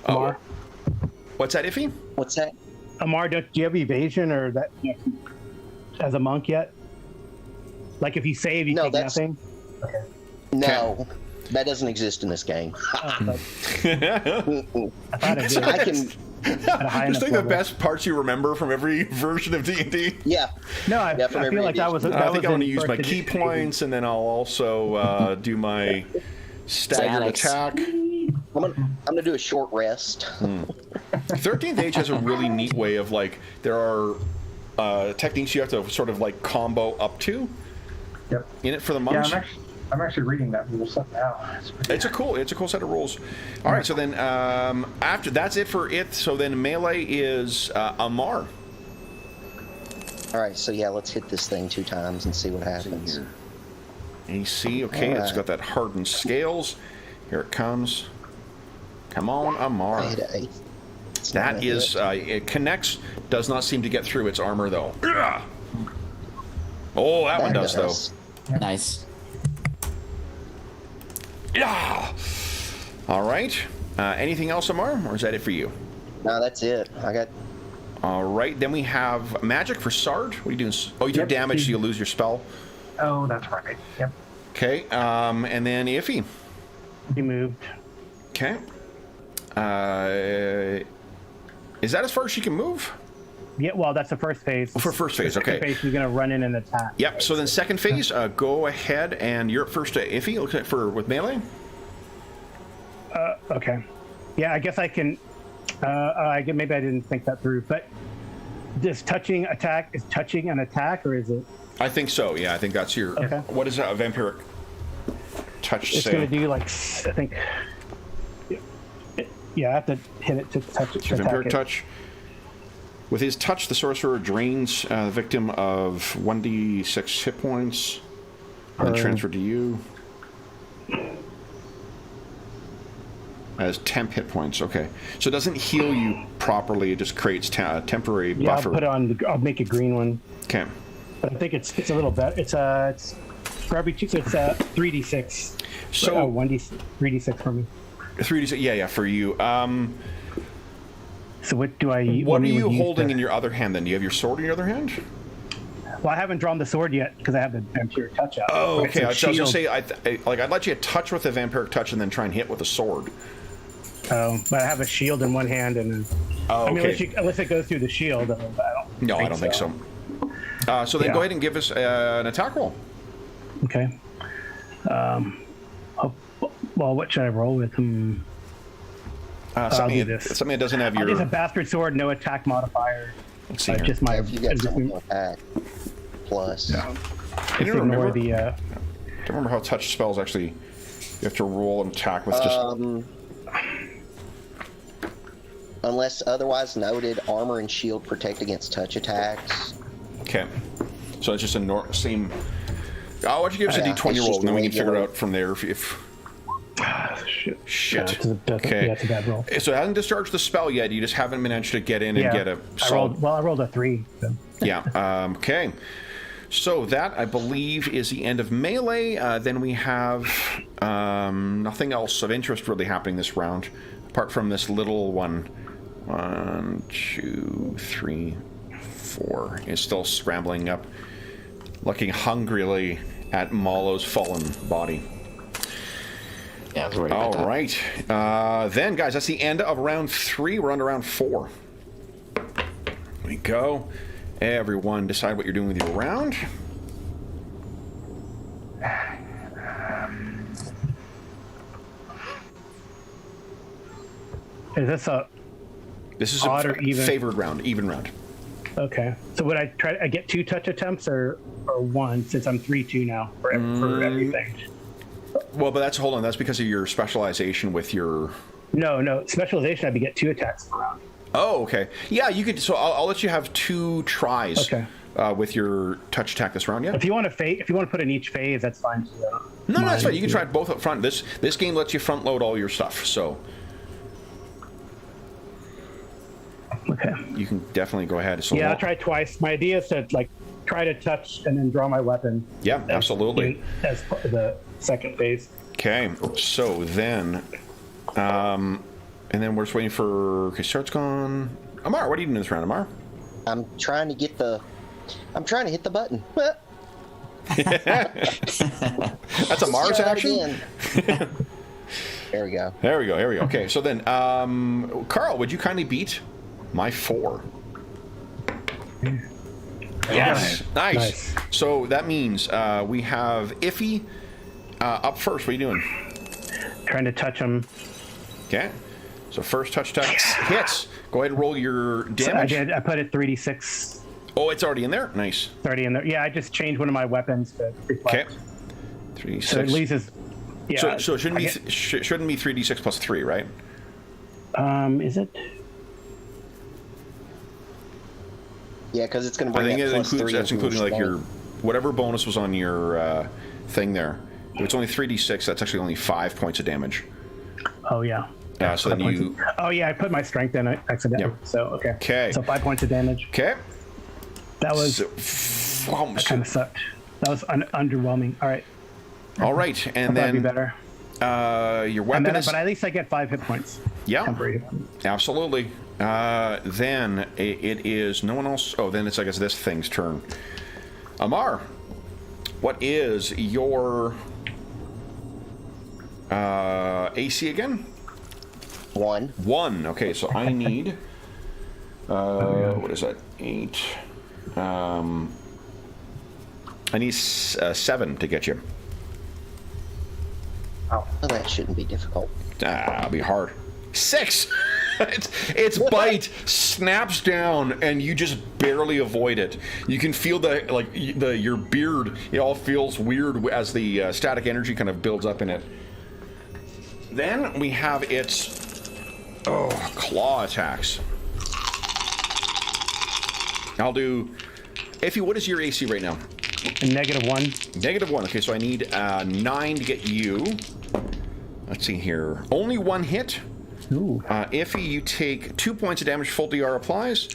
Amar? What's that, Iffy? What's that? Amar, do you have evasion or that as a monk yet? Like if you save, you No, take that's- nothing? No, that doesn't exist in this game. I thought it did. I can. At a high Just enough think the level. best parts you remember from every version of D&D. Yeah. No, I Yeah, from feel every like that was. edition. That I think was I want to in use my first key edition. points, and then I'll also do my staggered Xanax. attack. I'm gonna do a short rest. 13th Age has a really neat way of, like, there are techniques you have to sort of, like, combo up to Yep. in it for the Yeah, monks. I'm actually reading that rule set now. It's a cool set of rules. All right, so then after that's it for it. So then melee is Amar. All right, so yeah, let's hit this thing 2 times and see what happens. AC, okay, All it's right. got that hardened scales. Here it comes. Come on, Amar. I hit an 8. It's not That a is, hit. it connects. Does not seem to get through its armor though. Ugh. Oh, that one does though. Nice. Yeah. All right. Anything else, Amar, or is that it for you? No, that's it. I got. All right. Then we have magic for Sard. What are you doing? Oh, you do Yep. damage, so you lose your spell. Oh, that's right. Yep. Okay. And then Iffy. He moved. Okay. Is that as far as she can move? Yeah, well, that's the first phase. For first phase, The second okay. phase, she's gonna run in and attack. Yep. So then second phase, go ahead and you're up first to Iffy. Looks like for with melee. Okay. Yeah, I guess I can. Maybe I didn't think that through. But this touching attack is touching an attack, or is it? I think so. Yeah, I think that's your. Okay. What is a vampiric touch It's say? gonna do like I think. Yeah, I have to hit it to touch it. To attack Vampiric it. touch. With his touch, the sorcerer drains the victim of 1d6 hit points, and then transferred to you. As temp hit points, okay. So it doesn't heal you properly; it just creates a temporary Yeah, buffer. I'll put it on. I'll make a green one. Okay. But I think it's a little better. It's for every 2, so it's 3d6. So 3d6 for me. 3d6, yeah, for you. So what do I? What are you use holding to- in your other hand? Then do you have your sword in your other hand? Well, I haven't drawn the sword yet because I have the vampire touch out. Oh, It's okay. a So I was gonna shield. say, I'd let you touch with the vampiric touch and then try and hit with a sword. Oh, but I have a shield in one hand and. Oh, I mean, okay. unless it goes through the shield, I don't. No, I don't think so. So then Yeah. go ahead and give us an attack roll. Okay. Well, what should I roll with him? Something, do this. something that doesn't have I'll your. use a bastard sword, no attack modifier. Let's see here. Just my. If you got something to attack, plus. I Just don't ignore remember. the. Don't remember how touch spells actually. You have to roll and attack with just. Unless otherwise noted, armor and shield protect against touch attacks. Okay. So it's just a same. Oh, why don't you give us a Yeah, d20 it's roll, just and then we can figure it regular. out from there if Shit. Shit. Yeah, Okay. Yeah, it's a bad roll. So it hasn't discharged the spell yet. You just haven't managed to get in and get a I rolled a 3. So. Yeah. Okay. So that, I believe, is the end of melee. Then we have nothing else of interest really happening this round, apart from this little one. 1, 2, 3, 4. Is still scrambling up, looking hungrily at Malo's fallen body. Yeah, I was worried about that. All right. Then, guys, that's the end of round 3. We're on to round 4. Here we go. Everyone decide what you're doing with your round. Is this a This is odd a or even? favored round, even round. Okay. So would I try? I get 2 touch attempts or 1 since I'm 3-2 now for everything. Well, but hold on. That's because of your specialization with your. No. Specialization. I'd get 2 attacks per round. Oh, okay. Yeah, you could. So I'll let you have 2 tries. Okay. With your touch attack this round, yeah. If you want to put in each phase, that's fine. Too. No, that's fine. You can try it both up front. This game lets you front load all your stuff, so. Okay. You can definitely go ahead. So Yeah, I'll try twice. My idea is to try to touch and then draw my weapon. Yeah, absolutely. As the second phase. Okay, so then, and then we're just waiting for. Okay, start's gone. Amar, what are you doing this round, Amar? I'm trying to hit the button. That's Amar's Try it action. again. There we go. There we go. Okay, so then, Carl, would you kindly beat my 4? Yes, nice. So that means we have Iffy up first. What are you doing? Trying to touch him. Okay. So first touch hits. Go ahead and roll your damage. I put it 3d6. Oh, it's already in there. Nice. It's already in there. Yeah, I just changed one of my weapons to reflect. Okay. 3d6. So at least it's. Yeah. So it shouldn't be 3d6 plus 3, right? Is it? Yeah, because it's going to I bring think that it plus includes 3 that's into including like spell. your whatever bonus was on your thing there. If it's only 3d6, that's actually only 5 points of damage. Oh yeah. So then you. Oh yeah, I put my strength in it accidentally. Yep. So okay. Okay. So 5 points of damage. Okay. That was So, kind of sucked. That was underwhelming. All right. all right, and That'd be then better. your weapon is. But at least I get 5 hit points. Yeah. Temporary hit points. Absolutely. Then it is no one else. Oh, then it's I guess this thing's turn. Amar, what is your AC again? 1. 1. Okay, so I need. What is that? 8. I need 7 to get you. Well, that shouldn't be difficult. It'll be hard. 6. its bite snaps down, and you just barely avoid it. You can feel your beard. It all feels weird as the static energy kind of builds up in it. Then we have its claw attacks. I'll do. Effie, what is your AC right now? And -1. -1. Okay, so I need 9 to get you. Let's see here. Only 1 hit. Ooh. Iffy, you take 2 points of damage. Full DR applies.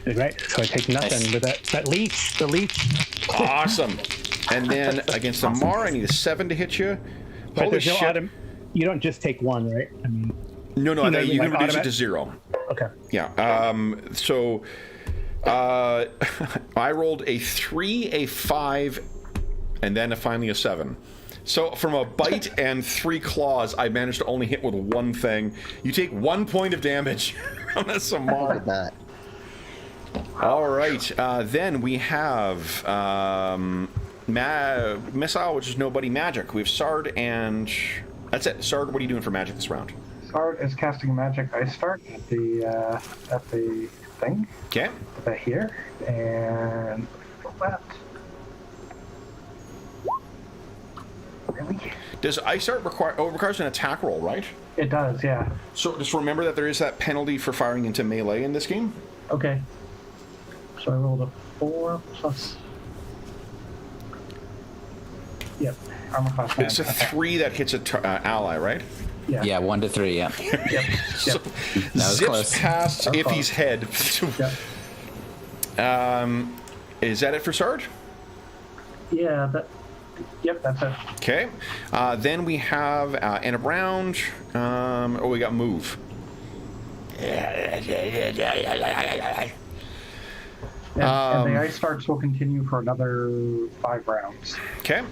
Right. So I take nothing with that leech. The leech. Awesome. And then against Amar, I need a 7 to hit you. But Holy there's no shit. you don't just take 1, right? I mean. No, You know, you can like reduce it automat- to 0. Okay. Yeah. So I rolled a 3, a 5, and then finally a 7. So from a bite and 3 claws, I managed to only hit with 1 thing. You take 1 point of damage from this Amar. Did not. All right. Then we have missile, which is nobody. Magic. We have Sard and that's it. Sard, what are you doing for magic this round? Sard is casting magic. I start at the thing. Okay. Right here, and that. Really? Does Ice Art require? Oh, it requires an attack roll, right? It does, yeah. So just remember that there is that penalty for firing into melee in this game. Okay. So I rolled a 4 plus. Yep. Armor class 9. It's a 3 that hits an ally, right? Yeah. Yeah, 1 to 3. Yeah. Yep. So, Yep. was zips close. past That was Iffy's head. Yep. Is that it for Sard? Yeah. Yep. That's it. Okay. Then we have end of round. We got move. And the ice starts will continue for another 5 rounds. Okay.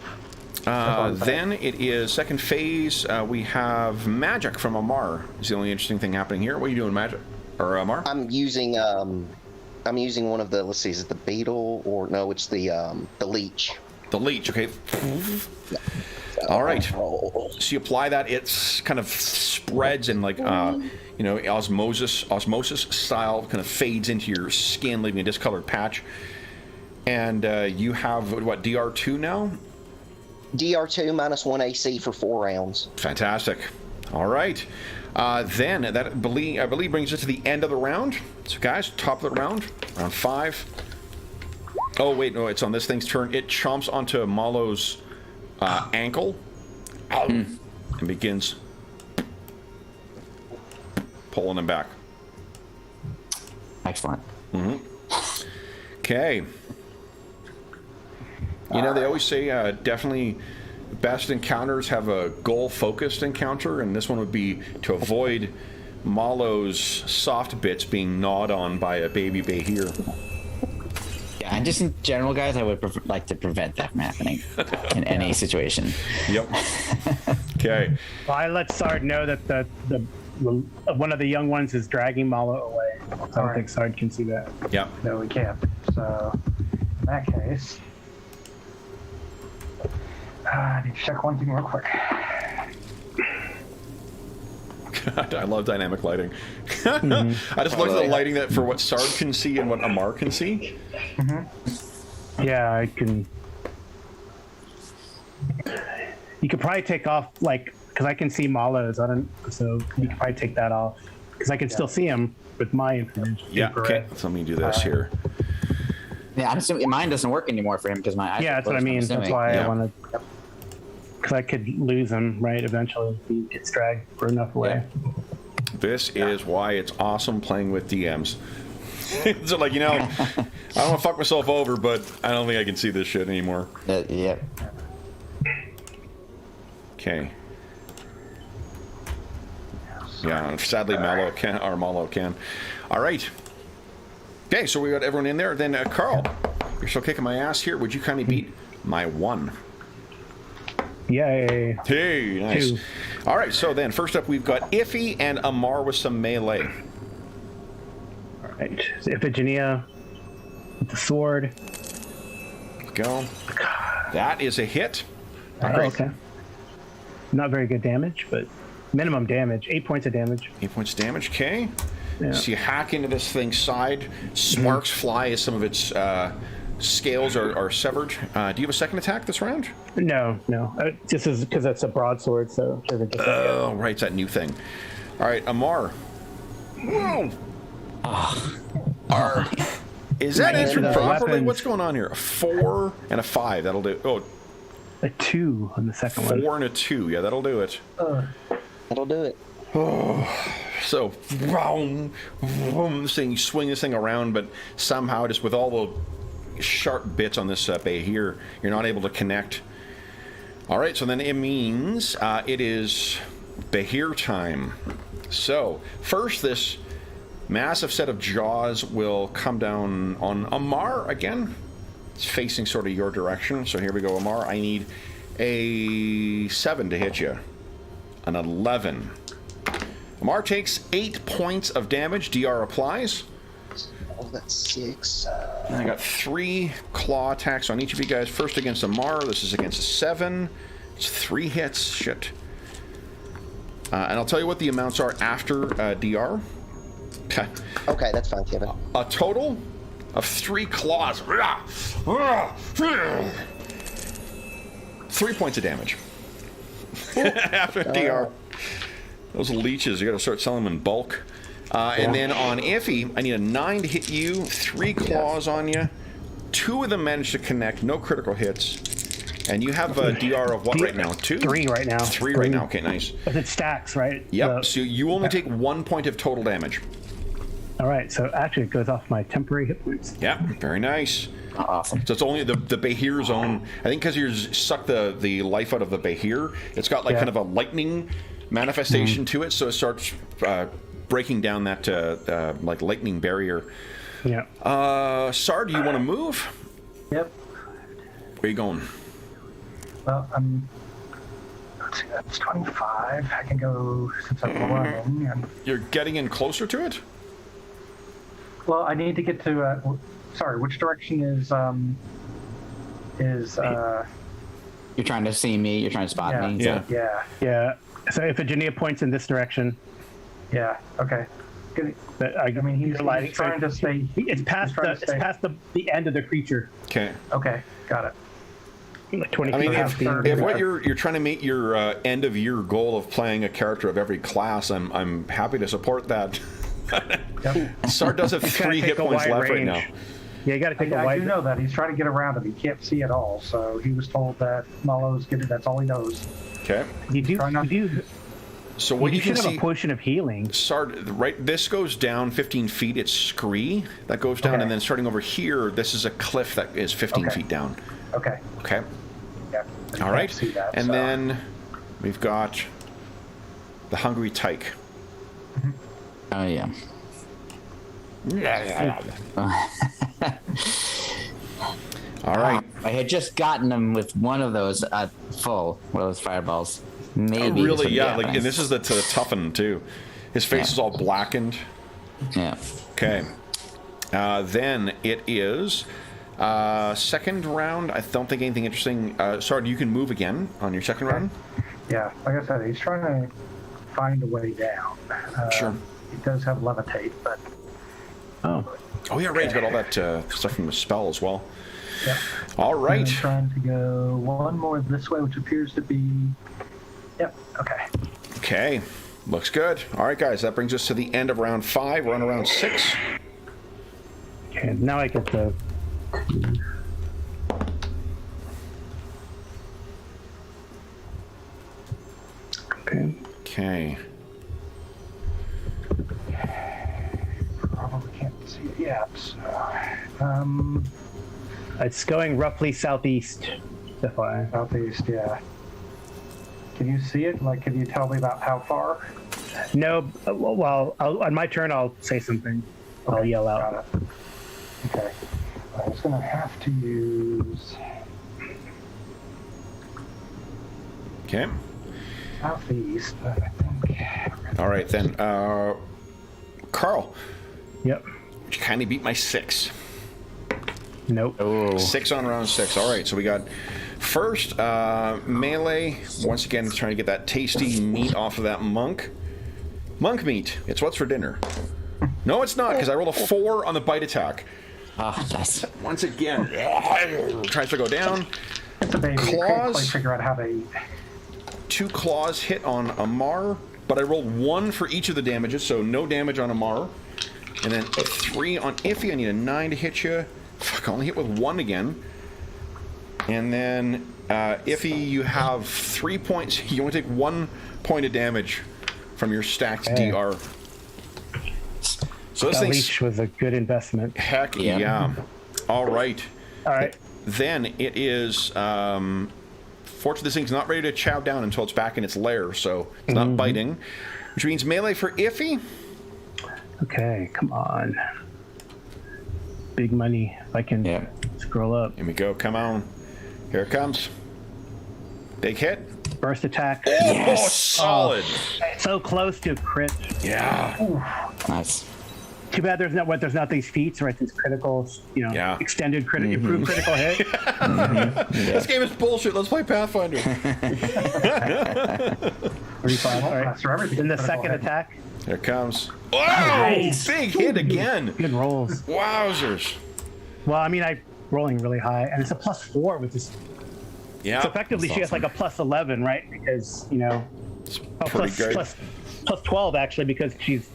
Then it is second phase. We have magic from Amar. Is the only interesting thing happening here. What are you doing, magic? Or Amar? I'm using one of the, let's see, is it the beetle or no? It's the leech. The leech. Okay. All right. So you apply that. It's kind of spreads and like osmosis style kind of fades into your skin, leaving a discolored patch. And you have what, DR2 now? DR2 minus 1 AC for 4 rounds. Fantastic. All right. Then that I believe brings us to the end of the round. So guys, top of the round 5. Oh wait, no, it's on this thing's turn. It chomps onto Malo's ankle and begins pulling him back. Excellent. Okay. You know, they always say definitely best encounters have a goal-focused encounter, and this one would be to avoid Malo's soft bits being gnawed on by a baby Behir. Yeah, and just in general, guys, I would like to prevent that from happening in any situation. Yep. Okay. Well, I let Sard know that the one of the young ones is dragging Malo away. I don't think Sard can see that. Yep. No, we can't. So, in that case, I need to check one thing real quick. God, I love dynamic lighting. I just looked at the lighting that for what Sard can see and what Amar can see. Yeah, I can. You could probably take off, like, because I can see Malo's. So you could probably take that off because I can still see him with my information. Yeah. Okay. So let me do this here. Yeah, I'm assuming mine doesn't work anymore for him because my eyes. Yeah, that's what I mean. That's why I wanted. Because I could lose him, right? Eventually, if he gets dragged for enough away. This is why it's awesome playing with DMs. So, like, I don't want to fuck myself over, but I don't think I can see this shit anymore. Yeah. Okay. Yeah, sadly, Malo can. All right. Okay, so we got everyone in there. Then, Carl, you're still kicking my ass here. Would you kindly beat my 1? Yay. Hey, nice. 2. All right, so then first up we've got Iffy and Amar with some melee. All right. So Iphigenia with the sword. Go. That is a hit. Oh, okay. Not very good damage, but minimum damage. 8 points of damage. 8 points damage, okay. Yeah. So you hack into this thing's side. Sparks fly as some of its scales are severed. Do you have a second attack this round? No. Just because it's a broadsword, so it doesn't just. Oh, right, it's that new thing. All right, Amar. Whoa. Is that answered properly? weapons. What's going on here? A 4 and a 5. That'll do. Oh, A 2 on the second one. 4 and a 2. Yeah, that'll do it. That'll do it. So, vroom, vroom, this thing, you swing this thing around, but somehow, just with all the sharp bits on this bay here, you're not able to connect. All right, so then it means it is Behir time. So, first, this massive set of jaws will come down on Amar again. It's facing sort of your direction. So here we go, Amar. I need a 7 to hit you. An 11. Amar takes 8 points of damage. DR applies. Oh, that's 6. And I got 3 claw attacks on each of you guys. First against a Mar. This is against a 7. It's 3 hits. Shit. And I'll tell you what the amounts are after DR. Okay, that's fine, Kevin. A total of 3 claws. 3 points of damage. After DR. Those leeches, you gotta start selling them in bulk. And then on Iffy, I need a 9 to hit you, 3 claws on you. 2 of them managed to connect, no critical hits. And you have a DR of what right now? 2? 3 right now. 3 right now, okay, nice. But it stacks, right? Yep, so you only take 1 point of total damage. All right, so actually it goes off my temporary hit points. Yep, very nice. Awesome. So it's only the Behir zone. I think because you suck the life out of the Behir, it's got like kind of a lightning manifestation to it, so it starts breaking down that like lightning barrier. Yeah. Sar, do you want to move? Yep. Where are you going? Well, let's see, that's 25. I can go since I'm running. And, You're getting in closer to it? well, I need to get to. Sorry, which direction is? You're trying to see me. You're trying to spot me. Yeah. Yeah. So Iphigenia points in this direction. Yeah. Okay. Good. But I mean, he's trying to stay. It's past the end of the creature. Okay. Okay. Got it. Like 20 I mean, feet. if what you're trying to meet your end of year goal of playing a character of every class, I'm happy to support that. Yep. Sar does have 3 hit points left right now. Yeah, you got to take a I wide. do know that he's trying to get around him. He can't see at all, so he was told that Malo's getting. That's all he knows. Okay. You do. Try not- You do. So what you should can have see, a potion of healing. Sar, right? This goes down 15 feet. It's scree that goes down, Okay. and then starting over here, this is a cliff that is 15 feet down. Okay. Okay. Yeah. I All right. can't see that, And so- then we've got the hungry tyke. Oh yeah. All right. I had just gotten him with one of those full, one of those fireballs. Maybe. Oh, this really? would be Yeah. Like, happening. and this is the toughen too. His face is all blackened. Yeah. Okay. Then it is second round. I don't think anything interesting. Sorry, you can move again on your second round. Yeah, like I said, he's trying to find a way down. Sure. He does have levitate, but Oh yeah, right. He's got all that stuff from the spell as well. yeah. All right. I'm trying to go one more this way, which appears to be. Yep. Okay. Okay. Looks good. All right, guys. That brings us to the end of round 5. We're on round 6. Okay, now I get the. Okay. Okay. Probably can't see it yet. So, It's going roughly southeast. FYI. southeast. Yeah. Can you see it? Like, can you tell me about how far? No. Well, on my turn, I'll say something. I'll yell out. Got it. Okay. I was gonna have to use Okay. southeast, but I think. All right then. Carl, Yep. you kindly beat my 6. Nope. Oh. 6 on round 6. All right. So we got first melee. Once again, trying to get that tasty meat off of that monk. Monk meat. It's what's for dinner. No, it's not, because I rolled a 4 on the bite attack. Ah, that's. Once again, tries to go down. It's a baby. You can't Claws. quite figure out how to eat. 2 claws hit on Amar, but I rolled 1 for each of the damages, so no damage on Amar. And then 3 on Iffy. I need a 9 to hit you. Fuck, I only hit with 1 again. And then Iffy, you have 3 points. You only take 1 point of damage from your stacked DR. So this That thing's leash was a good investment. heck Yeah. yeah. All right. All right. Then it is. Fortunately, this thing's not ready to chow down until it's back in its lair, so it's not biting. Which means melee for Iffy. Okay, come on. Big money. If I can Yeah. scroll up. Here we go. Come on. Here it comes. Big hit. Burst attack. Oh, solid. So close to crit. Yeah. Nice. Too bad there's not these feats, right? These critical, extended improved critical hit. This game is bullshit. Let's play Pathfinder. All right. So everything Then the critical second hit. attack. Here it comes. Oh, big hit again. Good rolls. Wowzers. Well, I mean, I'm rolling really high, and it's a +4, which is Yeah. so effectively she has like a +11, right? Because It's pretty good. plus 12 actually, because she's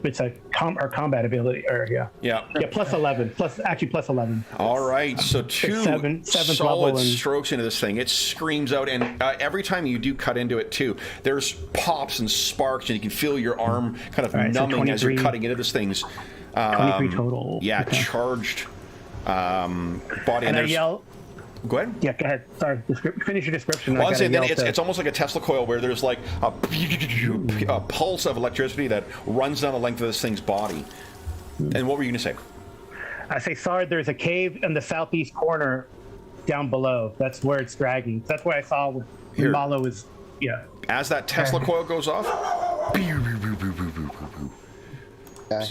it's a combat ability, or Yeah. +11, +11. All right, so two seventh solid level and- strokes into this thing. It screams out, and every time you do cut into it too, there's pops and sparks, and you can feel your arm kind of All right, so numbing as you're 23 cutting into this thing's 23 total. Yeah, Okay. charged body. And I there's- yell. Go ahead. Yeah, go ahead. Sorry, finish your description. Well, I I'm gotta saying then yell to- it's almost like a Tesla coil where there's like a pulse of electricity that runs down the length of this thing's body. And what were you going to say? I say, sorry, there's a cave in the southeast corner down below. That's where it's dragging. That's what I saw when Here. Malo was, As that Tesla coil goes off, so you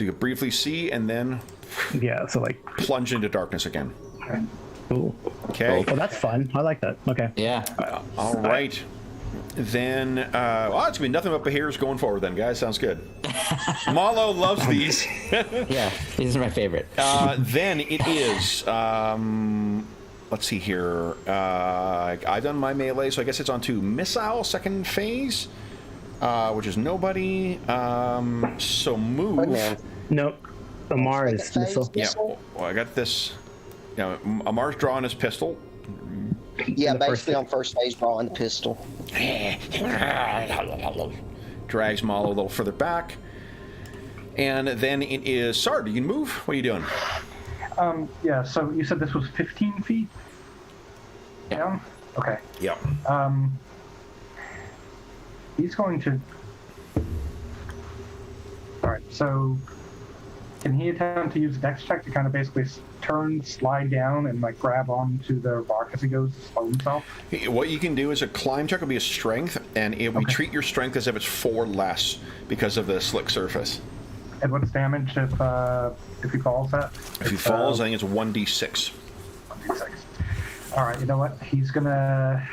can briefly see and then so like, plunge into darkness again. cool. Okay. Oh, that's fun. I like that. Okay. Yeah. All right. Then, it's going to be nothing but behaviors going forward then, guys. Sounds good. Malo loves these. Yeah. These are my favorite. Then it is, let's see here. I've done my melee, so I guess it's on to missile, second phase, which is nobody. So move. No, Amar is Second phase missile. Yeah, missile? well, I got this. Amar's drawing his pistol. Yeah, the first basically hit. on first phase, drawing the pistol. Drags Malo a little further back. And then it is Sard. You can move. What are you doing? Yeah, so you said this was 15 feet down? Okay. Yep. He's going to... Alright, so can he attempt to use Dex check to kind of basically turn, slide down, and like grab onto the rock as he goes to slow himself? What you can do is a climb check will be a strength, and we treat your strength as if it's 4 less because of the slick surface. And what's damage if he falls at? If he falls, I think it's 1d6. 1d6. All right, you know what? He's gonna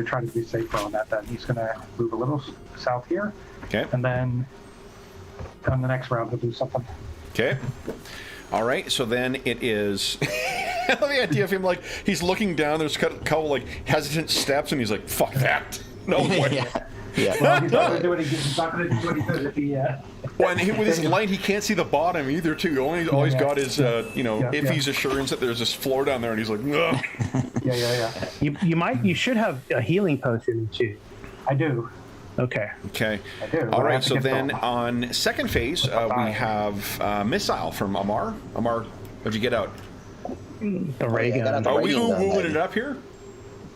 try to be safer on that. Then he's gonna move a little south here, Okay. and then on the next round he'll do something. Okay. All right. So then it is. I love the idea of him like he's looking down. There's a couple like hesitant steps, and he's like, "Fuck that! No way!" Yeah. Well, he's not gonna do what he's not gonna do what he does if he. Well, and with his light, he can't see the bottom either. Too. All he's got is Iffy's assurance that there's this floor down there, and he's like, "Ugh." Yeah. You should have a healing potion too. I do. Okay. Okay. I do. All I right. have to So get then them. on second phase, we have missile from Amar. Amar, what'd you get out? The ray I got gun. the Are we ray gun, moving baby. it up here?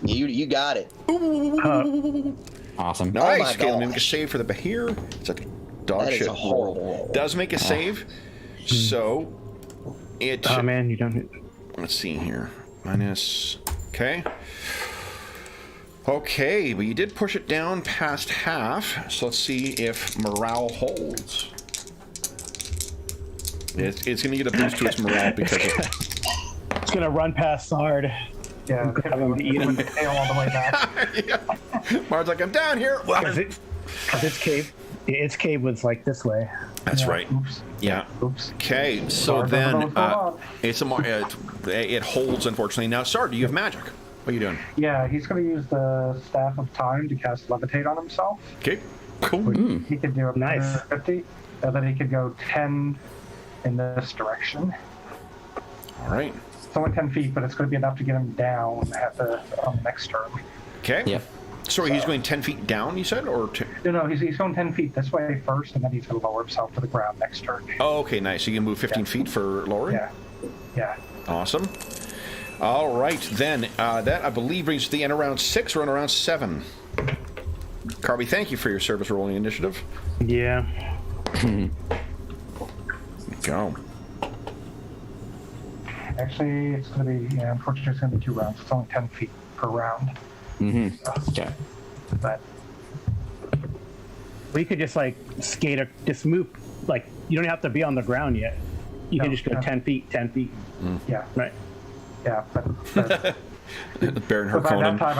You got it. Awesome. my Nice. Okay, let me gosh. make a save for the Bahir. It's a dog That is shit a horrible roll. Does make a save. So it. Oh man, you don't. Let's see here. Minus. Okay. Okay, but you did push it down past half. So let's see if morale holds. It's going to get a boost to its morale because of. It's gonna run past Sard. Yeah. Have him eat him. Tail all the way back. Yeah. Mar's like, I'm down here. Because its cave was like this way. That's right. Oops. Yeah. Oops. Okay, so Sard doesn't know then what's going on. it holds, unfortunately. Now, Sard, do you have magic? What are you doing? Yeah, he's going to use the Staff of Time to cast Levitate on himself. Okay, cool. He could do up Nice. to 50, and then he could go 10 in this direction. All right. It's only 10 feet, but it's going to be enough to get him down at the next turn. Okay. Yep. So he's going 10 feet down, you said, or two? No, he's going 10 feet this way first, and then he's going to lower himself to the ground next turn. Oh, okay, nice. So you can move 15 feet for lowering? Yeah. Awesome. All right, then. That, I believe, brings us to the end of round 6. We're on round 7. Carby, thank you for your service rolling initiative. Yeah. Go. Actually, it's going to be, unfortunately, it's going to be 2 rounds. It's only 10 feet per round. Okay. But We could just like just move like you don't have to be on the ground yet. You can just go 10 feet, 10 feet. Yeah. Right. Yeah. But Baron by Harkonnen. that time,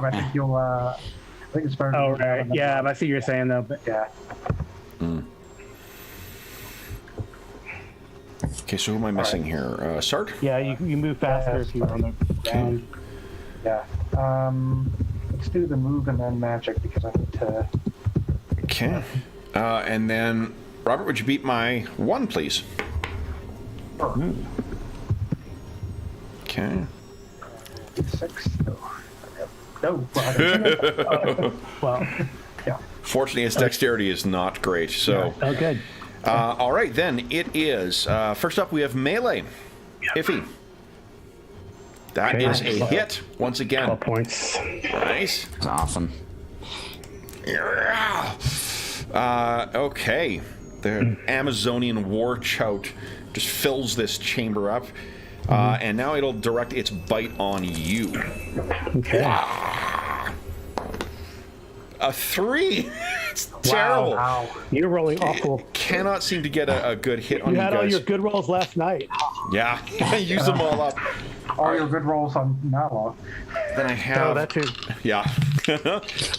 I think you'll. I think it's better. Oh, right. Yeah, I see what you're saying, though. But Yeah. Okay, so who am I missing here? Sart? yeah, you move faster if you're on the ground. Yeah. Let's do the move and then magic because I need to. Okay. And then, Robert, would you beat my 1, please? Okay. 6. No. No. Well, Yeah. Fortunately, his dexterity is not great, so... oh, good. all right, then, it is... first up, we have melee. Iffy. That Okay. is a hit, once again. 12 points. Nice. That's awesome. Okay. The Amazonian war chout just fills this chamber up. And now it'll direct its bite on you. Okay. A 3! It's terrible. Wow. You're rolling awful. Cannot seem to get a good hit on You you had all guys. your good rolls last night. Yeah, use them all up. All your good rolls on Nala. Then I Oh, have... that too. Yeah.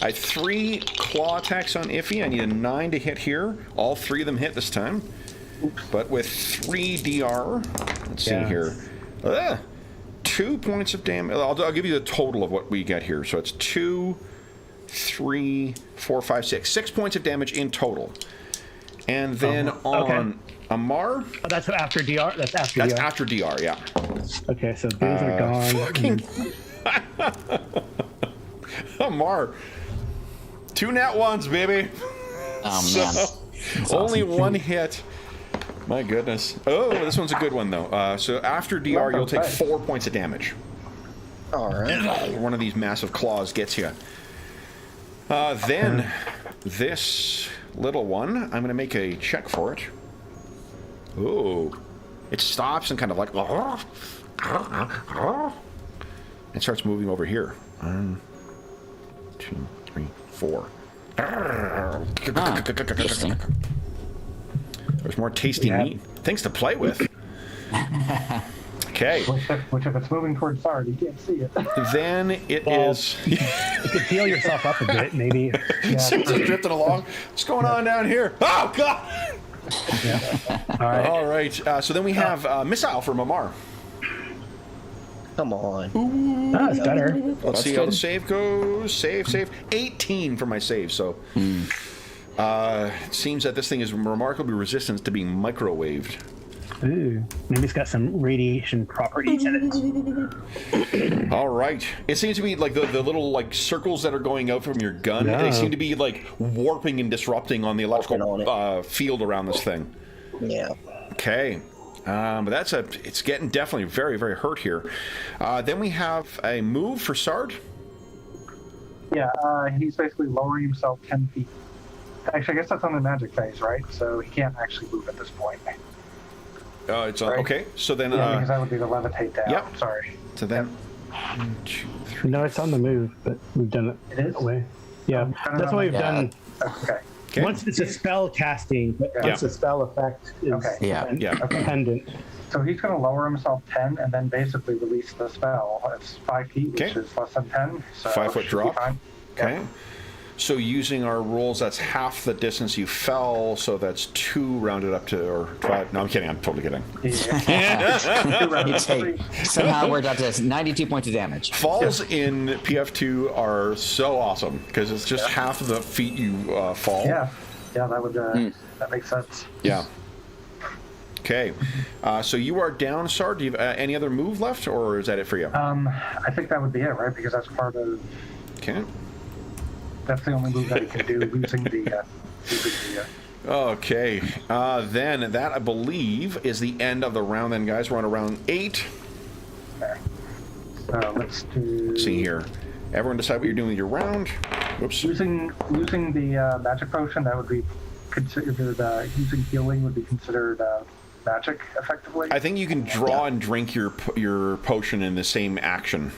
I have 3 claw attacks on Iffy. I need a 9 to hit here. All 3 of them hit this time. But with 3 DR... Let's see Yeah. here. 2 points of damage. I'll give you the total of what we get here. So it's 2, 3, 4, 5, 6. 6 points of damage in total. And then on Amar... Oh, that's after DR? That's after That's DR. after DR, yeah. Okay, so those are gone. Amar. 2 nat 1s, baby. Oh man. So, only 1 hit. My goodness. Oh, this one's a good one, though. So after DR, you'll take 4 points of damage. All right. One of these massive claws gets you. Then, this little one, I'm going to make a check for it. Ooh. It stops and kind of like... It starts moving over here. 1, 2, 3, 4. Interesting. There's more tasty meat. Things to play with. Okay. Which if it's moving towards Sard, you can't see it. Then it Well, is... You could heal yourself up a bit, maybe. Just drifting along. What's going on down here? Oh, God! All right. All right. So then we have Missile from Amar. Come on. Oh, it's better. Let's see how the good. save goes. Save. 18 for my save, so... it seems that this thing is remarkably resistant to being microwaved. Ooh, maybe it's got some radiation properties in it. All right. It seems to be like the little like circles that are going out from your gun. Yeah. They seem to be like warping and disrupting on the electrical On field around this thing. Yeah. Okay. But it's getting definitely very, very hurt here. Then we have a move for Sard. Yeah, he's basically lowering himself 10 feet. Actually, I guess that's on the magic phase, right? So he can't actually move at this point. It's on, Right. okay. So then, Yeah, because that would be the levitate down. Yep. Sorry. so then, 1, 2, 3. No, it's on the move, but we've done it. It is? that way. Yeah, Oh, that's what we've done. Okay. Okay. Once it's a spell casting, but once the spell effect is Okay. Yeah. dependent. So he's going to lower himself 10 and then basically release the spell. It's 5 feet, which Okay. is less than 10. So 5 foot should be drop. fine. Okay. Yep. So using our rules, that's half the distance you fell, so that's 2 rounded up to, or 5. No, I'm kidding. I'm totally kidding. Yeah. It's, hey, somehow worked out to 92 points of damage. Falls in PF2 are so awesome because it's just half of the feet you fall. Yeah, that would that makes sense. Yeah. Okay. So you are down, Sard. Do you have any other move left, or is that it for you? I think that would be it, right? Because that's part of Okay. that's the only move that he can do using the Okay. Then that, I believe, is the end of the round then, guys. We're on round 8. So let's do. Let's see here. Everyone decide what you're doing with your round. Whoops. Using the magic potion, that would be considered using healing would be considered magic, effectively. I think you can draw and drink your potion in the same action.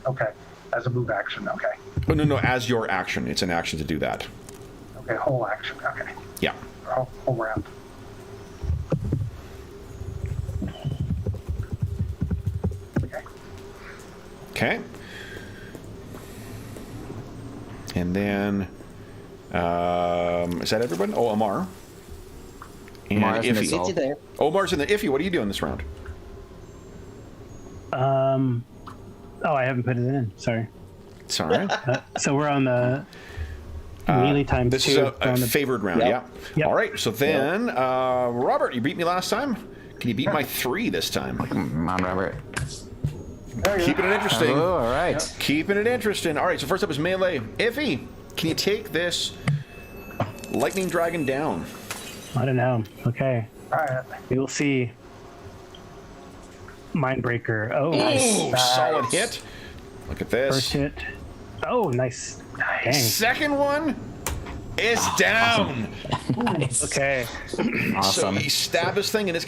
Okay, as a move action. Okay. Oh, no, as your action. It's an action to do that. Okay, whole action. Okay. Yeah. whole round. Okay. Okay. And then, is that everyone? Oh, Amar. And Amar's in the Iffy. soul. Get you there. Oh, Amar's in the Iffy. What are you doing this round? Oh, I haven't put it in. Sorry. It's all right. So we're on the melee times This 2. is We're a on the- favored round, Yep. yeah. Yep. All right, so then, Robert, you beat me last time. Can you beat my 3 this time? Come on, Robert. There you Keeping go. it interesting. Oh, all right. Keeping it interesting. All right, so first up is melee. Iffy, can you take this lightning dragon down? I don't know. Okay. All right. We will see. Mindbreaker. Oh, Ooh, solid hit. Look at this. first hit. Oh, nice. Dang. Second one is down. Nice. Okay. Awesome. So you stab this thing, and it's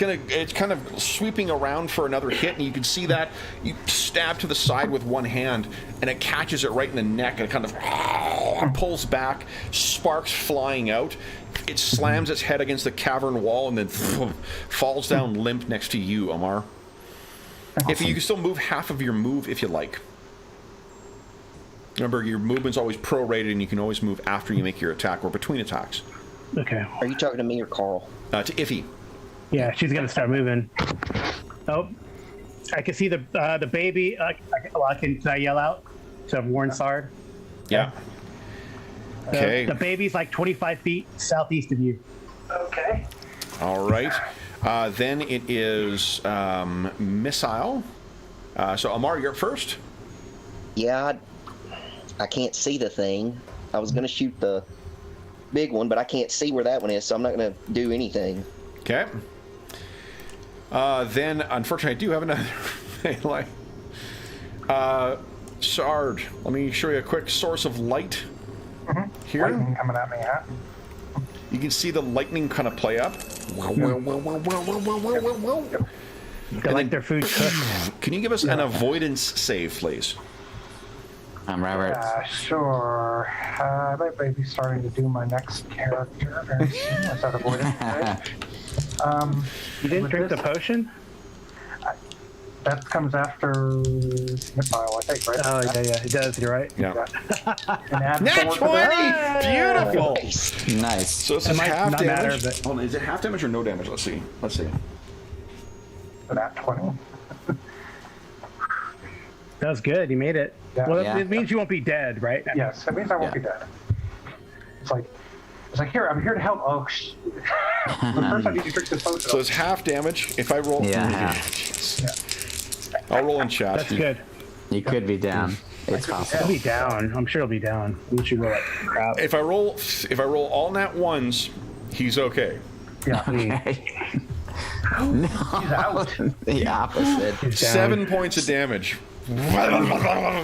kind of sweeping around for another hit, and you can see that you stab to the side with one hand, and it catches it right in the neck, and it kind of pulls back, sparks flying out. It slams its head against the cavern wall, and then falls down limp next to you, Amar. If you can still move half of your move if you like. Remember, your movement's always prorated, and you can always move after you make your attack or between attacks. Okay. Are you talking to me or Carl? To Iffy. Yeah, she's gonna start moving. Oh, I can see the baby. Can I yell out? So I've worn Sard. Yeah. Okay. The baby's like 25 feet southeast of you. Okay. All right. Then it is missile. So Amar, you're up first. Yeah, I can't see the thing. I was going to shoot the big one, but I can't see where that one is, so I'm not going to do anything. Okay. Then, unfortunately, I do have another melee. Sard, let me show you a quick source of light here. Lightning coming at me, huh? You can see the lightning kind of play up. They like their food cooked. Can you give us an avoidance save, please? I'm Robert. Sure. I might be starting to do my next character very soon. Is that avoidance? You didn't With drink the this- potion? That comes after missile, I think, right? Oh, yeah, it does. You're right. Yeah. And add Nat 4 to 20! that. Beautiful! Nice. Nice. So this It is might half not damage. matter, but- Hold on, is it half damage or no damage? Let's see. Let's see. So Nat 20. That was good. You made it. Yeah. Well, Yeah. it means you won't be dead, right? Yes, that means I won't be dead. It's like, here, I'm here to help. Oh, but first I need to drink this potion. So it's half damage. If I roll, Yeah. I'll roll in chat. That's good. You could be down. It's It'll possible. be down. I'm sure it'll be down. You should roll like crap. If I roll all nat ones, he's okay. Yeah, No. he's out. The opposite. He's down. 7 points of damage.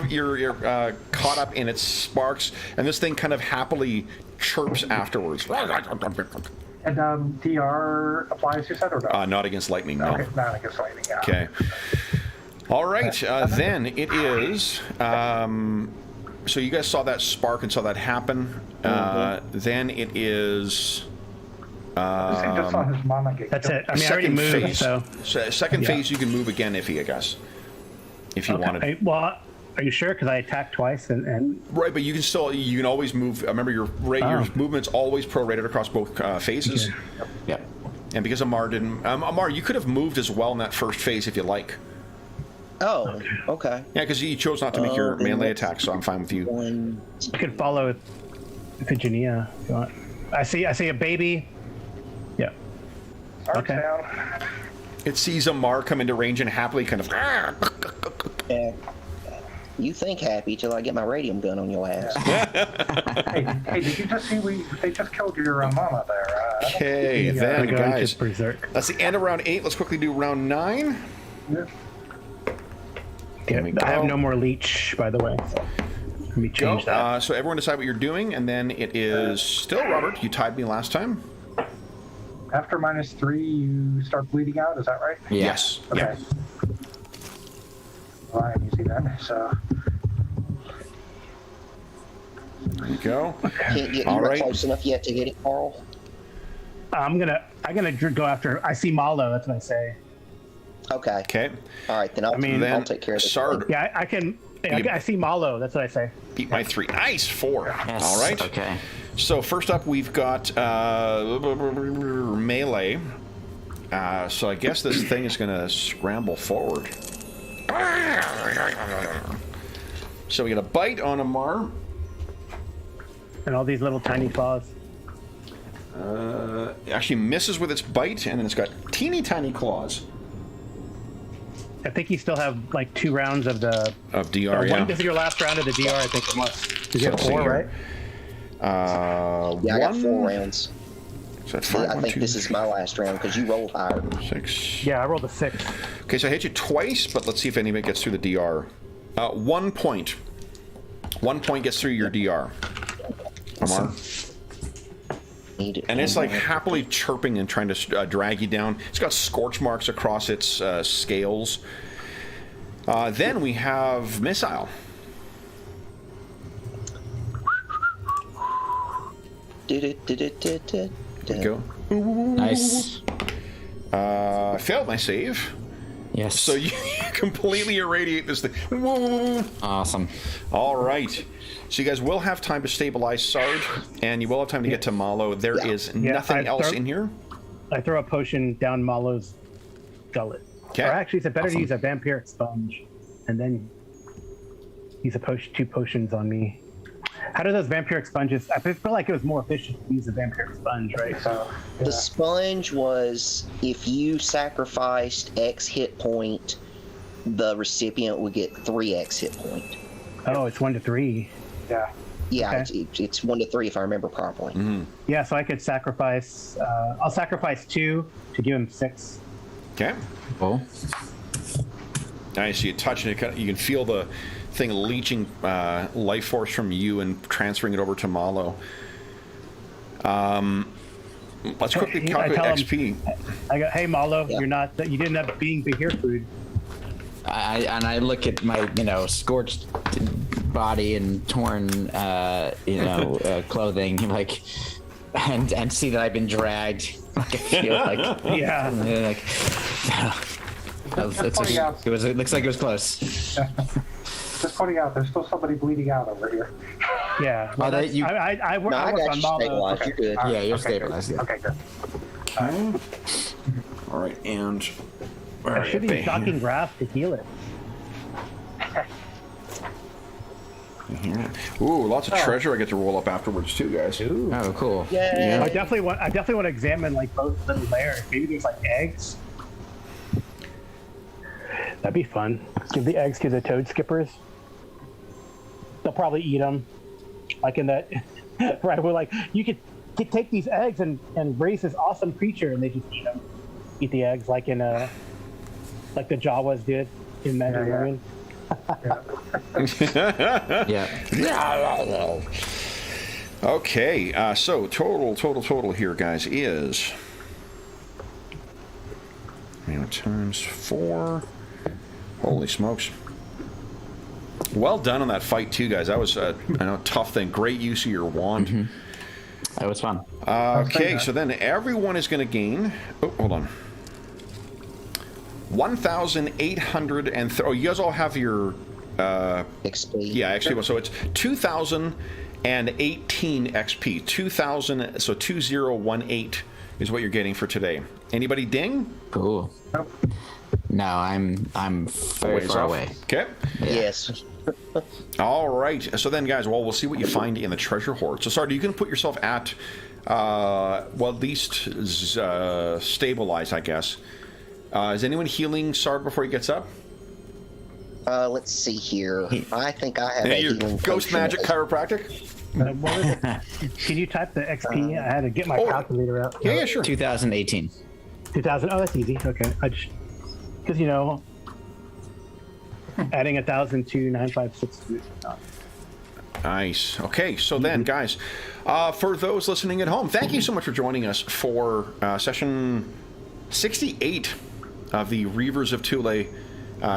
You're caught up in its sparks, and this thing kind of happily chirps afterwards. And DR applies, you said, or no? Not against lightning, no. Okay, not against lightning, yeah. Okay. All right. Then it is. So you guys saw that spark and saw that happen. Then it is. This thing just saw his mama get That's killed. it. I mean, I already moved, phase. so. Second Yeah. phase, you can move again if you guess. If you wanted. Well, are you sure? Because I attacked twice and Right, but you can always move. Remember, your movement's always prorated across both phases. Okay. Yep. And because Amar didn't, Amar, you could have moved as well in that first phase if you like. Oh, okay. Yeah, because you chose not to make your then melee let's- attack, so I'm fine with you. One, you could follow Virginia if you want. I see a baby. Yeah. Arcs Okay. down. It sees Amar come into range and happily kind of. yeah. You think happy till I get my radium gun on your ass. Hey, did you just see they just killed your mama there? Okay, I'm then gonna go into guys, Berserk. that's the end of round 8. Let's quickly do round 9. Yeah. There we I have go. no more leech, by the way. So let me Go. change that. So everyone decide what you're doing, and then it is still Robert. You tied me last time. After -3, you start bleeding out, is that right? Yeah. Yes. Okay. Yeah. Well, I'm easy then, so. There you go. Can't get All you right. close enough yet to hit it, Carl. I'm gonna go after. I see Malo. That's what I say. Okay. Okay. All right, then I'll Then take care of this. Sard, Yeah, I can. I see Malo. That's what I say. beat my 3. Nice, 4. Yes. All right. Okay. So first up, we've got melee. So I guess this thing is going to scramble forward. So we get a bite on Amar. And all these little tiny claws. It actually misses with its bite, and then it's got teeny tiny claws. I think you still have like 2 rounds of the. DR, yeah. This is your last round of the DR, I think it was. Did you have So 4, here. right? Yeah, I got 1. 4 rounds. So that's 5, I 1, think 2, this is my last round because you rolled higher. 6. Yeah, I rolled a 6. Okay, so I hit you twice, but let's see if anybody gets through the DR. 1 point. 1 point gets through your DR. Amar. And it's like happily chirping and trying to drag you down. It's got scorch marks across its scales. Then we have Missile. There There we go. Nice. I failed my save. Yes. So you completely irradiate this thing. Whoa. Awesome. All right. So you guys will have time to stabilize Sard, and you will have time to get to Malo. There is nothing else in here. I throw a potion down Malo's gullet. Okay. Or actually, it's better to use a vampiric sponge, and then use a 2 potions on me. How do those vampiric sponges? I feel like it was more efficient to use a vampiric sponge, right? So The sponge was if you sacrificed X hit point, the recipient would get 3X hit point. Oh, it's 1 to 3. yeah, Yeah, Okay. it's 1 to 3 if I remember properly. Yeah, so I could sacrifice. I'll sacrifice 2 to give him 6. Okay. Cool. Nice. You touch it, you can feel the thing leeching life force from you and transferring it over to Malo. Let's quickly calculate tell him- XP. I go, hey Malo, Yeah. you didn't end up being beer food. I look at my scorched body and torn clothing like and see that I've been dragged. Like I feel like Yeah. like looks like it was close. just pointing out, there's still somebody bleeding out over here. Yeah. Oh, that you- I work, No, I I work got on you Malo. stabilized. You're good. Yeah, you're Okay, good. stabilized. Yeah. Okay, good. All right, and I should use shocking grasp to heal it. Ooh, lots of treasure I get to roll up afterwards too, guys. Oh, cool. Yeah. I definitely want to examine like both little layers. Maybe there's like eggs. That'd be fun. Give the eggs to the toad skippers. They'll probably eat them. Like in that, right? We're like, you could take these eggs and raise this awesome creature, and they just eat them. Eat the eggs like in like the Jawas did in Mandalorian. Yeah. Okay, so total here, guys, is times 4. Holy smokes! Well done on that fight too, guys. That was a tough thing. Great use of your wand. That was fun. Okay, so then everyone is going to gain. Oh, hold on. 1,800 and you guys all have your XP. yeah, XP. So it's 2,018 XP. 2,000. So 2018 is what you're getting for today. Anybody ding? Cool. No, I'm very Ways far off. away. Okay. Yes. All right. So then, guys, we'll see what you find in the treasure hoard. So, sorry, you can put yourself at, at least stabilized, I guess. Is anyone healing Sard before he gets up? Let's see here. I think I have a Your healing ghost potion. magic chiropractic? What is it? Can you type the XP? I had to get my calculator out. Yeah, sure. 2018. 2000. Oh, that's easy. Okay, because adding 1,000 to 956. Nice. Okay, so then, guys, for those listening at home, thank you so much for joining us for session 68 of the Reavers of Thule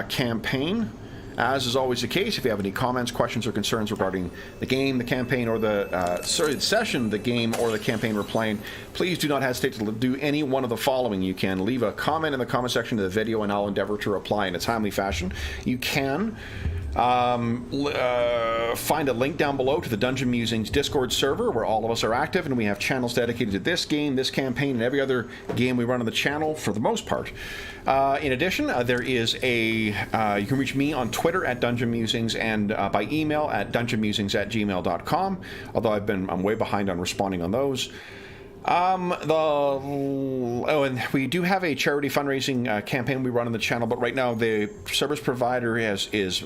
campaign. As is always the case, if you have any comments, questions, or concerns regarding the game, the campaign, or the session, the game, or the campaign we're playing, please do not hesitate to do any one of the following. You can leave a comment in the comment section of the video, and I'll endeavor to reply in a timely fashion. You can find a link down below to the Dungeon Musings Discord server, where all of us are active, and we have channels dedicated to this game, this campaign, and every other game we run on the channel for the most part. In addition, there is you can reach me on Twitter at Dungeon Musings and by email at dungeonmusings@gmail.com, although I'm way behind on responding on those. And we do have a charity fundraising campaign we run on the channel, but right now the service provider service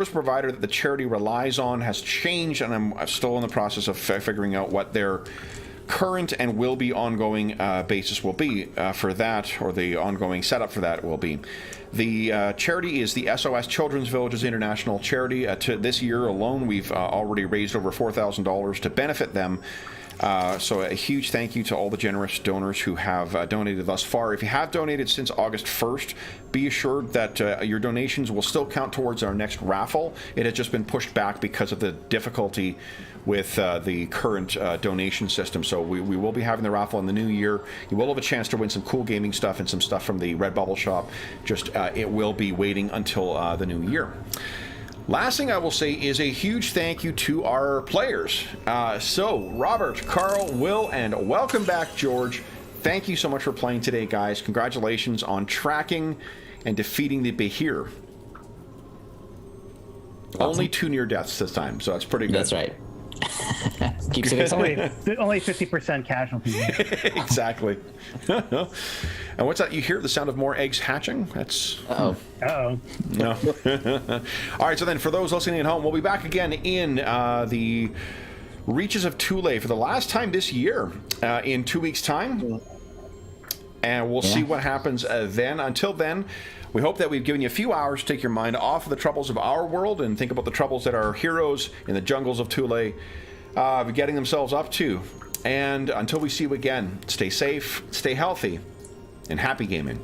provider that the charity relies on has changed, and I'm still in the process of figuring out what their current and will be ongoing basis will be for that, or the ongoing setup for that will be. The charity is the SOS Children's Villages International Charity. This year alone, we've already raised over $4,000 to benefit them. So a huge thank you to all the generous donors who have donated thus far. If you have donated since August 1st, be assured that your donations will still count towards our next raffle. It has just been pushed back because of the difficulty with the current donation system. So we will be having the raffle in the new year. You will have a chance to win some cool gaming stuff and some stuff from the Redbubble shop. Just it will be waiting until the new year. Last thing I will say is a huge thank you to our players. So, Robert, Carl, Will, and welcome back, George. Thank you so much for playing today, guys. Congratulations on tracking and defeating the Behir. Awesome. Only 2 near deaths this time, so that's pretty good. That's right. Keeps it exciting. Only 50% casualties. Exactly. And what's that? You hear the sound of more eggs hatching? That's... Uh-oh. Uh-oh. No. All right, so then for those listening at home, we'll be back again in the reaches of Thule for the last time this year in 2 weeks' time. And we'll see what happens then. Until then, we hope that we've given you a few hours to take your mind off of the troubles of our world and think about the troubles that our heroes in the jungles of Thule are getting themselves up to. And until we see you again, stay safe, stay healthy, and happy gaming.